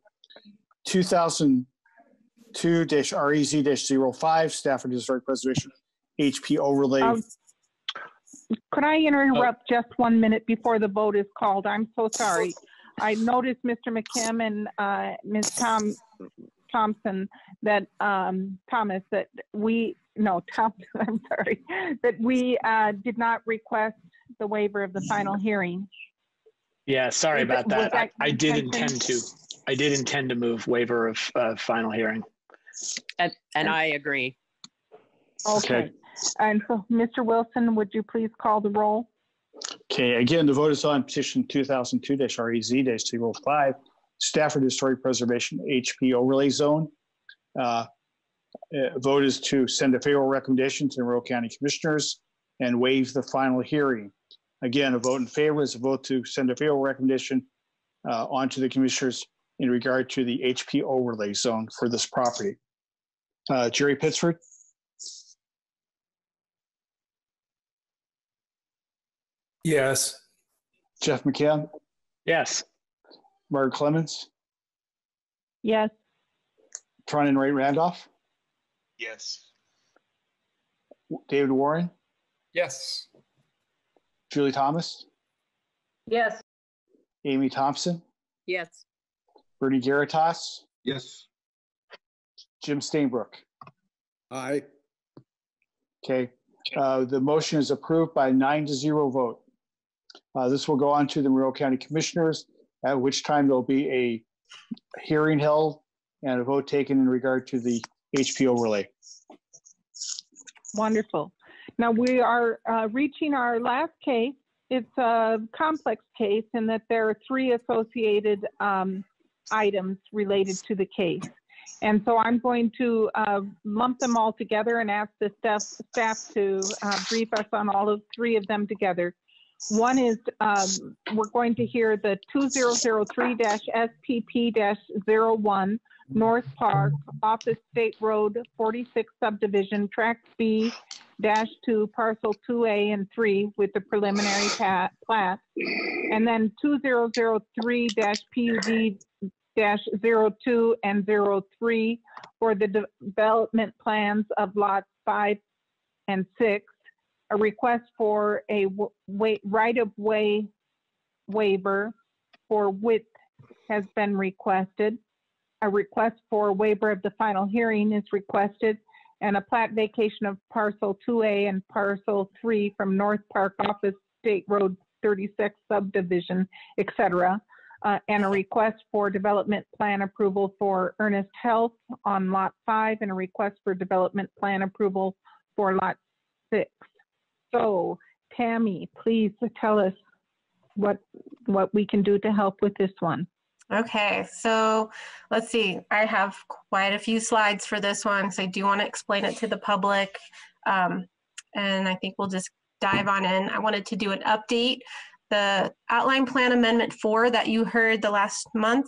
2002-REZ-05, Stafford Historic Preservation HP overlay. Could I interrupt just 1 minute before the vote is called? I'm so sorry. I noticed Mr. McKim and Ms. Thompson that Thomas that we no Thompson I'm sorry that we did not request the waiver of the final hearing. Yeah, sorry about that. I did intend to. I did intend to move waiver of final hearing. And I agree. Okay. And so, Mr. Wilson, would you please call the roll? Okay, again, the vote is on petition 2002-REZ-205, Stafford Historic Preservation HP Overlay Zone. Vote is to send a favorable recommendation to the Monroe County Commissioners and waive the final hearing. Again, a vote in favor is a vote to send a favorable recommendation onto the Commissioners in regard to the HP Overlay Zone for this property. Jerry Pittsford? Yes. Jeff McCann? Yes. Margaret Clemens? Yes. Tron and Ray Randolph? Yes. David Warren? Yes. Julie Thomas? Yes. Amy Thompson? Yes. Bernie Garitas? Yes. Jim Stainbrook? Aye. Okay. The motion is approved by 9-0 vote. This will go on to the Monroe County Commissioners, at which time there'll be a hearing held and a vote taken in regard to the HP overlay. Wonderful. Now we are reaching our last case. It's a complex case in that there are 3 associated items related to the case. And so I'm going to lump them all together and ask the staff to brief us on all of 3 of them together. One is we're going to hear the 2003-SPP-01 North Park Office State Road 46 Subdivision Tract B-2 Parcel 2A and 3 with the preliminary plat. And then 2003-PUD-02 and 03 for the development plans of lots 5 and 6. A request for a right-of-way waiver for width has been requested. A request for waiver of the final hearing is requested, and a plat vacation of parcel 2A and parcel 3 from North Park Office State Road 36 subdivision, etc. And a request for development plan approval for Ernest Health on lot 5, and a request for development plan approval for lot 6. So, Tammy, please tell us what we can do to help with this one. Okay, so let's see. I have quite a few slides for this one, so I do want to explain it to the public. And I think we'll just dive on in. I wanted to do an update. The outline plan amendment 4 that you heard the last month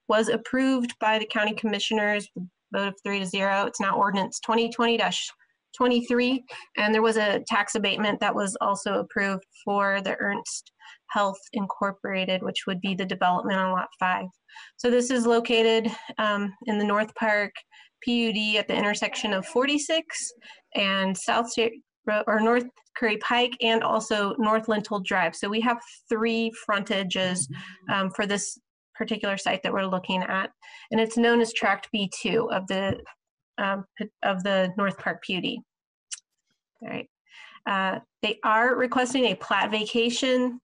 was approved by the county commissioners, vote of 3-0. It's now ordinance 2020-23, and there was a tax abatement that was also approved for the Ernst Health Incorporated, which would be the development on lot 5. So this is located in the North Park PUD at the intersection of 46 and South State or North Curry Pike, and also North Lintel Drive. So we have 3 frontages for this particular site that we're looking at, and it's known as Tract B2 of the North Park PUD. All right. They are requesting a plat vacation.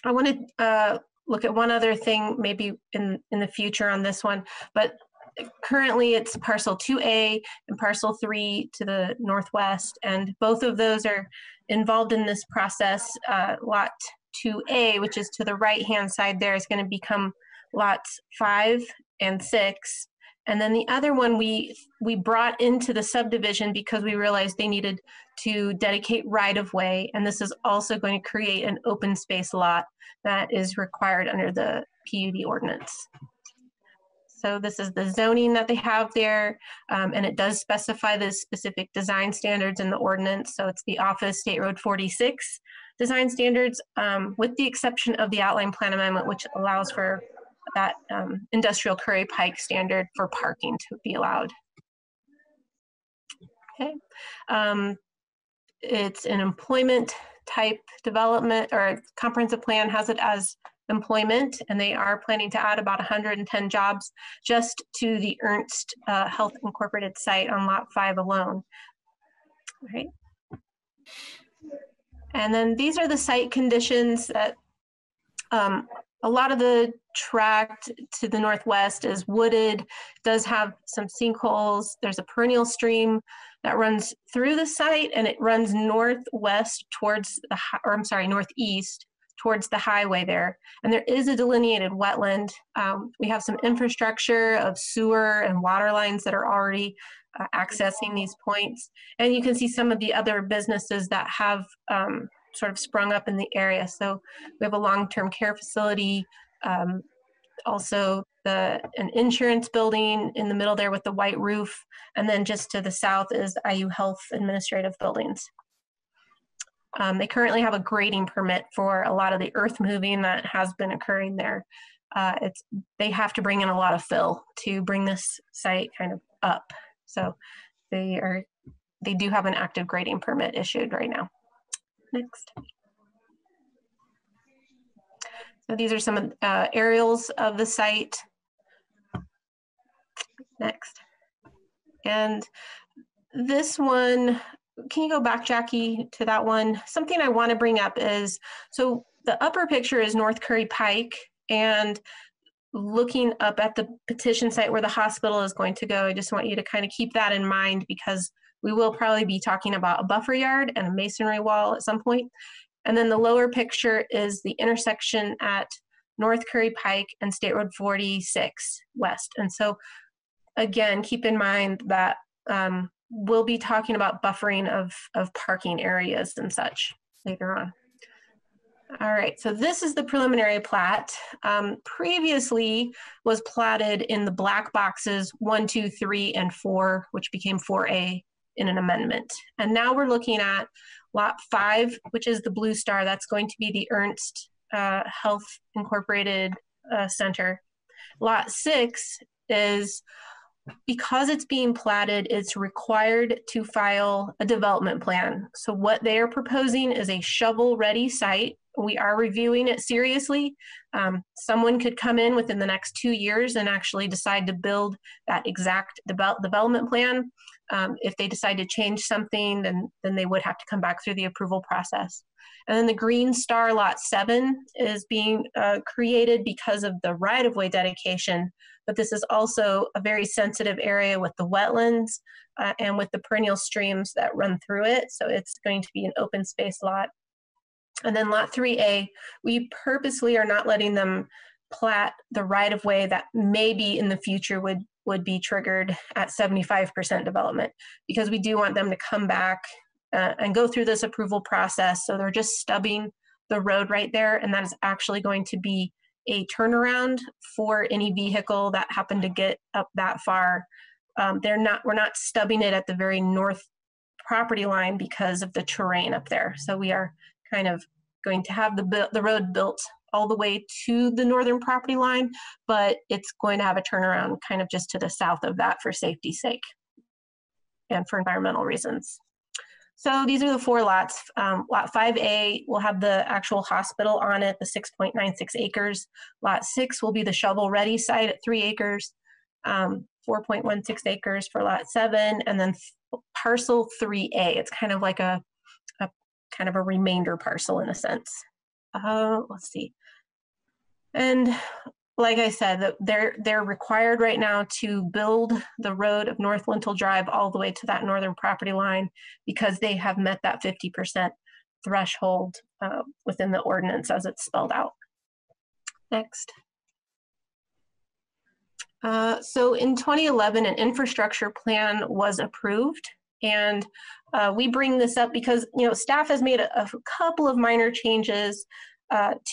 I want to look at one other thing maybe in the future on this one, but currently it's parcel 2A and parcel 3 to the northwest, and both of those are involved in this process. Lot 2A, which is to the right-hand side there, is going to become lots 5 and 6. And then the other one we brought into the subdivision because we realized they needed to dedicate right-of-way, and this is also going to create an open space lot that is required under the PUD ordinance. So this is the zoning that they have there, and it does specify the specific design standards in the ordinance. So it's the Office State Road 46 design standards, with the exception of the outline plan amendment, which allows for that industrial Curry Pike standard for parking to be allowed. Okay. it's an employment type development, or comprehensive plan has it as employment, and they are planning to add about 110 jobs just to the Ernst Health Incorporated site on Lot 5 alone. Right. And then these are the site conditions that a lot of the tract to the northwest is wooded, does have some sinkholes. There's a perennial stream that runs through the site, and it runs northwest towards the, or I'm sorry, northeast towards the highway there. And there is a delineated wetland. We have some infrastructure of sewer and water lines that are already accessing these points. And you can see some of the other businesses that have sort of sprung up in the area. So we have a long-term care facility, also an insurance building in the middle there with the white roof, and then just to the south is IU Health administrative buildings. They currently have a grading permit for a lot of the earth moving that has been occurring there. They have to bring in a lot of fill to bring this site kind of up. So they do have an active grading permit issued right now. Next. So these are some aerials of the site. Next. And this one, can you go back, Jackie, to that one? Something I want to bring up is, so the upper picture is North Curry Pike, and looking up at the petition site where the hospital is going to go, I just want you to kind of keep that in mind, because we will probably be talking about a buffer yard and a masonry wall at some point. And then the lower picture is the intersection at North Curry Pike and State Road 46 West. And so again, keep in mind that we'll be talking about buffering of parking areas and such later on. All right, so this is the preliminary plat. Previously was platted in the black boxes 1, 2, 3, and 4, which became 4A in an amendment. And now we're looking at Lot 5, which is the blue star. That's going to be the Ernst Health Incorporated Center. Lot 6 is, because it's being platted, it's required to file a development plan. So what they are proposing is a shovel-ready site. We are reviewing it seriously. Someone could come in within the next 2 years and actually decide to build that exact development plan. If they decide to change something, then they would have to come back through the approval process. And then the green star Lot 7 is being created because of the right-of-way dedication, but this is also a very sensitive area with the wetlands and with the perennial streams that run through it. So it's going to be an open space lot. And then Lot 3A, we purposely are not letting them plat the right-of-way that maybe in the future would be triggered at 75% development, because we do want them to come back and go through this approval process. So they're just stubbing the road right there, and that is actually going to be a turnaround for any vehicle that happened to get up that far. We're not stubbing it at the very north property line because of the terrain up there. So we are kind of going to have the road built all the way to the northern property line, but it's going to have a turnaround kind of just to the south of that for safety's sake and for environmental reasons. So these are the 4 lots. Lot 5A will have the actual hospital on it, the 6.96 acres. Lot 6 will be the shovel-ready site at 3 acres, 4.16 acres for Lot 7, and then parcel 3A. It's kind of like a remainder parcel in a sense. Let's see. And like I said, they're required right now to build the road of North Lintel Drive all the way to that northern property line, because they have met that 50% threshold within the ordinance as it's spelled out. Next. So in 2011, an infrastructure plan was approved. And we bring this up because, staff has made a couple of minor changes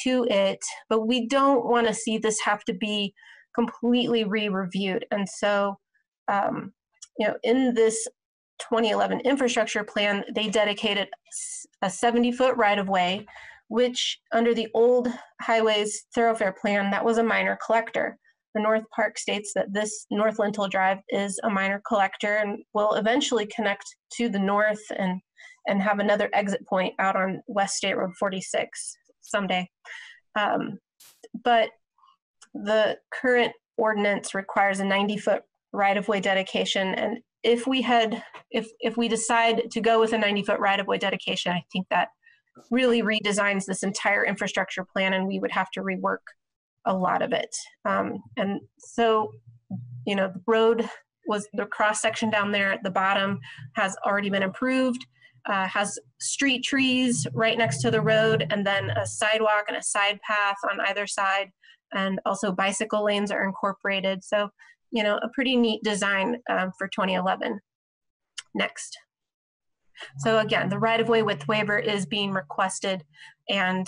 to it, but we don't want to see this have to be completely re-reviewed. And so, in this 2011 infrastructure plan, they dedicated a 70-foot right-of-way, which under the old highways thoroughfare plan, that was a minor collector. The North Park states that this North Lintel Drive is a minor collector and will eventually connect to the north and and have another exit point out on West State Road 46 someday. But the current ordinance requires a 90-foot right-of-way dedication. And if we decide to go with a 90-foot right-of-way dedication, I think that really redesigns this entire infrastructure plan, and we would have to rework a lot of it. And so, the road the cross section down there at the bottom has already been improved, has street trees right next to the road, and then a sidewalk and a side path on either side. And also bicycle lanes are incorporated. So, a pretty neat design for 2011. Next. So again, the right-of-way width waiver is being requested, and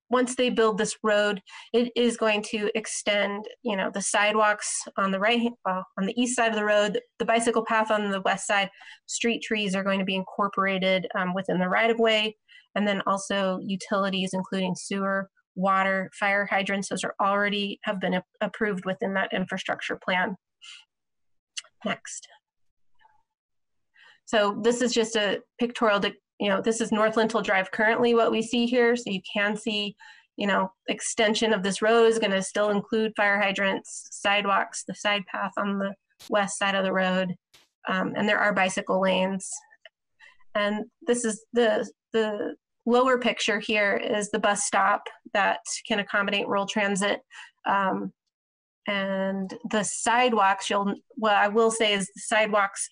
once they build this road, it is going to extend, the sidewalks on the on the east side of the road, the bicycle path on the west side, street trees are going to be incorporated within the right-of-way, and then also utilities, including sewer, water, fire hydrants. Those are already have been approved within that infrastructure plan. Next. So this is just a pictorial, this is North Lintel Drive currently what we see here. So you can see, extension of this road is going to still include fire hydrants, sidewalks, the side path on the west side of the road, and there are bicycle lanes. And this is the lower picture here is the bus stop that can accommodate rural transit. And the sidewalks, what I will say is the sidewalks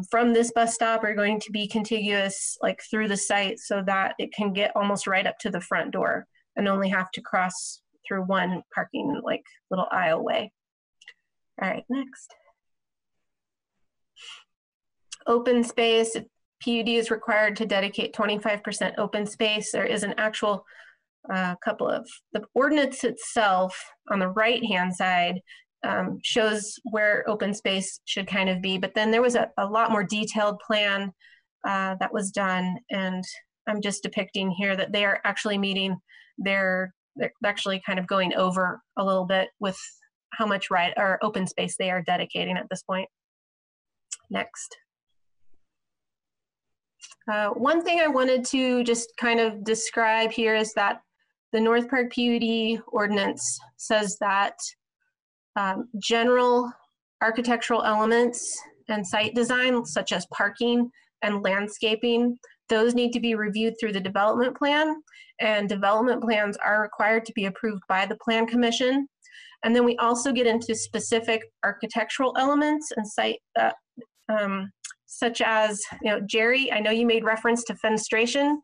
from this bus stop are going to be contiguous through the site so that it can get almost right up to the front door and only have to cross through one parking little aisleway. All right, next. Open space. PUD is required to dedicate 25% open space. There is an actual couple of, the ordinance itself on the right-hand side shows where open space should kind of be, but then there was a lot more detailed plan that was done, and I'm just depicting here that they are actually meeting they're actually kind of going over a little bit with how much open space they are dedicating at this point. Next. One thing I wanted to just kind of describe here is that the North Park PUD ordinance says that general architectural elements and site design, such as parking and landscaping, those need to be reviewed through the development plan, and development plans are required to be approved by the Plan Commission. And then we also get into specific architectural elements and site, such as, Jerry, I know you made reference to fenestration.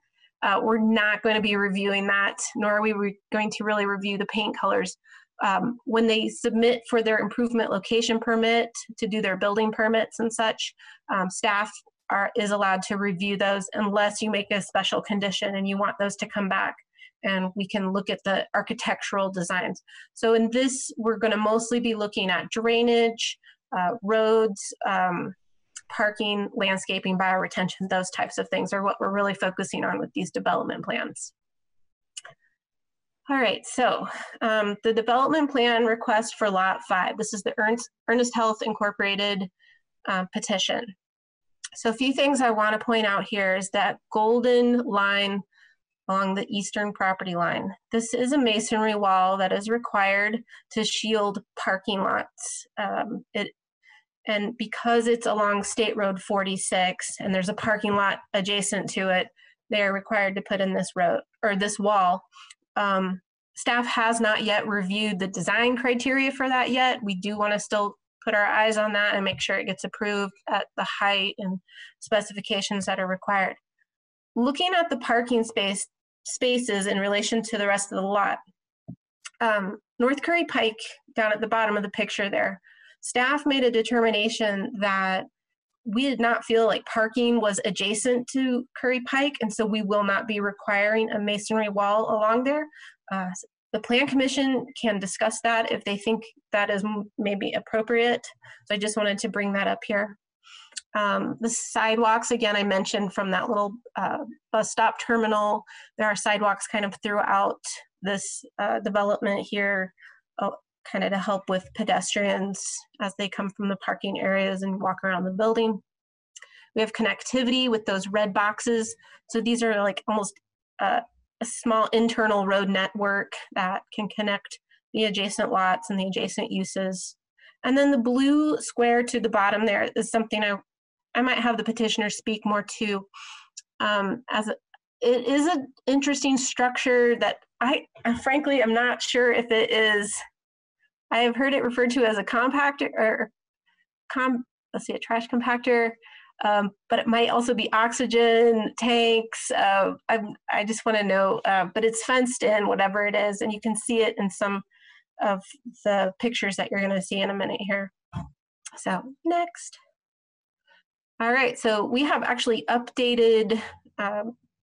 We're not going to be reviewing that, nor are we going to really review the paint colors. When they submit for their improvement location permit to do their building permits and such, staff is allowed to review those unless you make a special condition and you want those to come back, and we can look at the architectural designs. So in this, we're going to mostly be looking at drainage, roads, parking, landscaping, bioretention, those types of things are what we're really focusing on with these development plans. All right, so the development plan request for Lot 5. This is the Ernest Health Incorporated petition. So a few things I want to point out here is that golden line along the eastern property line. This is a masonry wall that is required to shield parking lots. And because it's along State Road 46 and there's a parking lot adjacent to it, they are required to put in this road or this wall. Staff has not yet reviewed the design criteria for that yet. We do want to still put our eyes on that and make sure it gets approved at the height and specifications that are required. Looking at the parking spaces in relation to the rest of the lot, North Curry Pike down at the bottom of the picture there, staff made a determination that we did not feel like parking was adjacent to Curry Pike, and so we will not be requiring a masonry wall along there. The Plan Commission can discuss that if they think that is maybe appropriate. So I just wanted to bring that up here. The sidewalks, again, I mentioned from that little bus stop terminal, there are sidewalks kind of throughout this development here, kind of to help with pedestrians as they come from the parking areas and walk around the building. We have connectivity with those red boxes. So these are like almost a small internal road network that can connect the adjacent lots and the adjacent uses. And then the blue square to the bottom there is something I might have the petitioner speak more to. It is an interesting structure that frankly, I'm not sure if it is. I have heard it referred to as a compactor or a trash compactor, but it might also be oxygen tanks. I just want to know, but it's fenced in, whatever it is, and you can see it in some of the pictures that you're going to see in a minute here. So next. All right, so we have actually updated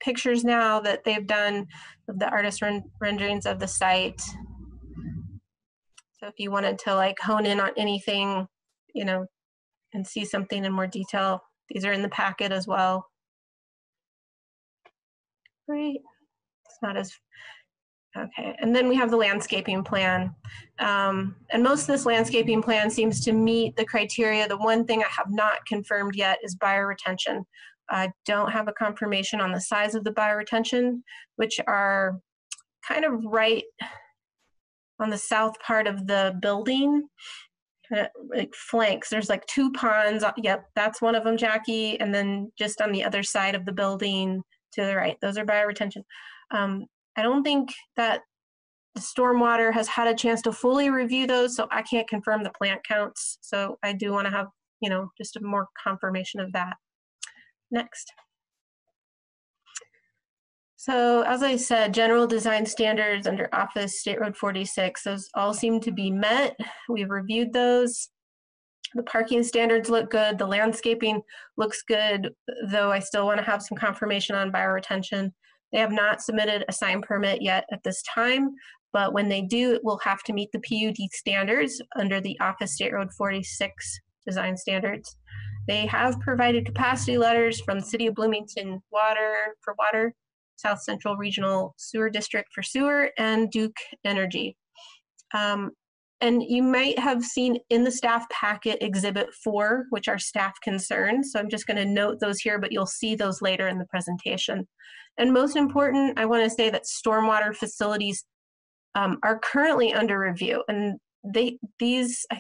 pictures now that they've done of the artist renderings of the site. So if you wanted to like hone in on anything, you know, and see something in more detail, these are in the packet as well. Great. It's not as, okay. And then we have the landscaping plan. And most of this landscaping plan seems to meet the criteria. The one thing I have not confirmed yet is bioretention. I don't have a confirmation on the size of the bioretention, which are kind of right on the south part of the building, like flanks. There's like 2 ponds. Yep, that's one of them, Jackie. And then just on the other side of the building to the right, those are bioretention. I don't think that the stormwater has had a chance to fully review those, so I can't confirm the plant counts. So I do want to have, you know, just a more confirmation of that. Next. So as I said, general design standards under Office State Road 46, those all seem to be met. We've reviewed those. The parking standards look good. The landscaping looks good, though I still want to have some confirmation on bioretention. They have not submitted a sign permit yet at this time, but when they do, it will have to meet the PUD standards under the Office State Road 46 design standards. They have provided capacity letters from the City of Bloomington for water, South Central Regional Sewer District for sewer, and Duke Energy. And you might have seen in the staff packet Exhibit 4, which are staff concerns. So I'm just going to note those here, but you'll see those later in the presentation. And most important, I want to say that stormwater facilities are currently under review, and I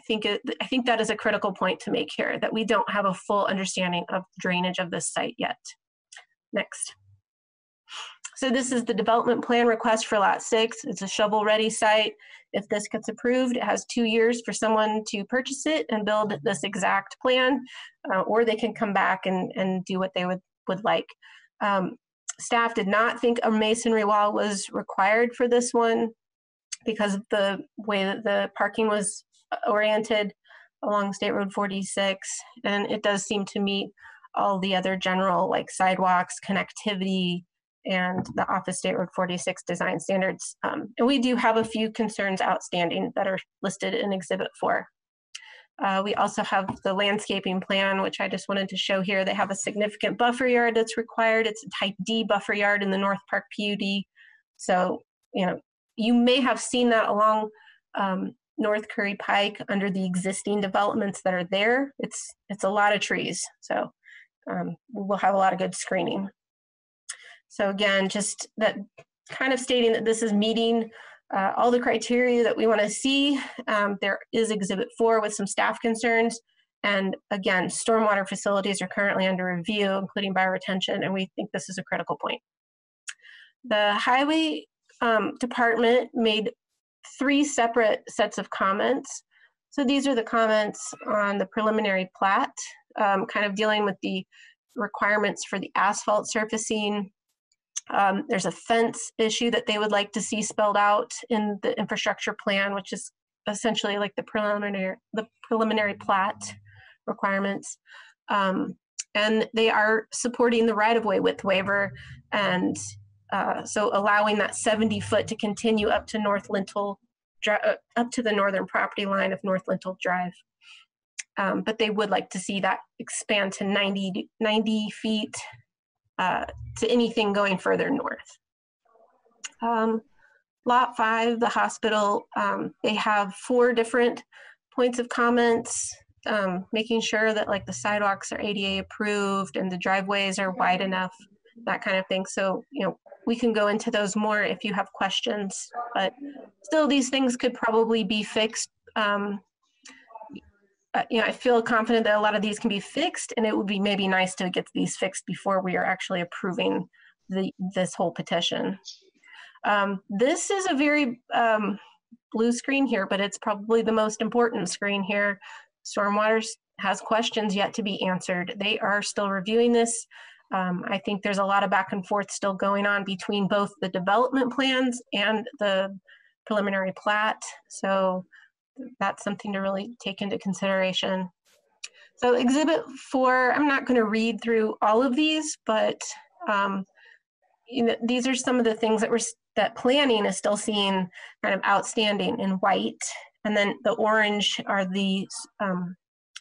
think that is a critical point to make here, that we don't have a full understanding of drainage of this site yet. Next. So this is the development plan request for Lot 6. It's a shovel-ready site. If this gets approved, it has 2 years for someone to purchase it and build this exact plan, or they can come back and do what they would like. Staff did not think a masonry wall was required for this one because of the way that the parking was oriented along State Road 46, and it does seem to meet all the other general like sidewalks, connectivity, and the Office State Road 46 design standards. And we do have a few concerns outstanding that are listed in Exhibit 4. We also have the landscaping plan, which I just wanted to show here. They have a significant buffer yard that's required. It's a type D buffer yard in the North Park PUD. So, you know, you may have seen that along North Curry Pike under the existing developments that are there. It's a lot of trees. So we'll have a lot of good screening. So again, just that kind of stating that this is meeting all the criteria that we want to see. There is Exhibit 4 with some staff concerns. And again, stormwater facilities are currently under review, including bioretention, and we think this is a critical point. The Highway Department made 3 separate sets of comments. So these are the comments on the preliminary plat, kind of dealing with the requirements for the asphalt surfacing. There's a fence issue that they would like to see spelled out in the infrastructure plan, which is essentially like the preliminary plat requirements. And they are supporting the right-of-way width waiver, and so allowing that 70 foot to continue up to North Lintel, up to the northern property line of North Lintel Drive. But they would like to see that expand to 90 feet to anything going further north. Lot 5, the hospital, they have 4 different points of comments. making sure that like the sidewalks are ADA approved and the driveways are wide enough, that kind of thing. So, you know, we can go into those more if you have questions, but still these things could probably be fixed. You know, I feel confident that a lot of these can be fixed, and it would be maybe nice to get these fixed before we are actually approving this whole petition. This is a very blue screen here, but it's probably the most important screen here. Stormwater has questions yet to be answered. They are still reviewing this. I think there's a lot of back and forth still going on between both the development plans and the preliminary plat. So that's something to really take into consideration. So Exhibit 4, I'm not going to read through all of these, but you know, these are some of the things that planning is still seeing kind of outstanding in white. And then the orange are the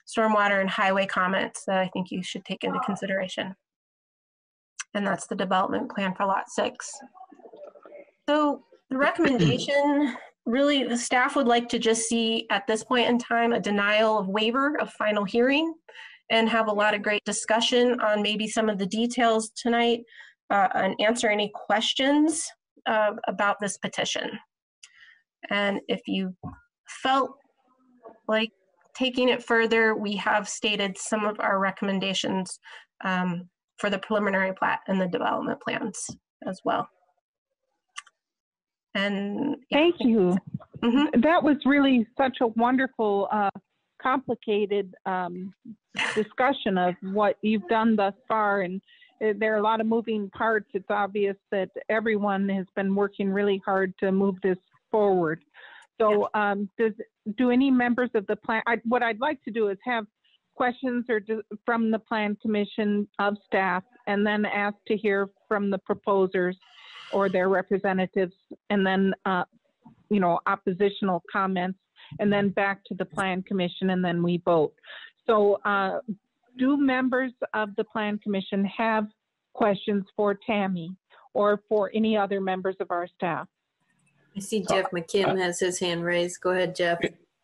stormwater and highway comments that I think you should take into consideration. And that's the development plan for Lot 6. So the recommendation, really the staff would like to just see at this point in time a denial of waiver of final hearing and have a lot of great discussion on maybe some of the details tonight and answer any questions about this petition. And if you felt like taking it further, we have stated some of our recommendations for the preliminary plat and the development plans as well. And yeah. Thank you. Mm-hmm. That was really such a wonderful, complicated discussion of what you've done thus far. And there are a lot of moving parts. It's obvious that everyone has been working really hard to move this forward. So do any members of the plan, what I'd like to do is have questions from the Plan Commission of staff, and then ask to hear from the proposers or their representatives, and then, you know, oppositional comments, and then back to the Plan Commission, and then we vote. So do members of the Plan Commission have questions for Tammy or for any other members of our staff? I see Jeff McKim has his hand raised. Go ahead, Jeff.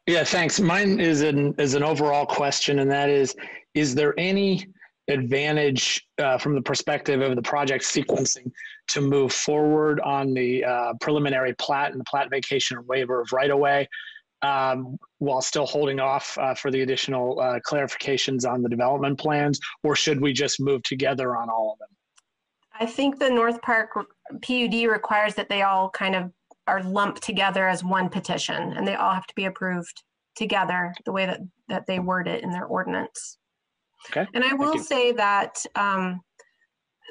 Yeah, thanks. Mine is an overall question, and that is there any advantage from the perspective of the project sequencing to move forward on the preliminary plat and the plat vacation and waiver of right-of-way while still holding off for the additional clarifications on the development plans, or should we just move together on all of them? I think the North Park PUD requires that they all kind of are lumped together as one petition, and they all have to be approved together the way that they word it in their ordinance. Okay. And I will say that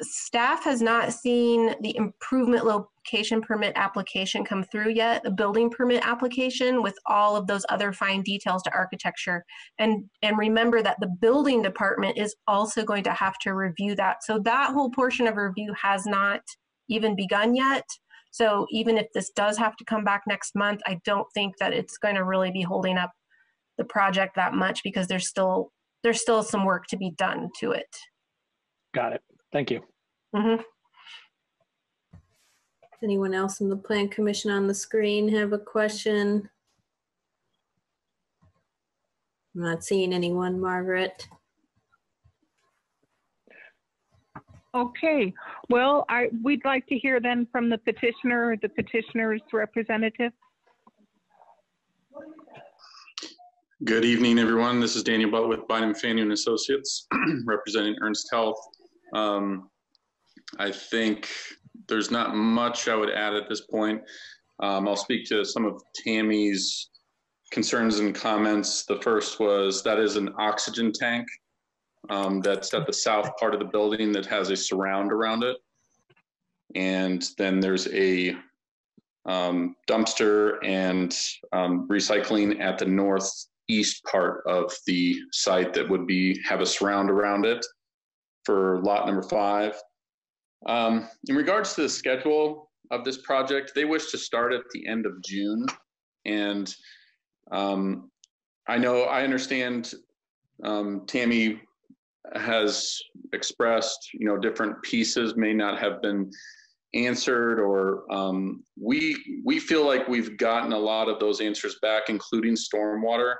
staff has not seen the improvement location permit application come through yet, the building permit application with all of those other fine details to architecture. And remember that the building department is also going to have to review that. So that whole portion of review has not even begun yet. So even if this does have to come back next month, I don't think that it's going to really be holding up the project that much, because there's still some work to be done to it. Got it. Thank you. Mm-hmm. Anyone else in the Plan Commission on the screen have a question? I'm not seeing anyone, Margaret. Okay, well, we'd like to hear then from the petitioner or the petitioner's representative. Good evening, everyone. This is Daniel Butt with Bynum Fanning Associates, representing Ernst Health. I think there's not much I would add at this point. I'll speak to some of Tammy's concerns and comments. The first was that is an oxygen tank. That's at the south part of the building that has a surround around it. And then there's a dumpster and recycling at the northeast part of the site that would have a surround around it for lot number 5. In regards to the schedule of this project, they wish to start at the end of June. And I understand Tammy has expressed, different pieces may not have been answered, or we feel like we've gotten a lot of those answers back, including stormwater.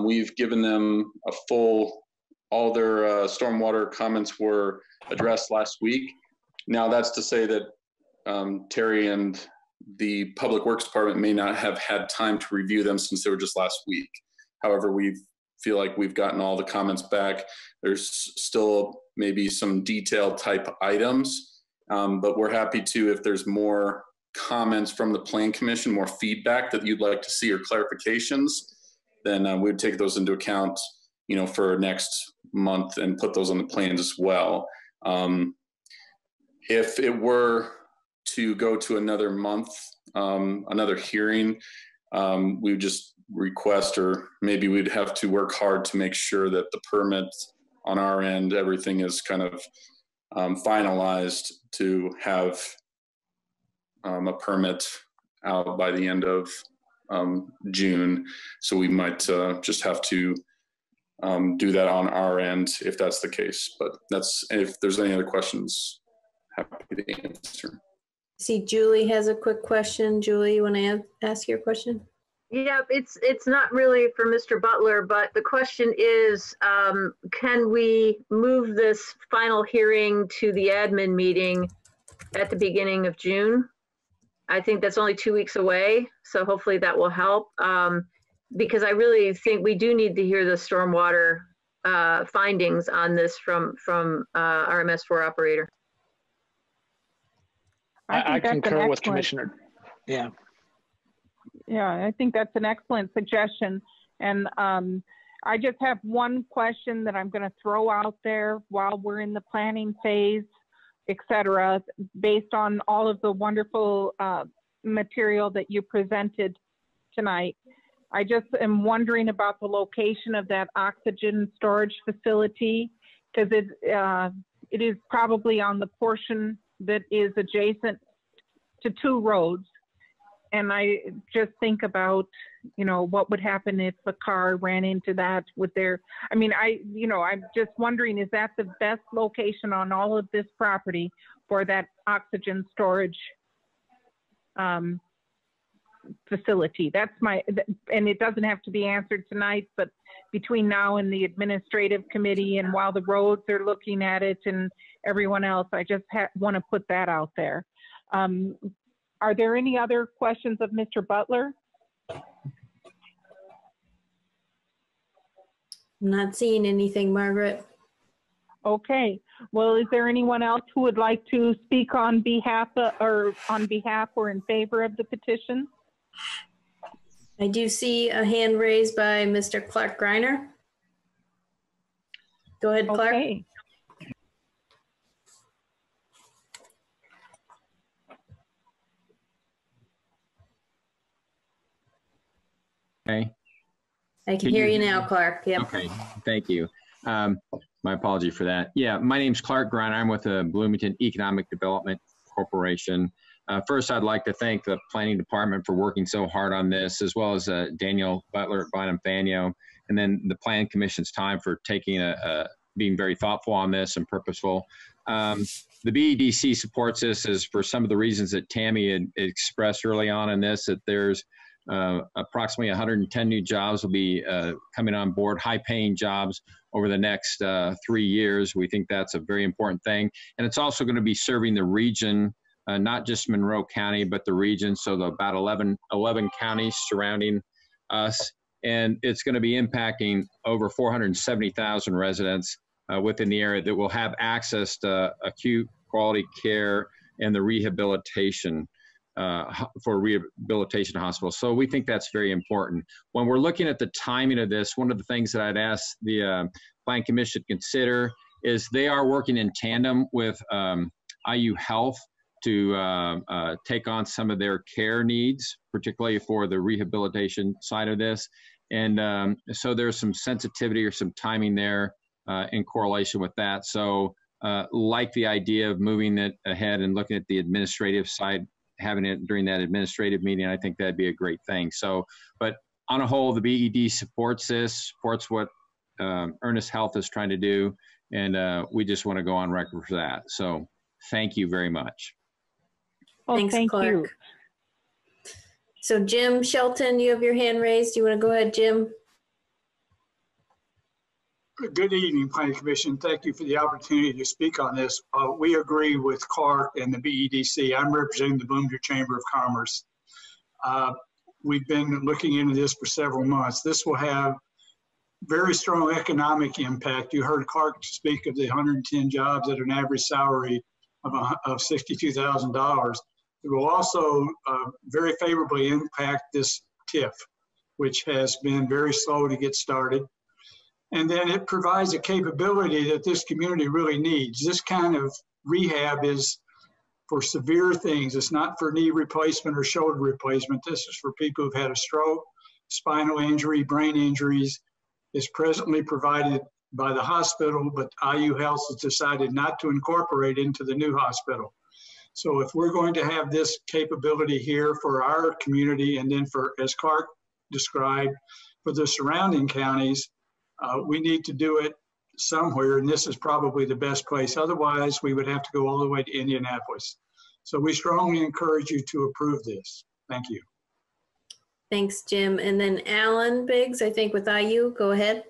We've given them a all their stormwater comments were addressed last week. Now that's to say that Terry and the Public Works Department may not have had time to review them since they were just last week. However, we feel like we've gotten all the comments back. There's still maybe some detailed type items, but we're happy to, if there's more comments from the Plan Commission, more feedback that you'd like to see or clarifications, then we'd take those into account, for next month and put those on the plans as well. If it were to go to another month, another hearing, we would just request, or maybe we'd have to work hard to make sure that the permit on our end, everything is kind of finalized to have a permit out by the end of June. So we might just have to do that on our end if that's the case. But if there's any other questions, happy to answer. See, Julie has a quick question. Julie, you want to ask your question? Yeah, it's not really for Mr. Butler, but the question is, can we move this final hearing to the admin meeting at the beginning of June? I think that's only 2 weeks away, so hopefully that will help. Because I really think we do need to hear the stormwater findings on this from our MS4 operator. I concur with Commissioner. Yeah. Yeah, I think that's an excellent suggestion. And I just have one question that I'm going to throw out there while we're in the planning phase, et cetera, based on all of the wonderful material that you presented tonight. I just am wondering about the location of that oxygen storage facility, because it is probably on the portion that is adjacent to 2 roads. And I just think about, what would happen if a car ran into that with their, I'm just wondering, is that the best location on all of this property for that oxygen storage facility? That's and it doesn't have to be answered tonight, but between now and the administrative committee and while the roads are looking at it and everyone else, I just want to put that out there. Are there any other questions of Mr. Butler? I'm not seeing anything, Margaret. Okay. Well, is there anyone else who would like to speak on behalf or in favor of the petition? I do see a hand raised by Mr. Clark Greiner. Go ahead, Clark. Okay. Okay. I can hear you now, Clark. Yep. Okay, thank you. My apology for that. Yeah, my name's Clark Greiner. I'm with the Bloomington Economic Development Corporation. First, I'd like to thank the Planning Department for working so hard on this, as well as Daniel Butler at Bynum Faneuil, and then the Plan Commission's time for taking being very thoughtful on this and purposeful. The BEDC supports this is for some of the reasons that Tammy had expressed early on in this, that there's approximately 110 new jobs will be coming on board, high-paying jobs over the next 3 years. We think that's a very important thing. And it's also going to be serving the region, not just Monroe County, but the region, so about 11 counties surrounding us. And it's going to be impacting over 470,000 residents within the area that will have access to acute quality care and the rehabilitation for rehabilitation hospitals. So we think that's very important. When we're looking at the timing of this, one of the things that I'd ask the Plan Commission to consider is they are working in tandem with IU Health to take on some of their care needs, particularly for the rehabilitation side of this. And so there's some sensitivity or some timing there in correlation with that. So like the idea of moving it ahead and looking at the administrative side, having it during that administrative meeting, I think that'd be a great thing. So, but on a whole, the BED supports this, supports what Ernest Health is trying to do. And we just want to go on record for that. So thank you very much. Well, Thanks, thank Clark. you. So Jim Shelton, you have your hand raised. You want to go ahead, Jim? Good evening, Planning Commission. Thank you for the opportunity to speak on this. We agree with Clark and the BEDC. I'm representing the Bloomington Chamber of Commerce. We've been looking into this for several months. This will have very strong economic impact. You heard Clark speak of the 110 jobs at an average salary of $62,000. It will also very favorably impact this TIF, which has been very slow to get started. And then it provides a capability that this community really needs. This kind of rehab is for severe things. It's not for knee replacement or shoulder replacement. This is for people who've had a stroke, spinal injury, brain injuries. It's presently provided by the hospital, but IU Health has decided not to incorporate into the new hospital. So if we're going to have this capability here for our community, and then for, as Clark described, for the surrounding counties, we need to do it somewhere, and this is probably the best place. Otherwise, we would have to go all the way to Indianapolis. So we strongly encourage you to approve this. Thank you. Thanks, Jim. And then Alan Biggs, I think with IU, go ahead.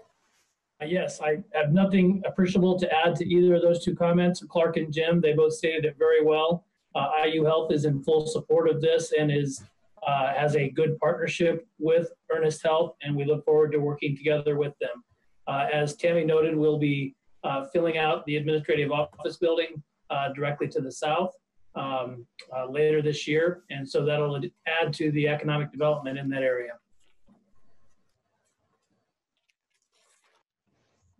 Yes, I have nothing appreciable to add to either of those two comments. Clark and Jim, they both stated it very well. IU Health is in full support of this and has a good partnership with Ernest Health, and we look forward to working together with them. As Tammy noted, we'll be filling out the administrative office building directly to the south later this year, and so that'll add to the economic development in that area.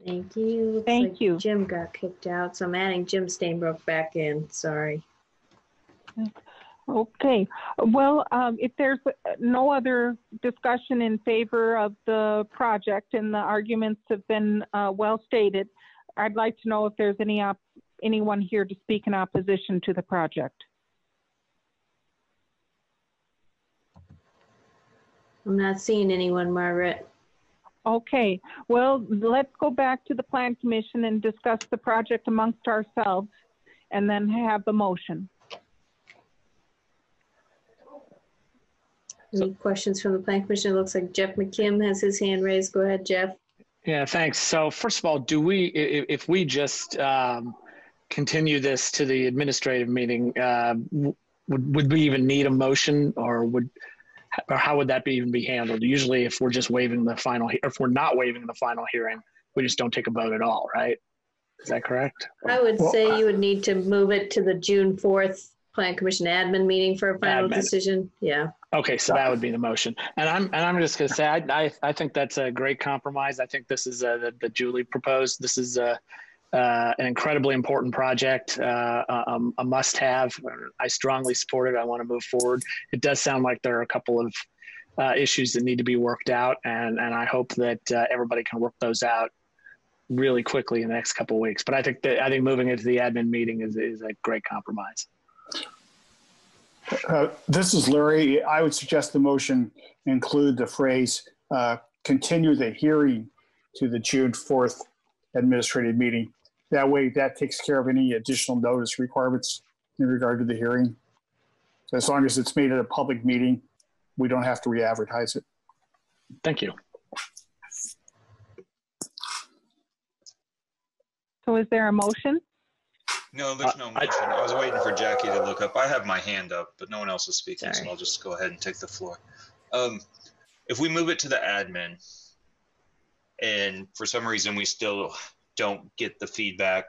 Thank you. Thank you. Jim got kicked out, so I'm adding Jim Stainbrook back in. Sorry. Okay. Well, if there's no other discussion in favor of the project and the arguments have been well stated, I'd like to know if there's anyone here to speak in opposition to the project. I'm not seeing anyone, Margaret. Okay. Well, let's go back to the Plan Commission and discuss the project amongst ourselves and then have the motion. Any questions from the Plan Commission? It looks like Jeff McKim has his hand raised. Go ahead, Jeff. Yeah, thanks. So first of all, do we, if we just continue this to the administrative meeting, would we even need a motion, or how would that even be handled? Usually if we're just waiving the final, if we're not waiving the final hearing, we just don't take a vote at all, right? Is that correct? I would say you would need to move it to the June 4th Plan Commission admin meeting for a final decision. Yeah. Okay, so that would be the motion. And I'm just going to say, I think that's a great compromise. I think this is that Julie proposed. This is an incredibly important project, a must-have. I strongly support it. I want to move forward. It does sound like there are a couple of issues that need to be worked out, and I hope that everybody can work those out really quickly in the next couple of weeks. But I think moving it to the admin meeting is a great compromise. This is Larry. I would suggest the motion include the phrase, continue the hearing to the June 4th administrative meeting. That way that takes care of any additional notice requirements in regard to the hearing. So as long as it's made at a public meeting, we don't have to re-advertise it. Thank you. So is there a motion? No, there's no motion. I was waiting for Jackie to look up. I have my hand up, but no one else is speaking, so I'll just go ahead and take the floor. If we move it to the admin, and for some reason we still don't get the feedback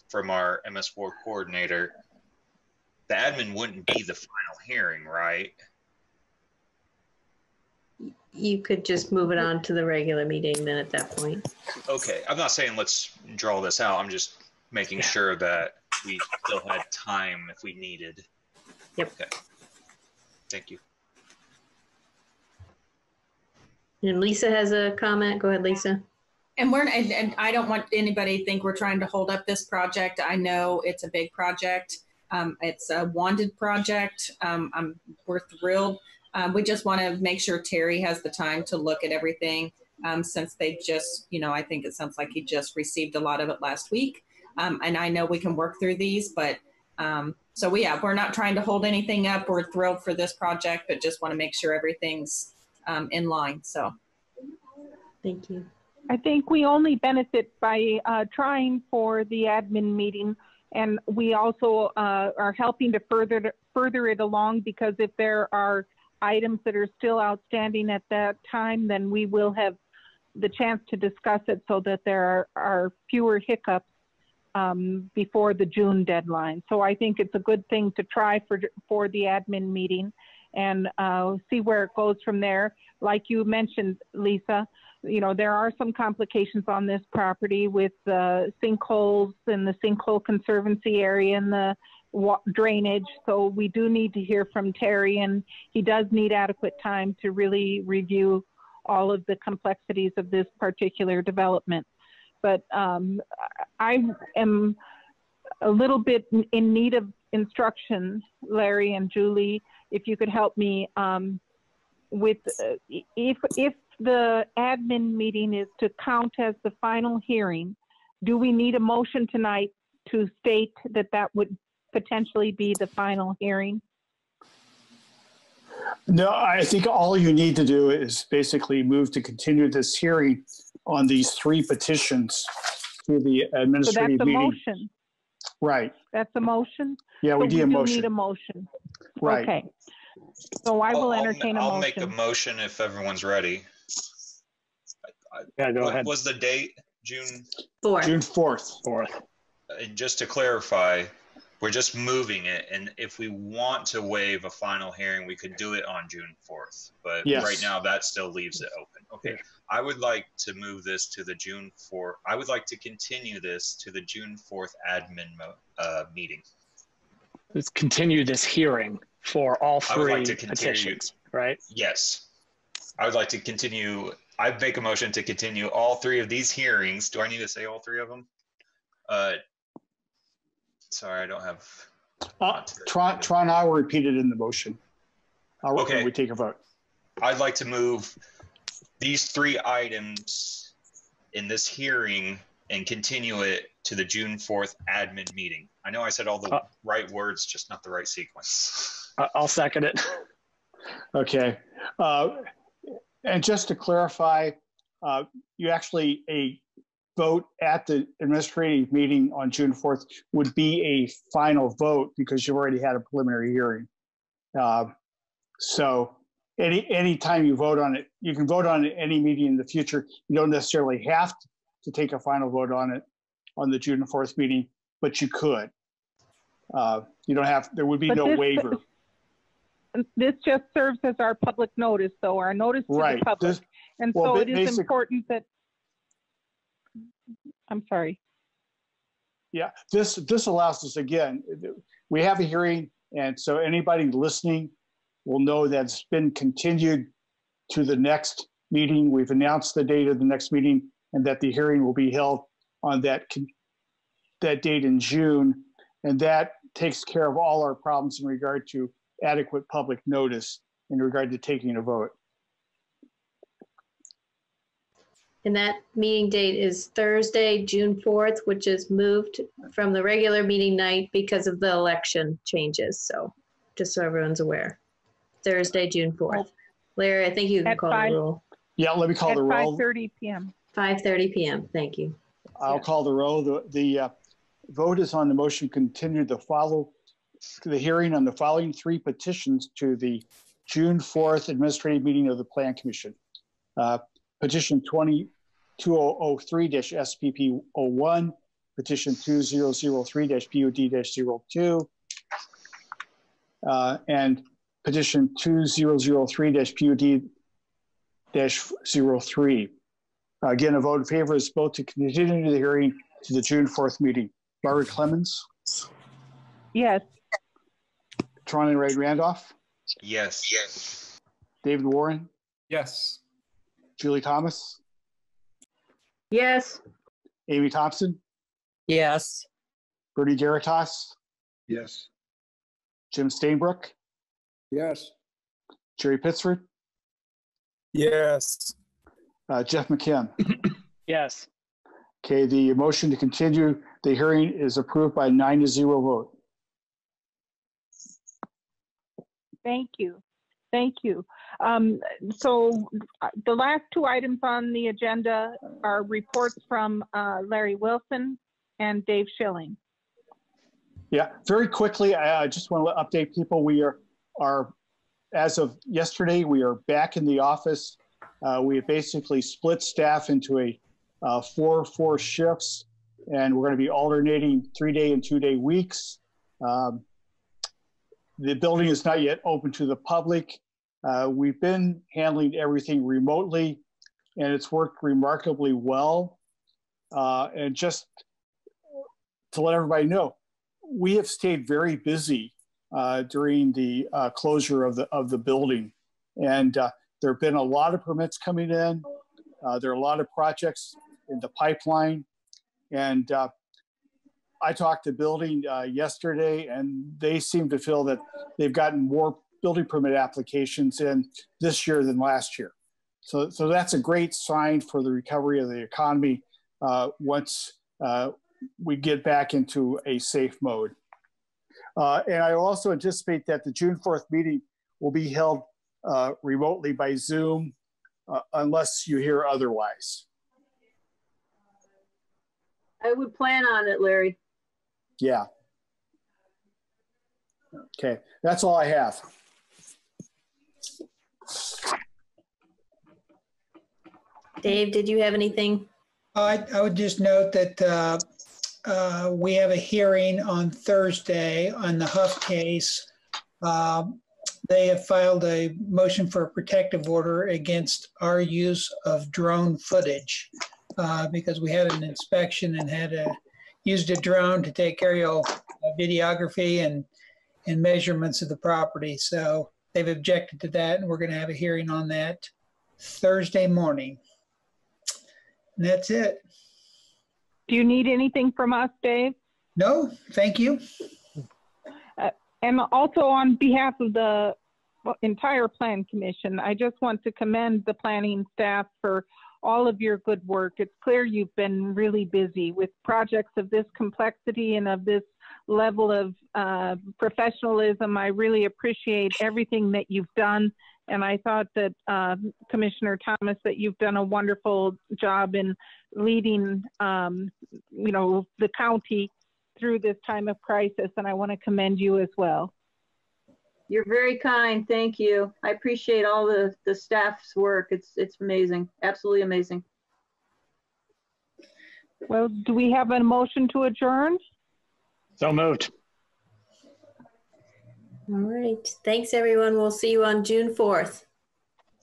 from our MS4 coordinator, the admin wouldn't be the final hearing, right? You could just move it on to the regular meeting then at that point. Okay, I'm not saying let's draw this out. I'm just making sure that we still had time if we needed. Yep. Okay. Thank you. And Lisa has a comment. Go ahead, Lisa. And I don't want anybody to think we're trying to hold up this project. I know it's a big project. It's a wanted project. We're thrilled. We just want to make sure Terry has the time to look at everything since they just, I think it sounds like he just received a lot of it last week. And I know we can work through these, but we're not trying to hold anything up. We're thrilled for this project, but just want to make sure everything's in line. So, thank you. I think we only benefit by trying for the admin meeting, and we also are helping to further it along, because if there are items that are still outstanding at that time, then we will have the chance to discuss it so that there are fewer hiccups before the June deadline. So I think it's a good thing to try for the admin meeting and see where it goes from there. Like you mentioned, Lisa, you know, there are some complications on this property with the sinkholes and the sinkhole conservancy area and the drainage. So we do need to hear from Terry, and he does need adequate time to really review all of the complexities of this particular development. But I am a little bit in need of instruction, Larry and Julie, if you could help me with if the admin meeting is to count as the final hearing, do we need a motion tonight to state that that would potentially be the final hearing? No, I think all you need to do is basically move to continue this hearing on these 3 petitions to the administrative so that's a meeting. Motion. Right. That's a motion? Yeah, we do a motion. need a motion. Right. Okay. So I will entertain a motion. I'll make a motion if everyone's ready. Yeah, go ahead. What was the date? June 4th. June 4th. 4th. And just to clarify, we're just moving it, and if we want to waive a final hearing, we could do it on June 4th. But Yes. right now, that still leaves it open. Okay, I would like to move this to the June 4th. I would like to continue this to the June 4th admin meeting. Let's continue this hearing for all I would 3 like to continue. petitions, right? Yes, I would like to continue. I'd make a motion to continue all 3 of these hearings. Do I need to say all 3 of them? Sorry, I don't have. Tron, I will repeat it in the motion. Okay. We take a vote. I'd like to move these 3 items in this hearing and continue it to the June 4th admin meeting. I know I said all the right words, just not the right sequence. I'll second it. Okay. And just to clarify, you actually, a vote at the administrative meeting on June 4th would be a final vote because you've already had a preliminary hearing. So any time you vote on it, you can vote on it any meeting in the future. You don't necessarily have to take a final vote on it on the June 4th meeting, but you could. You don't have, there would be no waiver. This just serves as our public notice, though, our notice to the public. And so it is important that, I'm sorry. Yeah, this allows us, again, we have a hearing, and so anybody listening will know that it's been continued to the next meeting. We've announced the date of the next meeting and that the hearing will be held on that date in June. And that takes care of all our problems in regard to adequate public notice in regard to taking a vote. And that meeting date is Thursday, June 4th, which is moved from the regular meeting night because of the election changes. So just so everyone's aware. Thursday, June 4th. Larry, I think you can call the roll. Yeah, let me call the roll. 5:30 p.m. 5:30 p.m. Thank you. I'll call the roll. The vote is on the motion continue the hearing on the following 3 petitions to the June 4th administrative meeting of the Plan Commission. Petition 2003-SPP01, petition 2003-PUD-02, and petition 2003-PUD-03. Again, a vote in favor is both to continue the hearing to the June 4th meeting. Barbara Clemens? Yes. Tron and Ray Randolph? Yes. Yes. David Warren? Yes. Julie Thomas? Yes. Amy Thompson? Yes. Bertie Geritas? Yes. Jim Stainbrook? Yes. Jerry Pittsford? Yes. Jeff McKim? Yes. Okay, the motion to continue the hearing is approved by 9-0 vote. Thank you. Thank you. So the last two items on the agenda are reports from Larry Wilson and Dave Schilling. Yeah, very quickly, I just want to update people. We are as of yesterday, we are back in the office. We have basically split staff into a 4 shifts, and we're going to be alternating 3-day and 2-day weeks. The building is not yet open to the public. We've been handling everything remotely, and it's worked remarkably well. And just to let everybody know, we have stayed very busy during the closure of the building, and there have been a lot of permits coming in. There are a lot of projects in the pipeline, and I talked to building yesterday, and they seem to feel that they've gotten more building permit applications in this year than last year. So that's a great sign for the recovery of the economy once we get back into a safe mode. And I also anticipate that the June 4th meeting will be held remotely by Zoom unless you hear otherwise. I would plan on it, Larry. Yeah. Okay, that's all I have. Dave, did you have anything? I would just note that we have a hearing on Thursday on the Huff case. They have filed a motion for a protective order against our use of drone footage because we had an inspection and had used a drone to take aerial videography and measurements of the property. So they've objected to that, and we're going to have a hearing on that Thursday morning. And that's it. Do you need anything from us, Dave? No, thank you. And also on behalf of the entire Plan Commission, I just want to commend the planning staff for all of your good work. It's clear you've been really busy with projects of this complexity and of this level of professionalism. I really appreciate everything that you've done. And I thought that, Commissioner Thomas, that you've done a wonderful job in leading, the county through this time of crisis. And I want to commend you as well. You're very kind. Thank you. I appreciate all the staff's work. It's amazing. Absolutely amazing. Well, do we have a motion to adjourn? So moved. All right. Thanks, everyone. We'll see you on June 4th.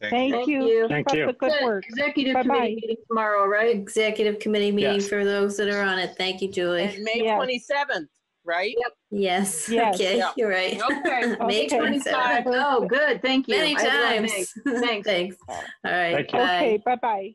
Thank you. Thank you. Good work. Executive Bye-bye. committee meeting tomorrow, right? Executive committee meeting Yes. for those that are on it. Thank you, Julie. And May Yes. 27th, right? Yep. Yes. Yes. Okay. Yeah. You're right. Okay. May Okay. 27th. Oh, good. Thank you. Many I have a lot of times. Thanks. Thanks. All right. Thank you. Bye. Okay, bye-bye.